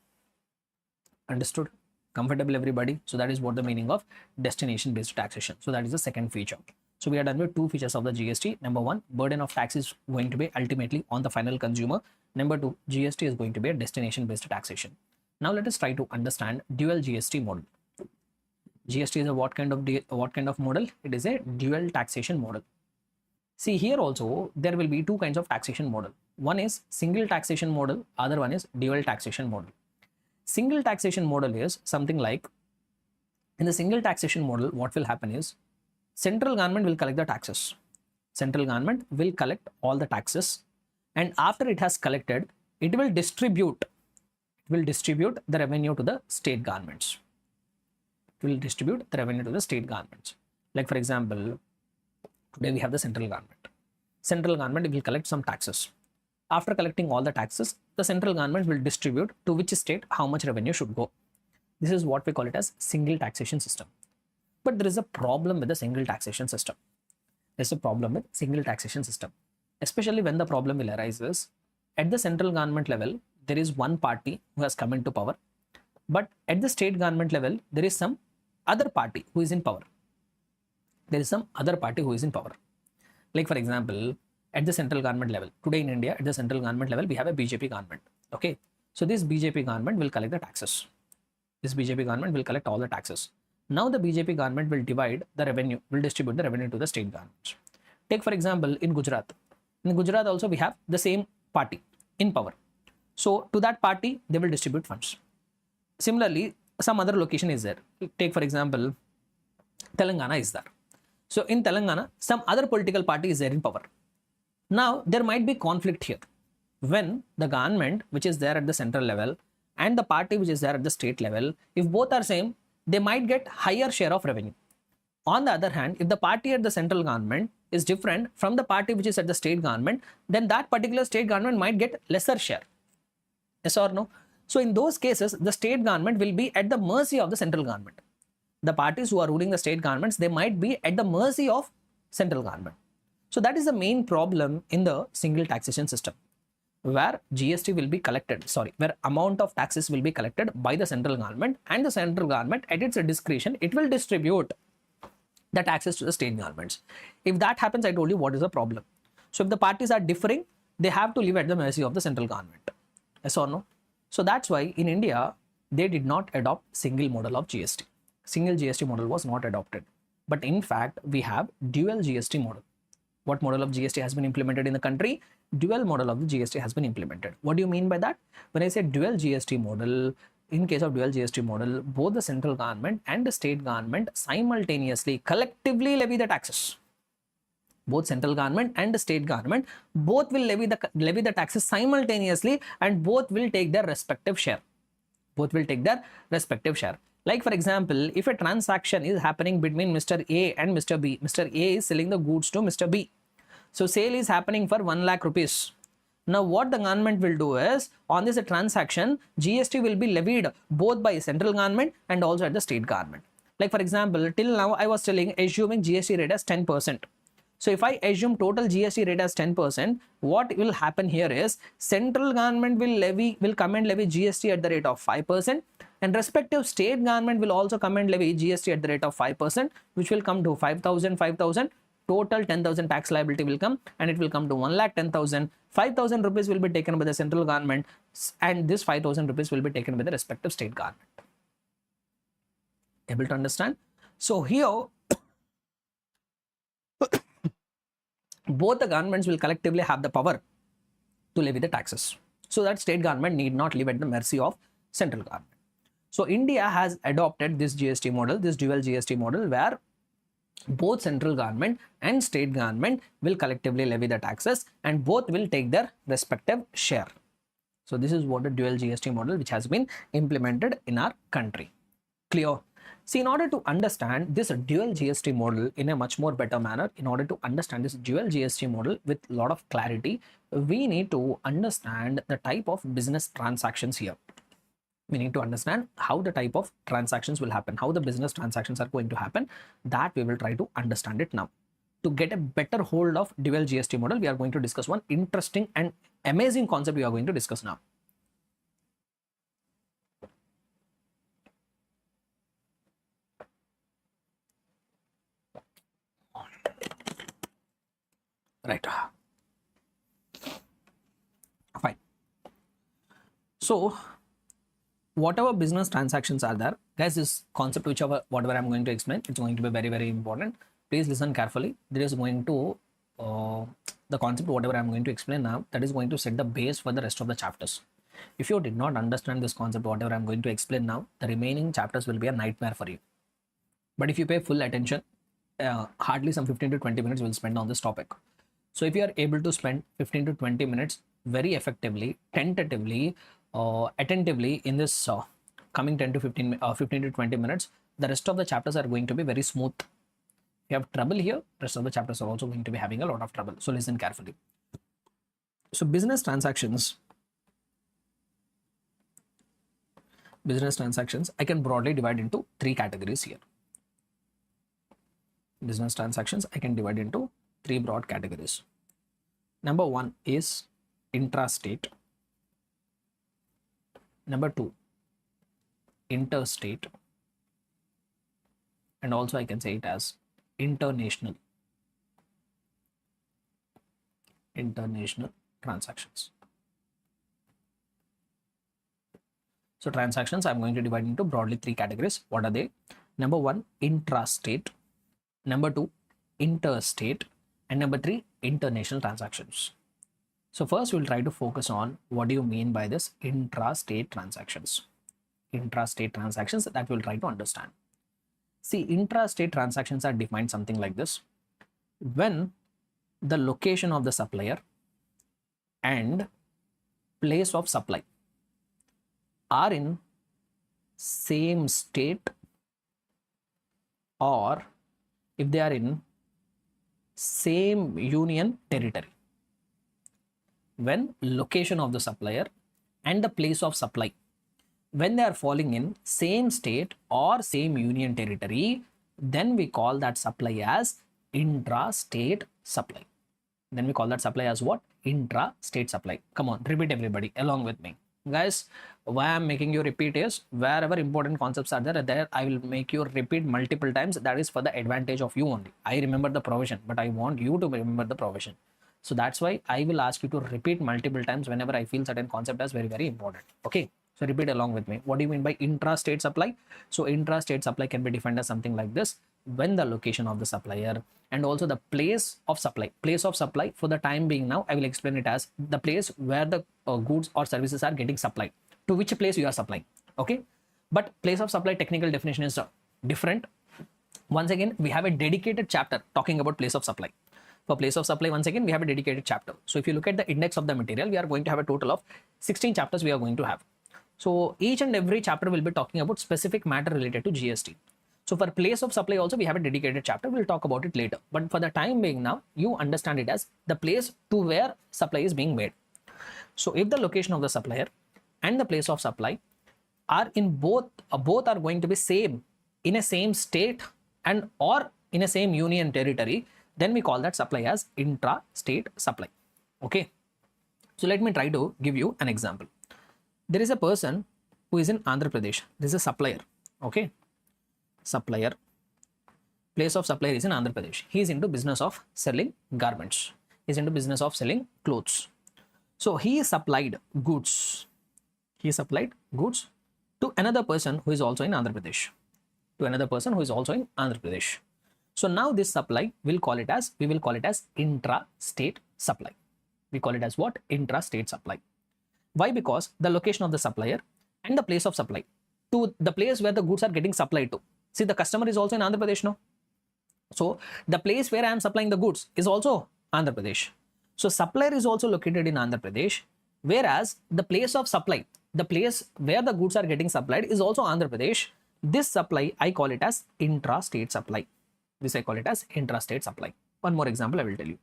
Understood? Comfortable, everybody? So that is what the meaning of destination based taxation. So that is the second feature. So we are done with two features of the GST. Number one, burden of tax is going to be ultimately on the final consumer. Number two, GST is going to be a destination based taxation. Now let us try to understand dual GST model. GST is a what kind of model? It is a dual taxation model. See, here also there will be two kinds of taxation model. One is single taxation model, other one is dual taxation model. Single taxation model is something like, in the single taxation model, what will happen is central government will collect the taxes. Central government will collect all the taxes, and after it has collected, it will distribute the revenue to the state governments. It will distribute the revenue to the state governments. Like for example, today we have the central government. Central government will collect some taxes. After collecting all the taxes, the central government will distribute to which state how much revenue should go. This is what we call it as single taxation system. But there is a problem with the single taxation system. There's a problem with single taxation system. Especially when the problem will arise is, at the central government level, there is one party who has come into power. But at the state government level, there is some other party who is in power. Like for example, at the central government level, today in India, at the central government level, we have a BJP government. Okay. So this BJP government will collect the taxes. This BJP government will collect all the taxes. Now the BJP government will divide the revenue, will distribute the revenue to the state governments. Take for example, in Gujarat. In Gujarat also we have the same party in power. So to that party, they will distribute funds. Similarly, some other location is there. Take for example, Telangana is there. So in Telangana, some other political party is there in power. Now there might be conflict here. When the government which is there at the central level and the party which is there at the state level, if both are same, they might get higher share of revenue. On the other hand, if the party at the central government is different from the party which is at the state government, then that particular state government might get lesser share. Yes or no? So in those cases, the state government will be at the mercy of the central government. The parties who are ruling the state governments, they might be at the mercy of central government. So that is the main problem in the single taxation system, where GST will be collected, where amount of taxes will be collected by the central government, and the central government at its discretion, it will distribute the taxes to the state governments. If that happens, I told you what is the problem. So if the parties are differing, they have to live at the mercy of the central government. Yes or no? So that's why in India, they did not adopt single model of GST. Single GST model was not adopted. But in fact, we have dual GST model. What model of GST has been implemented in the country? Dual model of the GST has been implemented. What do you mean by that? When I say dual GST model, in case of dual GST model, both the central government and the state government simultaneously collectively levy the taxes. Both central government and the state government, both will levy the taxes simultaneously, and both will take their respective share. Like for example, if a transaction is happening between Mr. A and Mr. B, Mr. A is selling the goods to Mr. B. So sale is happening for 1 lakh rupees. Now what the government will do is, on this transaction, GST will be levied both by central government and also at the state government. Like for example, till now I was assuming GST rate as 10%. So if I assume total GST rate as 10%, what will happen here is, central government will come and levy GST at the rate of 5%, and respective state government will also come and levy GST at the rate of 5%, which will come to 5,000, total 10,000 tax liability will come, and it will come to 1,10,000. 5,000 rupees will be taken by the central government, and this 5,000 rupees will be taken by the respective state government. Able to understand? So here, both the governments will collectively have the power to levy the taxes, so that state government need not live at the mercy of central government. So India has adopted this GST model, this dual GST model, where both central government and state government will collectively levy the taxes, and both will take their respective share. So this is what the dual GST model which has been implemented in our country. Clear? See, in order to understand this dual GST model in a much more better manner, in order to understand this dual GST model with a lot of clarity, we need to understand the type of business transactions here. We need to understand how the type of transactions will happen, how the business transactions are going to happen. That we will try to understand it now. To get a better hold of dual GST model, we are going to discuss one interesting and amazing concept we are going to discuss now. Right. Fine. So, whatever business transactions are there, guys, this concept, whatever I'm going to explain, it's going to be very, very important. Please listen carefully. There is going to, the concept, whatever I'm going to explain now, that is going to set the base for the rest of the chapters. If you did not understand this concept, whatever I'm going to explain now, the remaining chapters will be a nightmare for you. But if you pay full attention, hardly some 15 to 20 minutes will spend on this topic. So if you are able to spend 15 to 20 minutes very effectively, tentatively, attentively in this coming 10 to 15 to 20 minutes, the rest of the chapters are going to be very smooth. If you have trouble here, rest of the chapters are also going to be having a lot of trouble. So listen carefully. So business transactions, I can broadly divide into three categories here. Business transactions, I can divide into three broad categories. Number one is intrastate. Number two, interstate. And also I can say it as international transactions. So transactions, I'm going to divide into broadly three categories. What are they? Number one, intrastate. Number two, interstate. And number three, international transactions. So first we'll try to focus on what do you mean by this intrastate transactions. Intrastate transactions, that we'll try to understand. See, intrastate transactions are defined something like this. When the location of the supplier and place of supply are in same state, or if they are in same union territory. When location of the supplier and the place of supply, when they are falling in same state or same union territory, then we call that supply as intrastate supply. Then we call that supply as what? Intrastate supply. Come on, repeat everybody along with me. Guys, why I'm making you repeat is wherever important concepts are there I will make you repeat multiple times. That is for the advantage of you only. I remember the provision, but I want you to remember the provision. So that's why I will ask you to repeat multiple times whenever I feel certain concept as very, very important. Okay. So repeat along with me. What do you mean by intrastate supply? So intrastate supply can be defined as something like this. When the location of the supplier and also the place of supply. Place of supply, for the time being now, I will explain it as the place where the goods or services are getting supplied. To which place you are supplying. Okay. But place of supply technical definition is different. Once again, we have a dedicated chapter talking about place of supply. For place of supply, once again, we have a dedicated chapter. So if you look at the index of the material, we are going to have a total of 16 chapters we are going to have. So each and every chapter will be talking about specific matter related to GST. So for place of supply also, we have a dedicated chapter. We'll talk about it later. But for the time being now, you understand it as the place to where supply is being made. So if the location of the supplier and the place of supply are in both are going to be same in a same state and or in a same union territory, then we call that supply as intra-state supply. Okay. So let me try to give you an example. There is a person who is in Andhra Pradesh. This is a supplier. Okay. Supplier. Place of supplier is in Andhra Pradesh. He is into business of selling garments. He is into business of selling clothes. So he supplied goods. He supplied goods to another person who is also in Andhra Pradesh. To another person who is also in Andhra Pradesh. So now this supply, we will call it as intra-state supply. We call it as what? Intra-state supply. Why? Because the location of the supplier and the place of supply to the place where the goods are getting supplied to. See, the customer is also in Andhra Pradesh now. So the place where I am supplying the goods is also Andhra Pradesh. So supplier is also located in Andhra Pradesh, whereas the place of supply, the place where the goods are getting supplied is also Andhra Pradesh. This supply, I call it as intra-state supply. This I call it as intra-state supply. One more example I will tell you.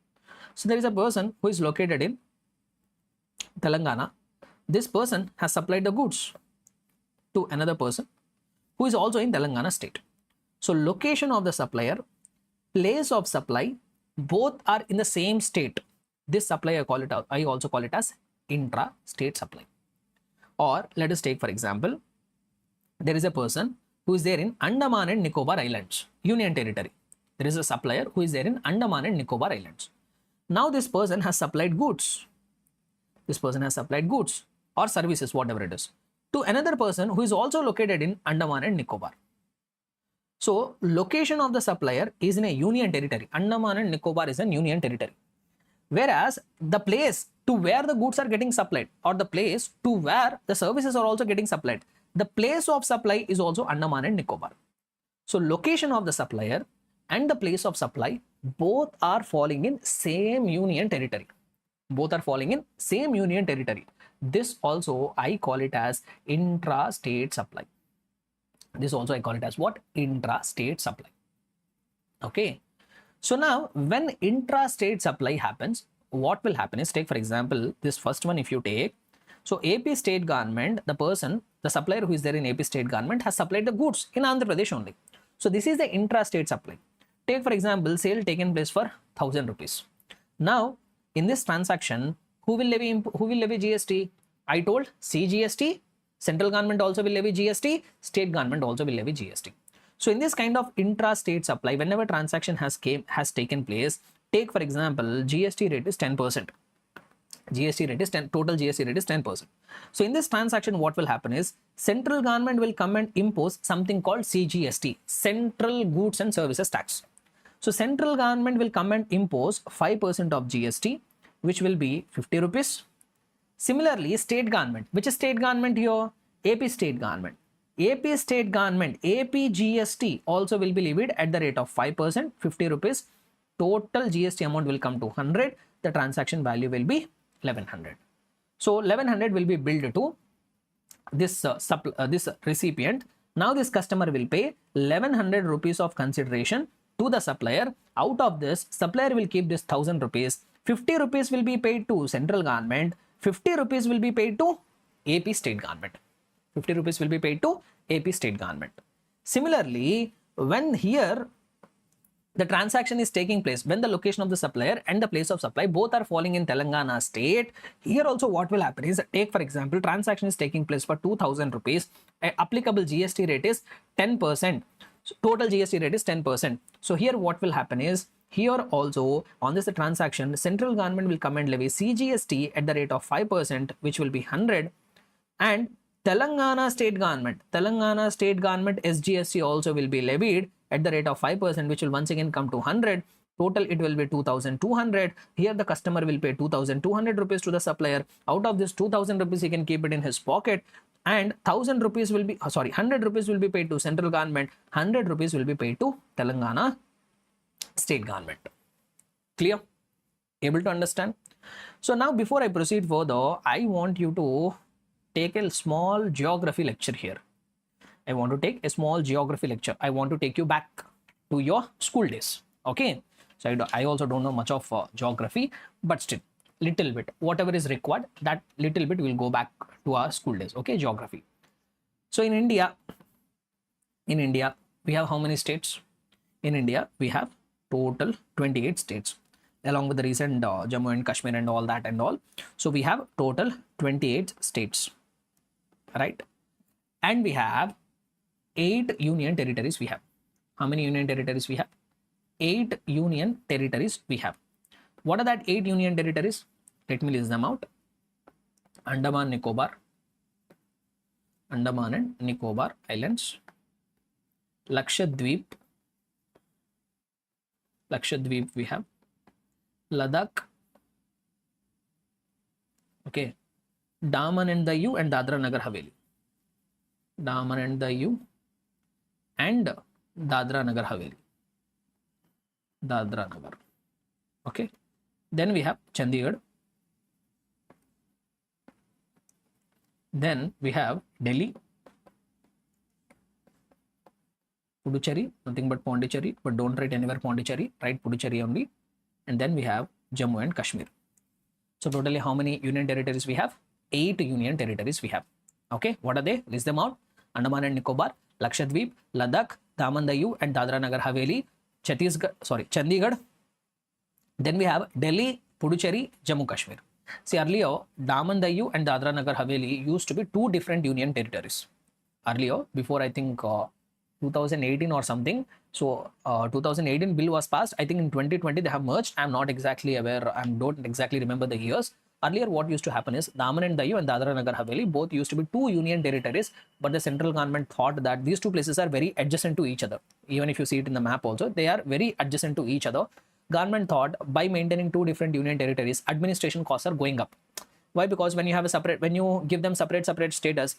So there is a person who is located in Telangana. This person has supplied the goods to another person who is also in Telangana state. So location of the supplier, place of supply, both are in the same state. This supply I also call it as intra-state supply. Or let us take for example, there is a person who is there in Andaman and Nicobar Islands, Union Territory. There is a supplier who is there in Andaman and Nicobar Islands. Now this person has supplied goods. This person has supplied goods or services, whatever it is, to another person who is also located in Andaman and Nicobar. So location of the supplier is in a union territory. Andaman and Nicobar is a union territory. Whereas the place to where the goods are getting supplied or the place to where the services are also getting supplied, the place of supply is also Andaman and Nicobar. So location of the supplier and the place of supply both are falling in same union territory. Both are falling in same union territory. This also I call it as intra-state supply. This also I call it as what? Intra-state supply. Okay. So now when intra-state supply happens, what will happen is, take for example, this first one if you take. So AP state government, the supplier who is there in AP state government has supplied the goods in Andhra Pradesh only. So this is the intra-state supply. Take for example, sale taken place for 1000 rupees. Now in this transaction, who will levy GST? I told CGST, central government also will levy GST, state government also will levy GST. So in this kind of intra-state supply, whenever transaction has taken place, take for example, GST rate is 10%. GST rate is 10, total GST rate is 10%. So in this transaction, what will happen is central government will come and impose something called CGST, Central Goods and Services Tax. So central government will come and impose 5% of GST, which will be 50 rupees. Similarly, state government, which is state government here? AP state government. AP state government, AP GST also will be levied at the rate of 5%, 50 rupees. Total GST amount will come to 100. The transaction value will be 1100. So 1100 will be billed to this recipient. Now this customer will pay 1100 rupees of consideration to the supplier. Out of this, supplier will keep this 1000 rupees. 50 rupees will be paid to central government. 50 rupees will be paid to AP state government. 50 rupees will be paid to AP state government. Similarly, when here the transaction is taking place, when the location of the supplier and the place of supply both are falling in Telangana state, here also what will happen is, take for example, transaction is taking place for 2000 rupees. Applicable GST rate is 10%. So total GST rate is 10%. So here what will happen is, here also on this transaction, central government will come and levy CGST at the rate of 5%, which will be 100, and Telangana state government SGST also will be levied at the rate of 5%, which will once again come to 100. Total it will be 2200. Here the customer will pay 2200 rupees to the supplier. Out of this 2000 rupees he can keep it in his pocket, and 100 rupees will be paid to central government, 100 rupees will be paid to Telangana state government. Clear? Able to understand? So now before I proceed further, I want you to take a small geography lecture here. I want to take a small geography lecture. I want to take you back to your school days. Okay. So I also don't know much of geography, but still little bit, whatever is required, that little bit will go back to our school days. Okay. Geography. So in India, we have how many states? In India, we have total 28 states, along with the recent Jammu and Kashmir and all that and all. So we have total 28 states, right? And we have 8 union territories. We have how many union territories? We have 8 union territories. We have. What are that 8 union territories? Let me list them out. Andaman and Nicobar Islands, Lakshadweep we have, Ladakh, okay, Daman and Diu and Dadra Nagar Haveli. Daman and Diu and Dadra Nagar Haveli. Dadra Nagar. Okay. Then we have Chandigarh. Then we have Delhi. Puducherry, nothing but Pondicherry, but don't write anywhere Pondicherry, write Puducherry only. And then we have Jammu and Kashmir. So totally how many union territories we have? 8 union territories we have. Okay, what are they? List them out. Andaman and Nicobar, Lakshadweep, Ladakh, Daman Diu and Dadra Nagar Haveli, Chandigarh. Then we have Delhi, Puducherry, Jammu Kashmir. See, earlier, Daman Diu and Dadra Nagar Haveli used to be 2 different union territories. Earlier, before I think 2018 or something. So 2018 bill was passed. I think in 2020 they have merged. I'm not exactly aware. I don't exactly remember the years. Earlier, what used to happen is Daman and Diu and Dadra Nagar Haveli both used to be 2 union territories, but the central government thought that these 2 places are very adjacent to each other. Even if you see it in the map also, they are very adjacent to each other. Government thought by maintaining 2 different union territories, administration costs are going up. Why? Because when you have a separate, when you give them separate status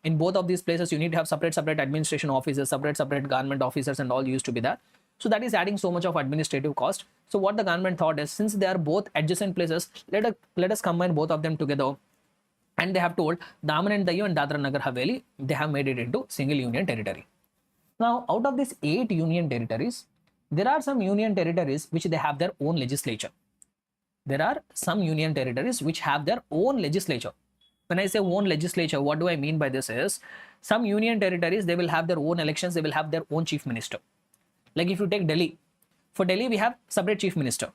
in both of these places, you need to have separate administration offices, separate government officers and all used to be there. So that is adding so much of administrative cost. So what the government thought is, since they are both adjacent places, let us combine both of them together. And they have told Daman and Diu and Dadra Nagar Haveli, they have made it into single union territory. Now, out of these 8 union territories, there are some union territories which they have their own legislature. There are some union territories which have their own legislature. When I say own legislature, what do I mean by this is, some union territories, they will have their own elections, they will have their own chief minister. Like if you take Delhi, for Delhi we have separate chief minister.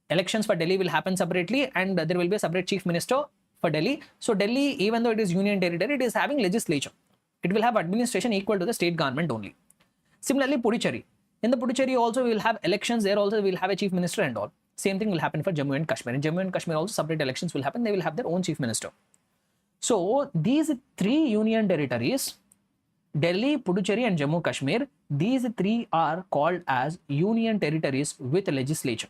Elections for Delhi will happen separately and there will be a separate chief minister for Delhi. So Delhi, even though it is union territory, it is having legislature. It will have administration equal to the state government only. Similarly, Puducherry. In the Puducherry also we will have elections, there also we will have a chief minister and all. Same thing will happen for Jammu and Kashmir. In Jammu and Kashmir also separate elections will happen, they will have their own chief minister. So these 3 union territories, Delhi, Puducherry and Jammu Kashmir, these 3 are called as union territories with legislature.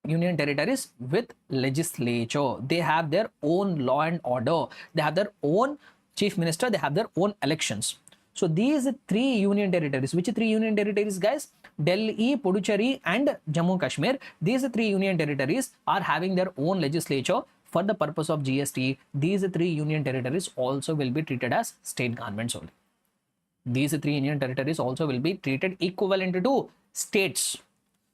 Union territories with legislature. They have their own law and order. They have their own chief minister. They have their own elections. So these 3 union territories, which 3 union territories, guys? Delhi, Puducherry and Jammu Kashmir. These 3 union territories are having their own legislature. For the purpose of GST, these 3 union territories also will be treated as state governments only. These 3 union territories also will be treated equivalent to states.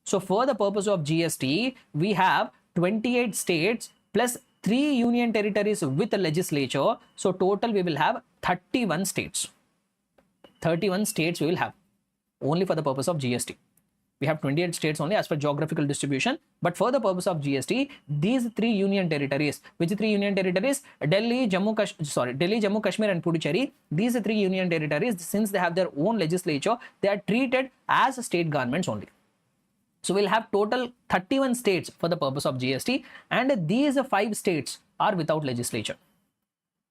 So for the purpose of GST, we have 28 states plus 3 union territories with the legislature. So total we will have 31 states. 31 states we will have only for the purpose of GST. We have 28 states only as per geographical distribution, but for the purpose of GST, these 3 union territories, which 3 union territories? Delhi, Jammu, Kashmir and Puducherry. These 3 union territories, since they have their own legislature, they are treated as state governments only. So we'll have total 31 states for the purpose of GST, and these 5 states are without legislature.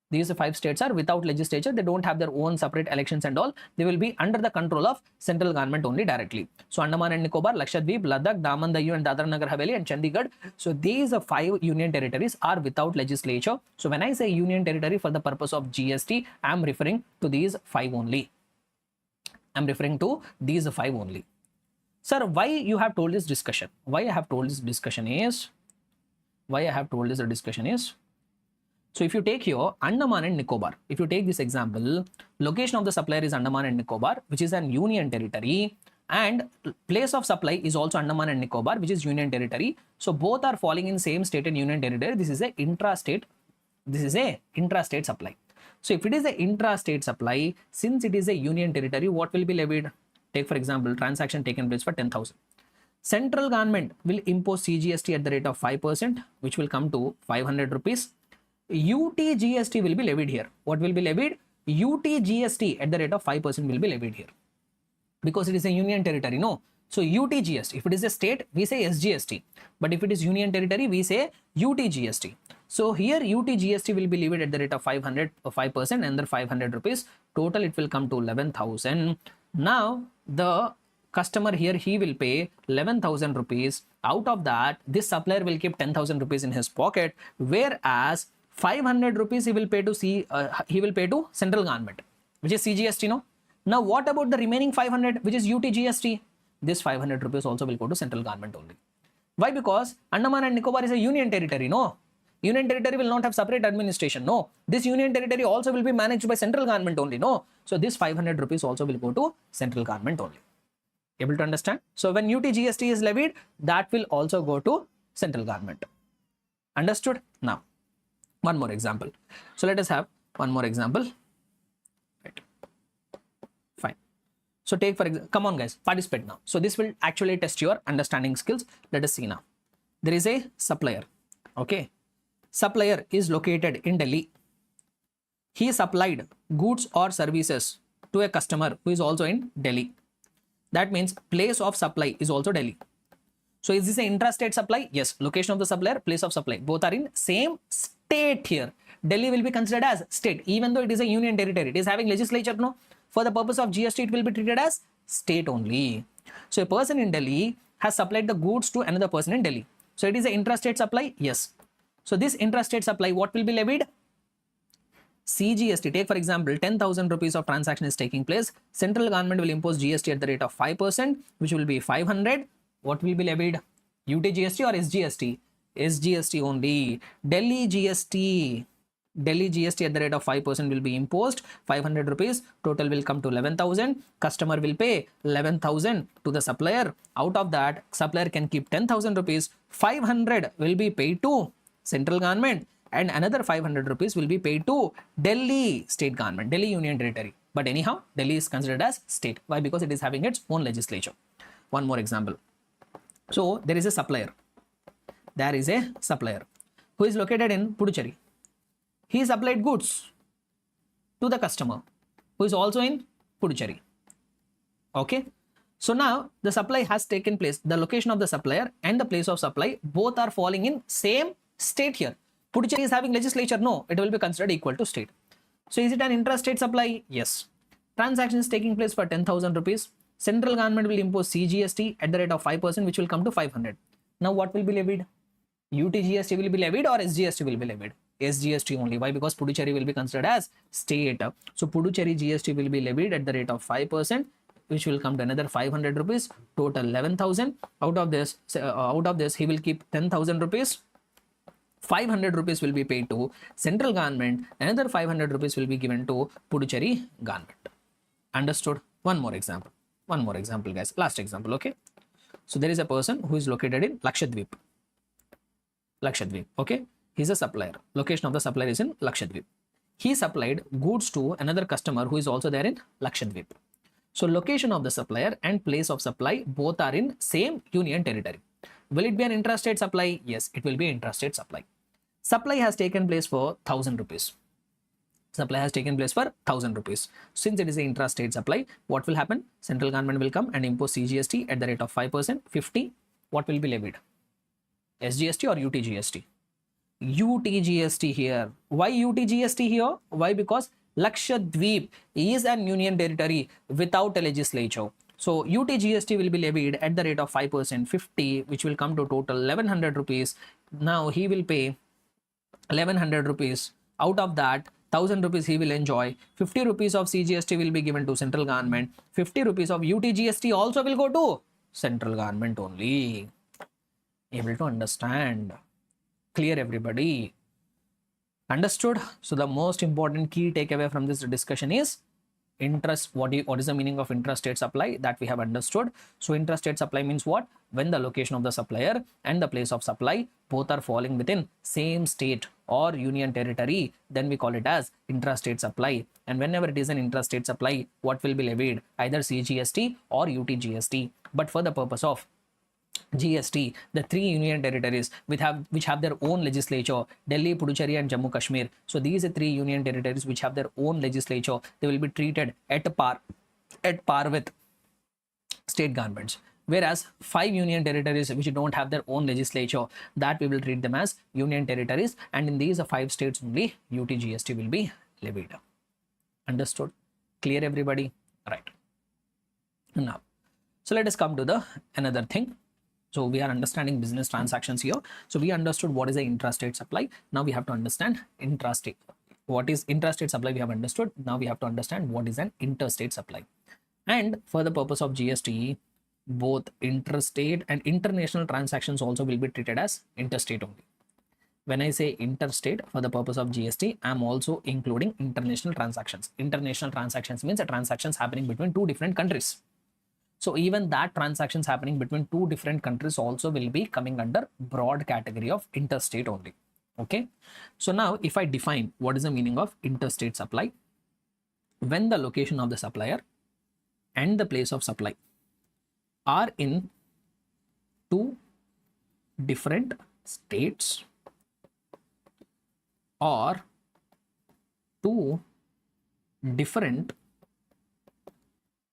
These 5 states are without legislature. They don't have their own separate elections and all. They will be under the control of central government only directly. So Andaman and Nicobar, Lakshadweep, Ladakh, Daman Diu and Dadra Nagar Haveli and Chandigarh. So these 5 union territories are without legislature. So when I say union territory for the purpose of GST, I am referring to these 5 only. I am referring to these 5 only. Sir, why you have told this discussion? Why I have told this discussion is, so if you take here Andaman and Nicobar, if you take this example, location of the supplier is Andaman and Nicobar, which is an union territory, and place of supply is also Andaman and Nicobar, which is union territory. So both are falling in same state and union territory. This is a intrastate supply. So if it is a intrastate supply, since it is a union territory, what will be levied? Take for example, transaction taken place for 10,000. Central government will impose CGST at the rate of 5%, which will come to 500 rupees. UTGST will be levied here. What will be levied? UTGST at the rate of 5% will be levied here. Because it is a union territory, no? So UTGST, if it is a state, we say SGST. But if it is union territory, we say UTGST. So here UTGST will be levied at the rate of 5% and the 500 rupees. Total it will come to 11,000. Now the customer here, he will pay 11,000 rupees. Out of that, this supplier will keep 10,000 rupees in his pocket, whereas 500 rupees he will pay to central government, which is CGST, no? Now what about the remaining 500, which is UTGST? This 500 rupees also will go to central government only. Why? Because Andaman and Nicobar is a union territory, no? Union territory will not have separate administration. No, this union territory also will be managed by central government only. No, so this 500 rupees also will go to central government only. Able to understand? So when UT GST is levied, that will also go to central government. Understood? Now, one more example. So let us have one more example. Right. Fine. So take for example, come on guys, participate now. So this will actually test your understanding skills. Let us see now. There is a supplier. Okay. Supplier is located in Delhi. He supplied goods or services to a customer who is also in Delhi. That means place of supply is also Delhi. So is this an intrastate supply? Yes. Location of the supplier, place of supply, both are in same state here. Delhi will be considered as state, even though it is a union territory. It is having legislature, no? For the purpose of GST, it will be treated as state only. So a person in Delhi has supplied the goods to another person in Delhi. So it is an intrastate supply? Yes. So this intrastate supply, what will be levied? CGST. Take for example, 10,000 rupees of transaction is taking place. Central government will impose GST at the rate of 5%, which will be 500. What will be levied? UT GST or SGST? SGST only. Delhi GST. Delhi GST at the rate of 5% will be imposed. 500 rupees. Total will come to 11,000. Customer will pay 11,000 to the supplier. Out of that, supplier can keep 10,000 rupees. 500 will be paid to central government, and another 500 rupees will be paid to Delhi state government, Delhi Union Territory. But anyhow, Delhi is considered as state. Why? Because it is having its own legislature. One more example. So there is a supplier. There is a supplier who is located in Puducherry. He supplied goods to the customer who is also in Puducherry. Okay. So now the supply has taken place. The location of the supplier and the place of supply both are falling in same state here. Puducherry is having legislature. No, it will be considered equal to state. So is it an intrastate supply? Yes. Transaction is taking place for 10,000 rupees. Central government will impose CGST at the rate of 5%, which will come to 500. Now what will be levied? UT GST will be levied or SGST will be levied? SGST only. Why? Because Puducherry will be considered as state. So Puducherry GST will be levied at the rate of 5%, which will come to another 500 rupees. Total 11,000. Out of this, he will keep 10,000 rupees. 500 rupees will be paid to central government. Another 500 rupees will be given to Puducherry government. Understood? One more example. One more example, guys. Last example, okay? So there is a person who is located in Lakshadweep. Lakshadweep, okay? He's a supplier. Location of the supplier is in Lakshadweep. He supplied goods to another customer who is also there in Lakshadweep. So location of the supplier and place of supply both are in same union territory. Will it be an intrastate supply? Yes, it will be intrastate supply. Supply has taken place for 1,000 rupees. Supply has taken place for 1,000 rupees. Since it is an intrastate supply, what will happen? Central government will come and impose CGST at the rate of 5%, 50. What will be levied? SGST or UT GST? UT GST here. Why UT GST here? Why? Because Lakshadweep is an union territory without a legislature. So UT GST will be levied at the rate of 5%, 50, which will come to total 1,100 rupees. Now he will pay 1,100 rupees. Out of that, 1,000 rupees he will enjoy. 50 rupees of CGST will be given to central government. 50 rupees of UT GST also will go to central government only. Able to understand? Clear, everybody? Understood? So the most important key takeaway from this discussion is interest. What is the meaning of intrastate supply? That we have understood. So intrastate supply means what? When the location of the supplier and the place of supply both are falling within same state or union territory, then we call it as intrastate supply. And whenever it is an intrastate supply, what will be levied? Either CGST or UT GST. But for the purpose of GST, the three union territories which have their own legislature, Delhi, Puducherry and Jammu Kashmir. So these are three union territories which have their own legislature. They will be treated at par with state governments. Whereas 5 union territories which don't have their own legislature, that we will treat them as union territories, and in these 5 states only UT GST will be levied. Understood? Clear, everybody? Right. Now, so let us come to the another thing. So we are understanding business transactions here. So we understood what is an intrastate supply. Now we have to understand intrastate. What is intrastate supply? We have understood. Now we have to understand what is an interstate supply. And for the purpose of GST, both interstate and international transactions also will be treated as interstate only. When I say interstate for the purpose of GST, I'm also including international transactions. International transactions means the transactions happening between two different countries. So even that transactions happening between two different countries also will be coming under broad category of interstate only. Okay. So now if I define what is the meaning of interstate supply, when the location of the supplier and the place of supply are in two different states or two different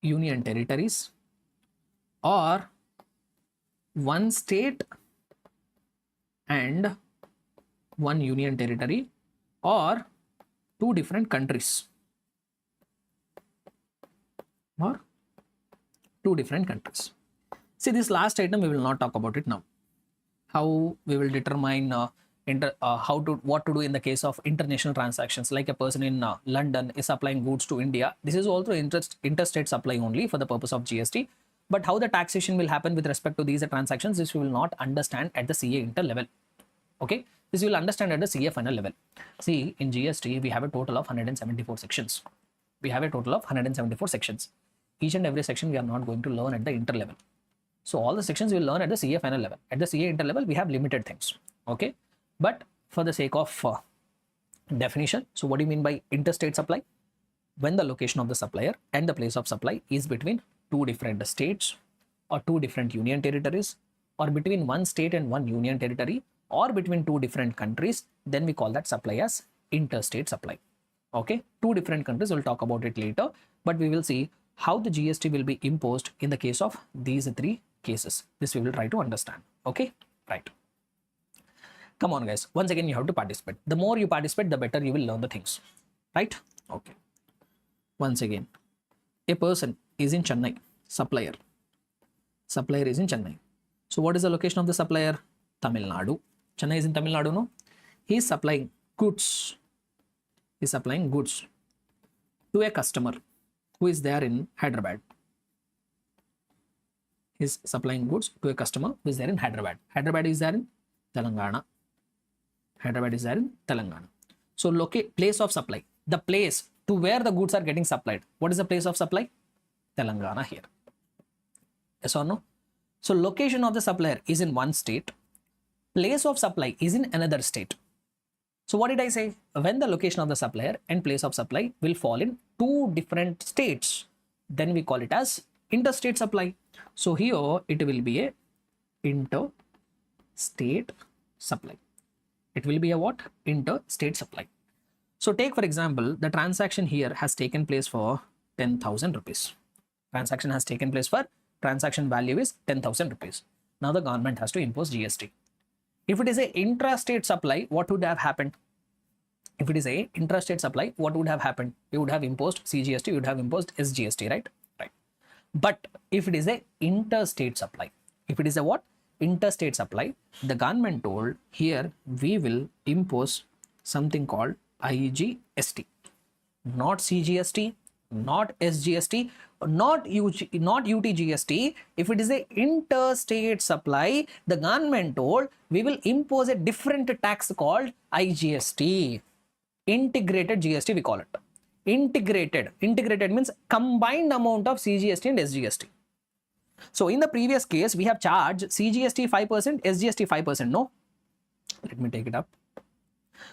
union territories or one state and one union territory or two different countries or two different countries. See, this last item we will not talk about it now. How we will determine what to do in the case of international transactions, like a person in London is supplying goods to India. This is also interstate supply only for the purpose of GST. But how the taxation will happen with respect to these transactions, this we will not understand at the CA inter level. Okay, this you will understand at the CA final level. See, in GST we have a total of 174 sections. We have a total of 174 sections. Each and every section we are not going to learn at the inter level. So all the sections we will learn at the CA final level. At the CA inter level, we have limited things. Okay. But for the sake of definition, so what do you mean by interstate supply? When the location of the supplier and the place of supply is between two different states or two different union territories or between one state and one union territory or between two different countries, then we call that supply as interstate supply. Okay. Two different countries, we'll talk about it later, but we will see how the GST will be imposed in the case of these three cases. This we will try to understand. Okay. Right. Come on guys, once again you have to participate. The more you participate, the better you will learn the things, right? Okay. Once again, a person is in Chennai, supplier is in Chennai. So what is the location of the supplier? Tamil Nadu. Chennai is in Tamil Nadu, no? He is supplying goods. He is supplying goods to a customer who is there in Hyderabad. He is supplying goods to a customer who is there in Hyderabad. Hyderabad is there in Telangana. Hyderabad is there in Telangana. So place of supply, the place to where the goods are getting supplied. What is the place of supply? Telangana here. Yes or no? So location of the supplier is in one state. Place of supply is in another state. So what did I say? When the location of the supplier and place of supply will fall in two different states, then we call it as interstate supply. So here it will be a interstate supply. It will be a what? Interstate supply. So take for example, the transaction here has taken place for 10,000 rupees. Transaction has taken place for transaction value is 10,000 rupees. Now the government has to impose GST. If it is a intrastate supply, what would have happened? If it is a intrastate supply, what would have happened? You would have imposed CGST, you would have imposed SGST, right? Right. But if it is a interstate supply, if it is a what? Interstate supply, the government told here we will impose something called IGST, not CGST, not SGST, not UTGST. If it is a interstate supply, the government told we will impose a different tax called IGST. Integrated GST we call it. Integrated means combined amount of CGST and SGST. So in the previous case, we have charged CGST 5%, SGST 5%. No, let me take it up.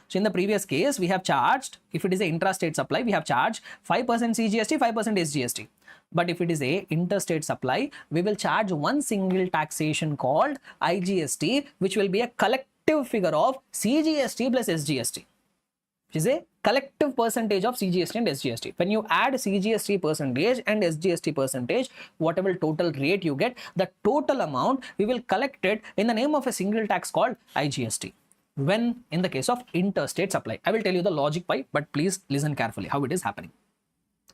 So in the previous case, we have charged, if it is an intrastate supply, we have charged 5% CGST, 5% SGST. But if it is a interstate supply, we will charge one single taxation called IGST, which will be a collective figure of CGST plus SGST. Which is a collective percentage of CGST and SGST. When you add CGST percentage and SGST percentage, whatever total rate you get, the total amount we will collect it in the name of a single tax called IGST. When in the case of interstate supply, I will tell you the logic why, but please listen carefully how it is happening.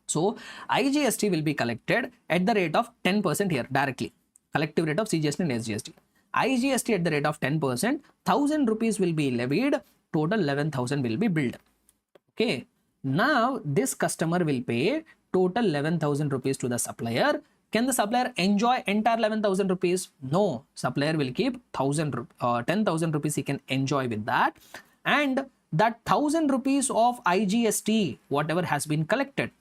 So IGST will be collected at the rate of 10% here directly. Collective rate of CGST and SGST. IGST at the rate of 10%, 1,000 rupees will be levied, total 11,000 will be billed. Okay. Now this customer will pay total 11,000 rupees to the supplier. Can the supplier enjoy entire 11,000 rupees? No, supplier will keep 10,000 rupees he can enjoy with that. And that 1,000 rupees of IGST, whatever has been collected,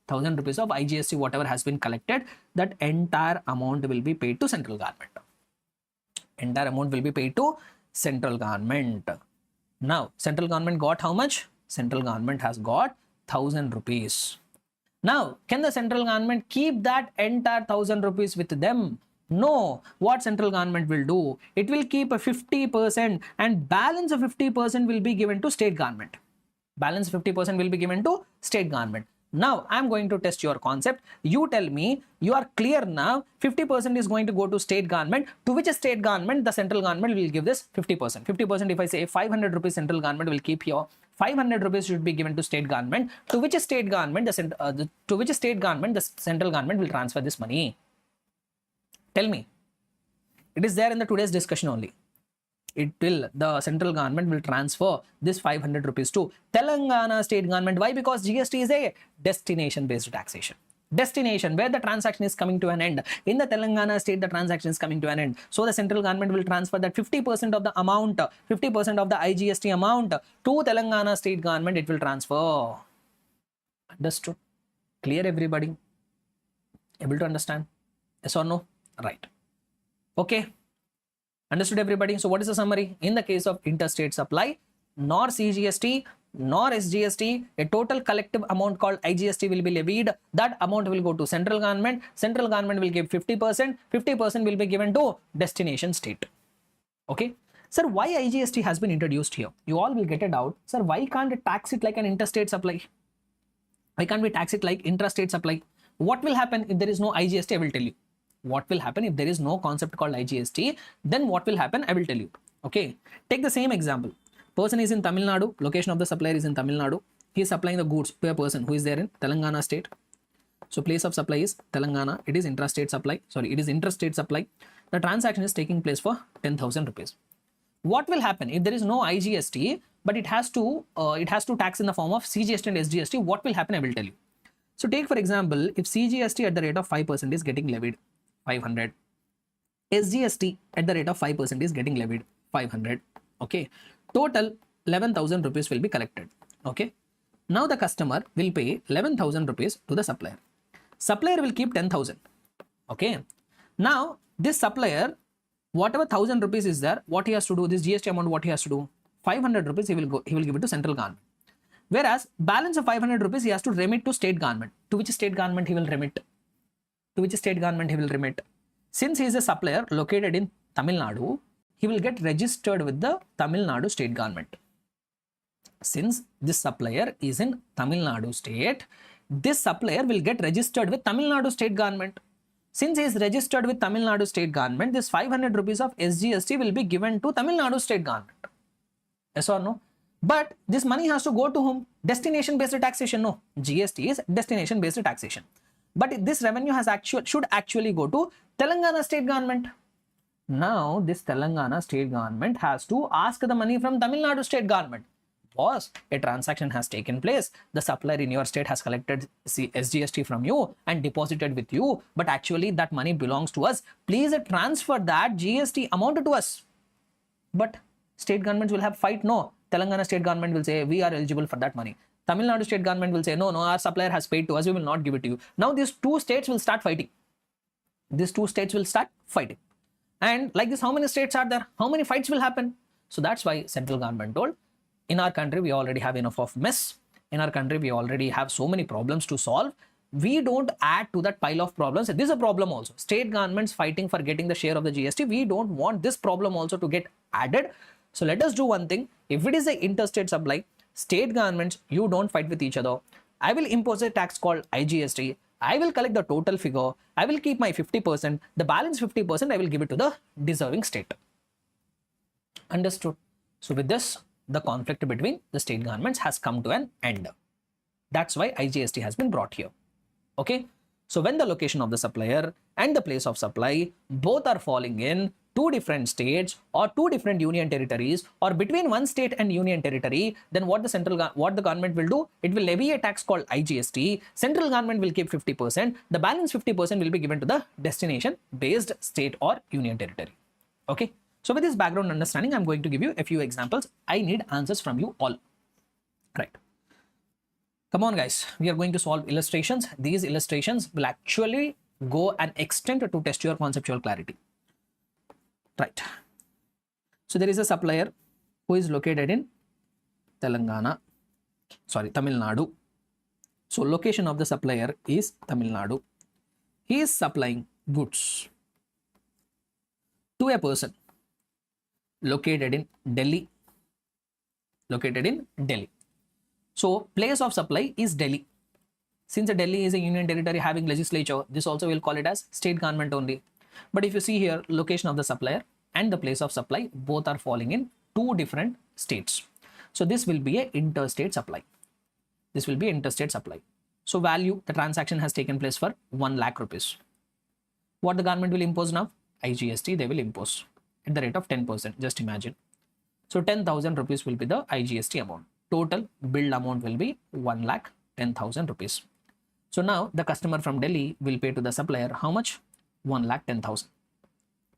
1,000 rupees of IGST, whatever has been collected, that entire amount will be paid to central government. Entire amount will be paid to central government. Now, central government got how much? Central government has got 1,000 rupees. Now, can the central government keep that entire 1,000 rupees with them? No. What central government will do? It will keep a 50% and balance of 50% will be given to state government. Balance 50% will be given to state government. Now, I am going to test your concept. You tell me, you are clear now, 50% is going to go to state government. To which state government the central government will give this 50%? 50%, if I say 500 rupees central government will keep here, 500 rupees should be given to state government. To which state government the central government will transfer this money? Tell me. It is there in the today's discussion only. The central government will transfer this 500 rupees to Telangana state government. Why? Because GST is a destination based taxation. Destination, where the transaction is coming to an end. In the Telangana state, the transaction is coming to an end. So the central government will transfer that 50% of the amount, 50% of the IGST amount to Telangana state government. It will transfer. Understood? Clear, everybody? Able to understand? Yes or no? Right. Okay. Understood, everybody? So what is the summary? In the case of interstate supply, nor CGST nor SGST, a total collective amount called IGST will be levied. That amount will go to central government. Central government will give 50%. 50% will be given to destination state. Okay. Sir, why IGST has been introduced here? You all will get a doubt. Sir, why can't it tax it like an interstate supply? Why can't we tax it like intrastate supply? What will happen if there is no IGST? I will tell you. What will happen if there is no concept called IGST? Then what will happen? I will tell you. Okay. Take the same example. Person is in Tamil Nadu. Location of the supplier is in Tamil Nadu. He is supplying the goods to a person who is there in Telangana state. So place of supply is Telangana. It is intrastate supply. Sorry, it is interstate supply. The transaction is taking place for 10,000 rupees. What will happen if there is no IGST, but it has to tax in the form of CGST and SGST? What will happen? I will tell you. So take for example, if CGST at the rate of 5% is getting levied, 500. SGST at the rate of 5% is getting levied, 500. Okay. Total 11,000 rupees will be collected. Okay. Now the customer will pay 11,000 rupees to the supplier. Supplier will keep 10,000. Okay. Now this supplier, whatever 1,000 rupees is there, what he has to do, this GST amount, what he has to do, 500 rupees he will give it to central government. Whereas balance of 500 rupees he has to remit to state government. To which state government he will remit? To which state government he will remit? Since he is a supplier located in Tamil Nadu, he will get registered with the Tamil Nadu state government. Since this supplier is in Tamil Nadu state, this supplier will get registered with Tamil Nadu state government. Since he is registered with Tamil Nadu state government, this 500 rupees of SGST will be given to Tamil Nadu state government. Yes or no? But this money has to go to whom? Destination based taxation. No, GST is destination based taxation. But this revenue should actually go to Telangana state government. Now this Telangana state government has to ask the money from Tamil Nadu state government. Boss, a transaction has taken place. The supplier in your state has collected SGST from you and deposited with you. But actually that money belongs to us. Please transfer that GST amount to us. But state governments will have fight. No, Telangana state government will say we are eligible for that money. Tamil Nadu state government will say, no, our supplier has paid to us, we will not give it to you. Now these two states will start fighting. These two states will start fighting. And like this, how many states are there? How many fights will happen? So that's why central government told, in our country, we already have enough of mess. In our country, we already have so many problems to solve. We don't add to that pile of problems. This is a problem also. State governments fighting for getting the share of the GST. We don't want this problem also to get added. So let us do one thing. If it is an interstate supply, state governments, you don't fight with each other. I will impose a tax called IGST. I will collect the total figure. I will keep my 50%. The balance 50%, I will give it to the deserving state. Understood? So with this, the conflict between the state governments has come to an end. That's why IGST has been brought here. Okay. So when the location of the supplier and the place of supply both are falling in two different states or two different union territories or between one state and union territory, then what the government will do? It will levy a tax called IGST. Central government will keep 50%. The balance 50% will be given to the destination based state or union territory. Okay. So with this background understanding, I'm going to give you a few examples. I need answers from you all. Right. Come on, guys. We are going to solve illustrations. These illustrations will actually go an extent to test your conceptual clarity. Right. So there is a supplier who is located in Tamil Nadu. So location of the supplier is Tamil Nadu. He is supplying goods to a person located in Delhi. So place of supply is Delhi. Since Delhi is a union territory having legislature, this also will call it as state government only. But if you see here, location of the supplier and the place of supply both are falling in two different states. So this will be a interstate supply. So value, the transaction has taken place for 1 lakh rupees. What the government will impose now? IGST they will impose at the rate of 10%. Just imagine. So 10,000 rupees will be the IGST amount. Total billed amount will be 1,10,000 rupees. So now the customer from Delhi will pay to the supplier how much? 1,10,000.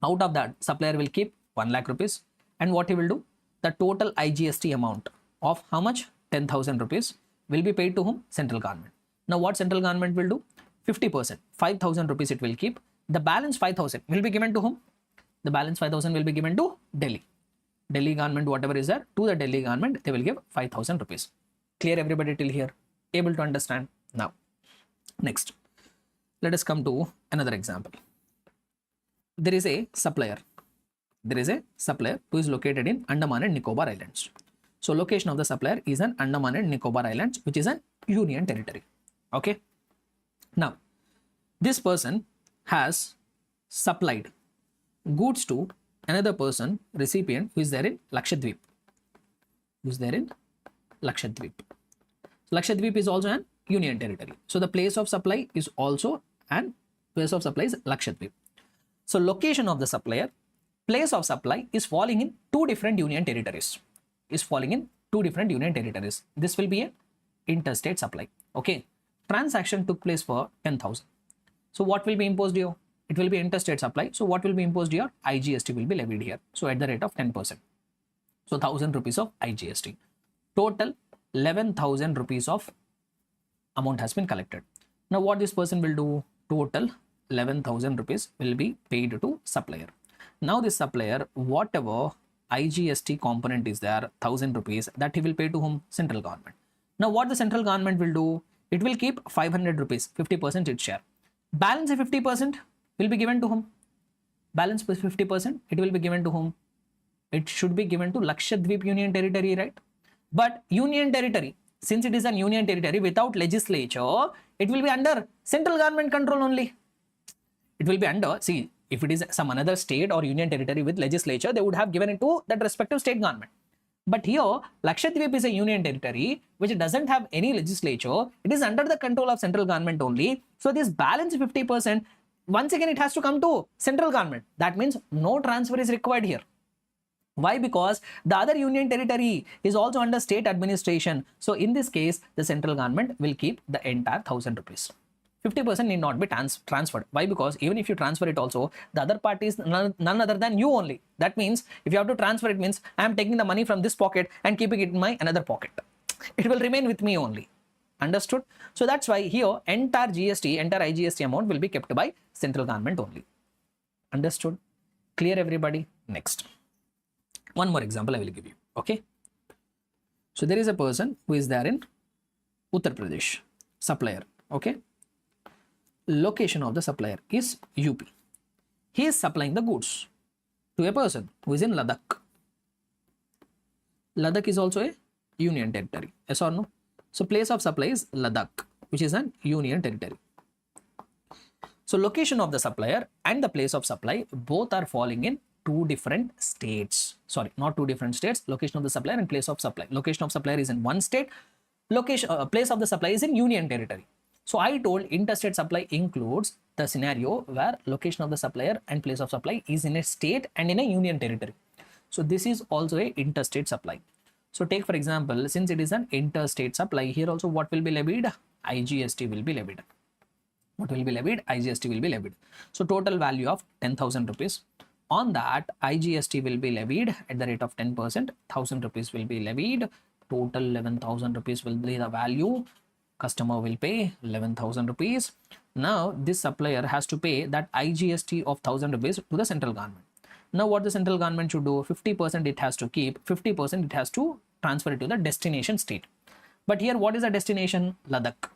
Out of that, supplier will keep 1 lakh rupees. And what he will do? The total IGST amount of how much? 10,000 rupees will be paid to whom? Central government. Now what central government will do? 50%. 5,000 rupees it will keep. The balance 5,000 will be given to whom? The balance 5,000 will be given to Delhi. Delhi government, whatever is there, to the Delhi government, they will give 5,000 rupees. Clear everybody till here? Able to understand? Now, next, let us come to another example. There is a supplier who is located in Andaman and Nicobar Islands. So location of the supplier is an Andaman and Nicobar Islands, which is an union territory. Okay. Now, this person has supplied goods to another person, recipient, who is there in Lakshadweep. Lakshadweep is also an union territory. So the place of supply is also Lakshadweep. So location of the supplier, place of supply is falling in two different union territories. This will be an interstate supply. Okay. Transaction took place for 10,000. So what will be imposed here? It will be interstate supply. So what will be imposed here? IGST will be levied here. So at the rate of 10%. So 1,000 rupees of IGST. Total 11,000 rupees of amount has been collected. Now what this person will do? Total 11,000 rupees will be paid to supplier. Now this supplier, whatever IGST component is there, 1,000 rupees, that he will pay to whom? Central government. Now what the central government will do? It will keep 500 rupees, 50% its share. Balance 50% will be given to whom? Balance 50%, it will be given to whom? It should be given to Lakshadweep Union Territory, right? But Union Territory, since it is an Union Territory without legislature, it will be under central government control only. It will be under, see, if it is some another state or Union Territory with legislature, they would have given it to that respective state government. But here, Lakshadweep is a Union Territory which doesn't have any legislature. It is under the control of central government only. So this balance 50%, once again, it has to come to central government. That means no transfer is required here. Why? Because the other union territory is also under state administration. So in this case, the central government will keep the entire 1,000 rupees. 50% need not be transferred. Why? Because even if you transfer it also, the other party is none other than you only. That means if you have to transfer it means I am taking the money from this pocket and keeping it in my another pocket. It will remain with me only. Understood? So that's why here entire IGST amount will be kept by central government only. Understood? Clear everybody? Next. One more example I will give you. Okay. So there is a person who is there in Uttar Pradesh, supplier. Okay. Location of the supplier is UP. He is supplying the goods to a person who is in Ladakh. Ladakh is also a union territory. Yes or no? So place of supply is Ladakh, which is an union territory. So location of the supplier and the place of supply both are falling in two different states. Sorry, not two different states. Location of the supplier and place of supply. Location of supplier is in one state. Place of the supply is in union territory. So I told interstate supply includes the scenario where location of the supplier and place of supply is in a state and in a union territory. So this is also a interstate supply. So take for example, since it is an interstate supply, here also what will be levied? IGST will be levied. What will be levied? IGST will be levied. So total value of 10,000 rupees. On that, IGST will be levied at the rate of 10%. 1,000 rupees will be levied. Total 11,000 rupees will be the value. Customer will pay 11,000 rupees. Now this supplier has to pay that IGST of 1,000 rupees to the central government. Now what the central government should do? 50% it has to keep, 50% it has to transfer it to the destination state. But here what is the destination? Ladakh.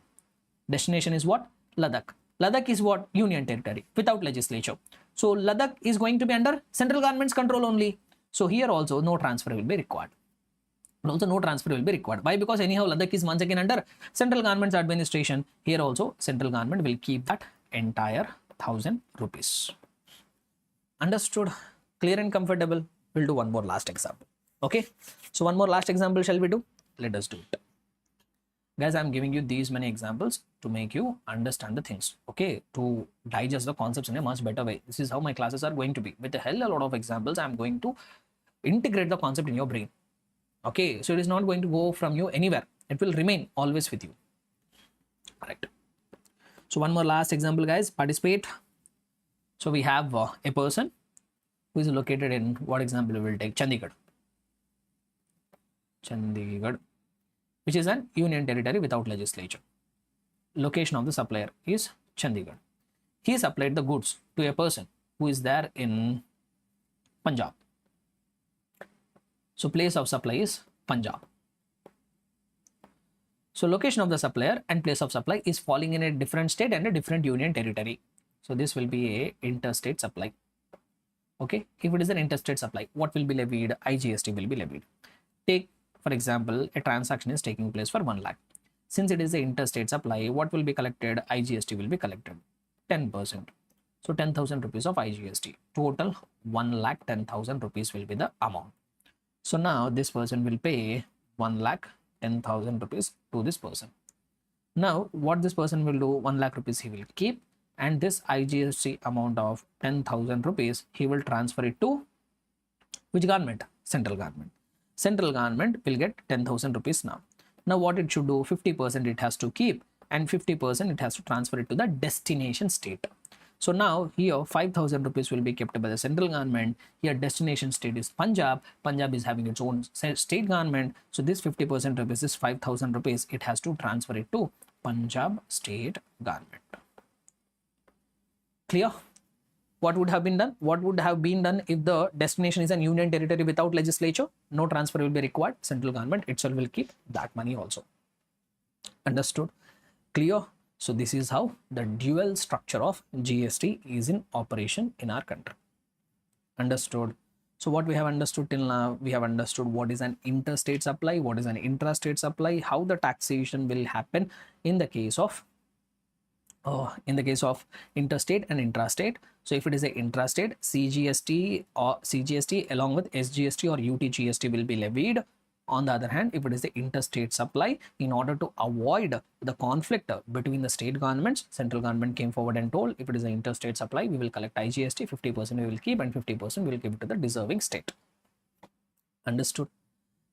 Destination is what? Ladakh. Ladakh is what? Union territory without legislature. So Ladakh is going to be under central government's control only. So here also no transfer will be required. Also no transfer will be required. Why? Because anyhow Ladakh is once again under central government's administration. Here also central government will keep that entire 1,000 rupees. Understood? Clear and comfortable? We'll do one more last example. Okay. So one more last example shall we do? Let us do it. Guys, I'm giving you these many examples to make you understand the things, okay, to digest the concepts in a much better way. This is how my classes are going to be. With a lot of examples, I'm going to integrate the concept in your brain. Okay, so it is not going to go from you anywhere. It will remain always with you. Correct. So one more last example, guys, participate. So we have a person who is located in, what example we will take? Chandigarh. Chandigarh, which is an union territory without legislature. Location of the supplier is Chandigarh. He supplied the goods to a person who is there in Punjab. So place of supply is Punjab. So location of the supplier and place of supply is falling in a different state and a different union territory. So this will be a interstate supply. Okay, if it is an interstate supply, what will be levied? IGST will be levied. Take for example, a transaction is taking place for 1 lakh. Since it is an interstate supply, what will be collected? IGST will be collected 10%. So 10,000 rupees of IGST. Total 1,10,000 rupees will be the amount. So now this person will pay 1,10,000 rupees to this person. Now what this person will do? 1 lakh rupees he will keep, and this IGST amount of 10,000 rupees he will transfer it to which government? Central government. Central government will get 10,000 rupees now. Now what it should do? 50% it has to keep and 50% it has to transfer it to the destination state. So now here 5,000 rupees will be kept by the central government. Here destination state is Punjab. Punjab is having its own state government. So this 50% rupees, this 5,000 rupees, it has to transfer it to Punjab state government. Clear? What would have been done? What would have been done if the destination is an union territory without legislature? No transfer will be required. Central government itself will keep that money also. Understood? Clear? So this is how the dual structure of GST is in operation in our country. Understood? So what we have understood till now, we have understood what is an interstate supply, what is an intrastate supply, how the taxation will happen in the case of interstate and intrastate. So if it is a intrastate, CGST along with SGST or UTGST will be levied. On the other hand, if it is the interstate supply, in order to avoid the conflict between the state governments, central government came forward and told, if it is an interstate supply, we will collect IGST, 50% we will keep and 50% we will give it to the deserving state. Understood?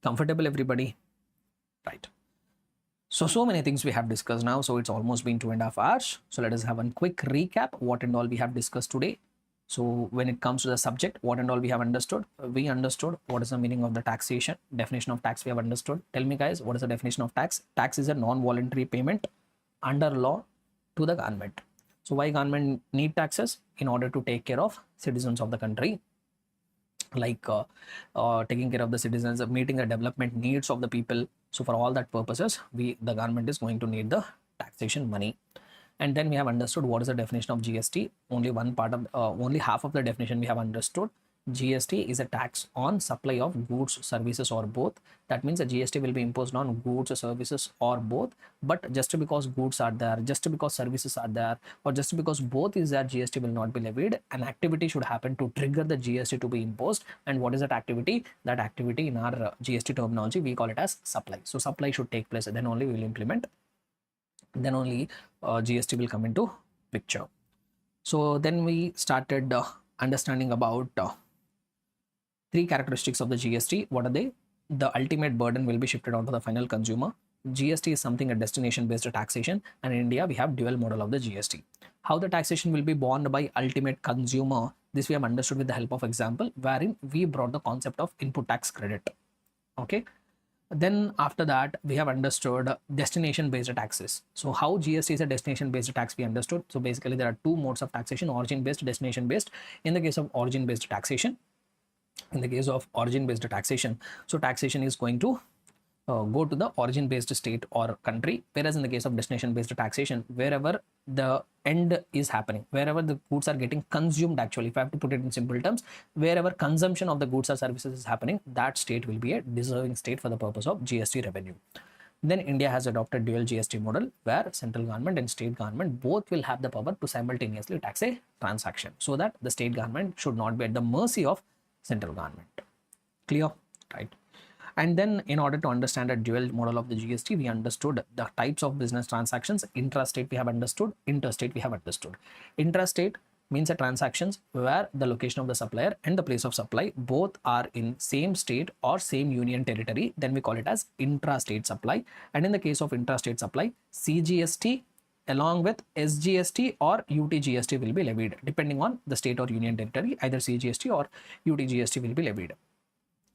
Comfortable, everybody? Right. So many things we have discussed now. So it's almost been 2.5 hours. So let us have a quick recap what and all we have discussed today. So when it comes to the subject, what and all we have understood? We understood what is the meaning of the taxation. Definition of tax we have understood. Tell me guys, what is the definition of tax? Tax is a non-voluntary payment under law to the government. So why government need taxes? In order to take care of citizens of the country, like taking care of the citizens, meeting the development needs of the people. So for all that purposes, the government is going to need the taxation money. And then we have understood what is the definition of GST. Only half of the definition we have understood. GST is a tax on supply of goods, services, or both. That means a GST will be imposed on goods, services, or both. But just because goods are there, just because services are there, or just because both is there, GST will not be levied. An activity should happen to trigger the GST to be imposed. And what is that activity? That activity in our GST terminology, we call it as supply. So supply should take place, then only we will implement then only GST will come into picture. So then we started understanding about three characteristics of the GST. What are they? The ultimate burden will be shifted onto the final consumer. GST is something a destination based taxation, and in India we have dual model of the GST. How the taxation will be borne by ultimate consumer, this we have understood with the help of example, wherein we brought the concept of input tax credit. Okay. Then after that we have understood destination based taxes. So how GST is a destination based tax we understood. So basically there are two modes of taxation: origin based, destination based. In the case of origin based taxation, so taxation is going to go to the origin based state or country, whereas in the case of destination based taxation, wherever the end is happening, wherever the goods are getting consumed, actually if I have to put it in simple terms, wherever consumption of the goods or services is happening, that state will be a deserving state for the purpose of GST revenue. Then India has adopted dual GST model, where central government and state government both will have the power to simultaneously tax a transaction, so that the state government should not be at the mercy of central government. Clear? Right. And then in order to understand a dual model of the GST, we understood the types of business transactions. Intrastate we have understood, interstate we have understood. Intrastate means a transactions where the location of the supplier and the place of supply both are in same state or same union territory. Then we call it as intrastate supply. And in the case of intrastate supply, CGST along with SGST or UTGST will be levied depending on the state or union territory. Either CGST or UTGST will be levied.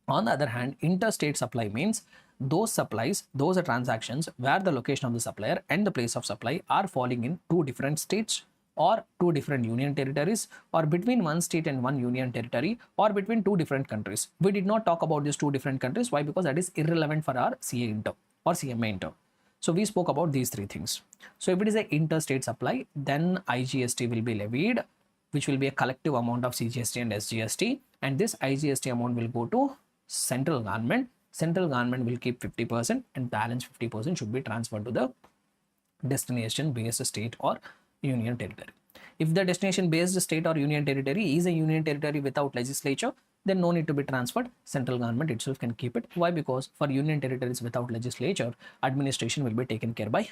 On the other hand, interstate supply means those transactions where the location of the supplier and the place of supply are falling in two different states or two different union territories, or between one state and one union territory, or between two different countries. We did not talk about these two different countries. Why? Because that is irrelevant for our CA inter or CMA inter. So we spoke about these three things. So if it is an interstate supply, then IGST will be levied, which will be a collective amount of CGST and SGST, and this IGST amount will go to central government. Central government will keep 50% and balance 50% should be transferred to the destination based state or union territory. If the destination based state or union territory is a union territory without legislature, then no need to be transferred. Central government itself can keep it. Why? Because for union territories without legislature, administration will be taken care by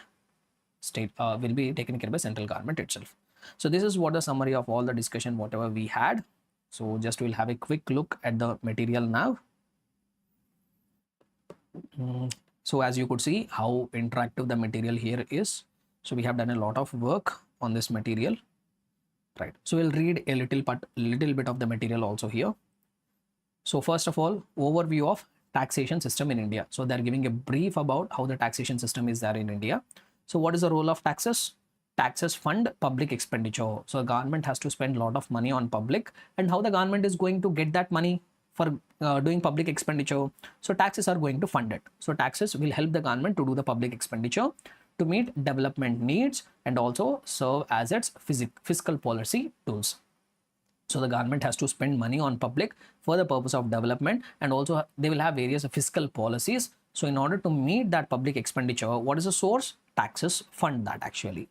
central government itself. So this is what the summary of all the discussion whatever we had. So just we'll have a quick look at the material now. So as you could see how interactive the material here is. So we have done a lot of work on this material, right? So we'll read a little bit of the material also here. So first of all, overview of taxation system in India. So they're giving a brief about how the taxation system is there in India. So what is the role of taxes? Taxes fund public expenditure. So the government has to spend a lot of money on public, and how the government is going to get that money for doing public expenditure? So taxes are going to fund it. So taxes will help the government to do the public expenditure to meet development needs and also serve as its fiscal policy tools. So the government has to spend money on public for the purpose of development, and also they will have various fiscal policies. So in order to meet that public expenditure, what is the source? Taxes fund that actually.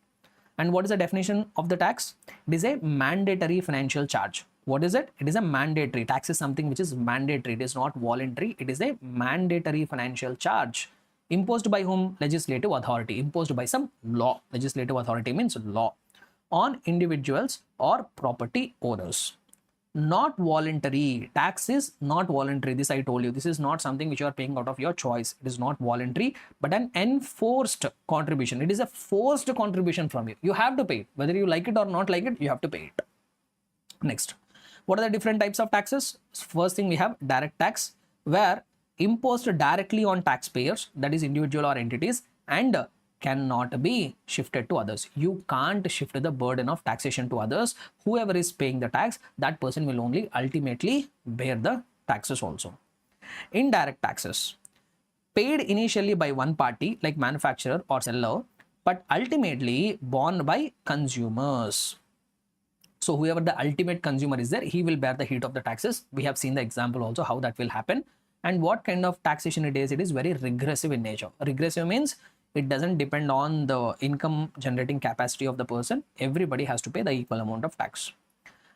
And what is the definition of the tax? It is a mandatory financial charge. What is it? It is a mandatory. Tax is something which is mandatory. It is not voluntary. It is a mandatory financial charge. Imposed by whom? Legislative authority. Imposed by some law. Legislative authority means law. On individuals or property owners. Not voluntary. Tax is not voluntary. This I told you. This is not something which you are paying out of your choice. It is not voluntary, but an enforced contribution. It is a forced contribution from you. You have to pay it. Whether you like it or not like it, you have to pay it. Next, what are the different types of taxes? First thing we have direct tax, where imposed directly on taxpayers, that is individual or entities, and cannot be shifted to others. You can't shift the burden of taxation to others. Whoever is paying the tax, that person will only ultimately bear the taxes also. Indirect taxes, paid initially by one party like manufacturer or seller, but ultimately borne by consumers. So whoever the ultimate consumer is there, he will bear the heat of the taxes. We have seen the example also how that will happen. And what kind of taxation it is very regressive in nature. Regressive means it doesn't depend on the income generating capacity of the person. Everybody has to pay the equal amount of tax.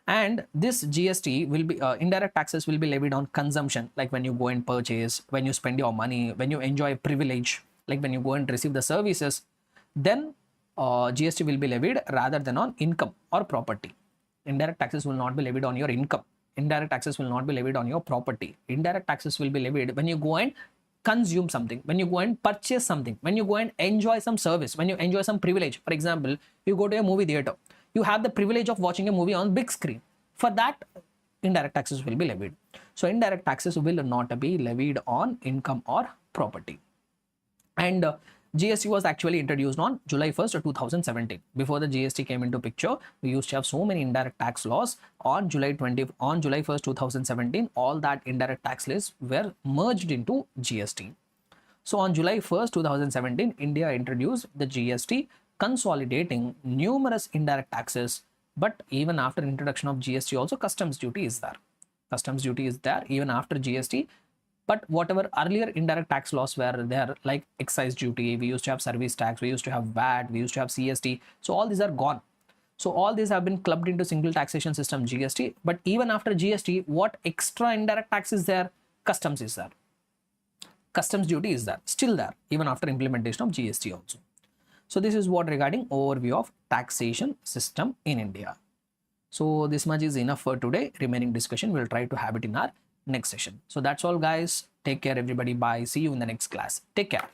And this GST will be indirect taxes will be levied on consumption, like when you go and purchase, when you spend your money, when you enjoy a privilege, like when you go and receive the services. Then GST will be levied rather than on income or property. Indirect taxes will not be levied on your income. Indirect taxes will not be levied on your property. Indirect taxes will be levied when you go and consume something, when you go and purchase something, when you go and enjoy some service, when you enjoy some privilege. For example, you go to a movie theater, you have the privilege of watching a movie on big screen. For that, indirect taxes will be levied. So indirect taxes will not be levied on income or property. And GST was actually introduced on July 1st, 2017. Before the GST came into picture, we used to have so many indirect tax laws. On July 1st, 2017, all that indirect tax lists were merged into GST. So on July 1st, 2017, India introduced the GST, consolidating numerous indirect taxes. But even after introduction of GST, also customs duty is there. Customs duty is there even after GST. But whatever earlier indirect tax laws were there, like excise duty, we used to have service tax, we used to have VAT, we used to have CST. So all these are gone. So all these have been clubbed into single taxation system GST. But even after GST, what extra indirect tax is there? Customs is there. Customs duty is there, still there, even after implementation of GST also. So this is what regarding overview of taxation system in India. So this much is enough for today. Remaining discussion, we'll try to have it in our next session. So that's all guys. Take care everybody. Bye. See you in the next class. Take care.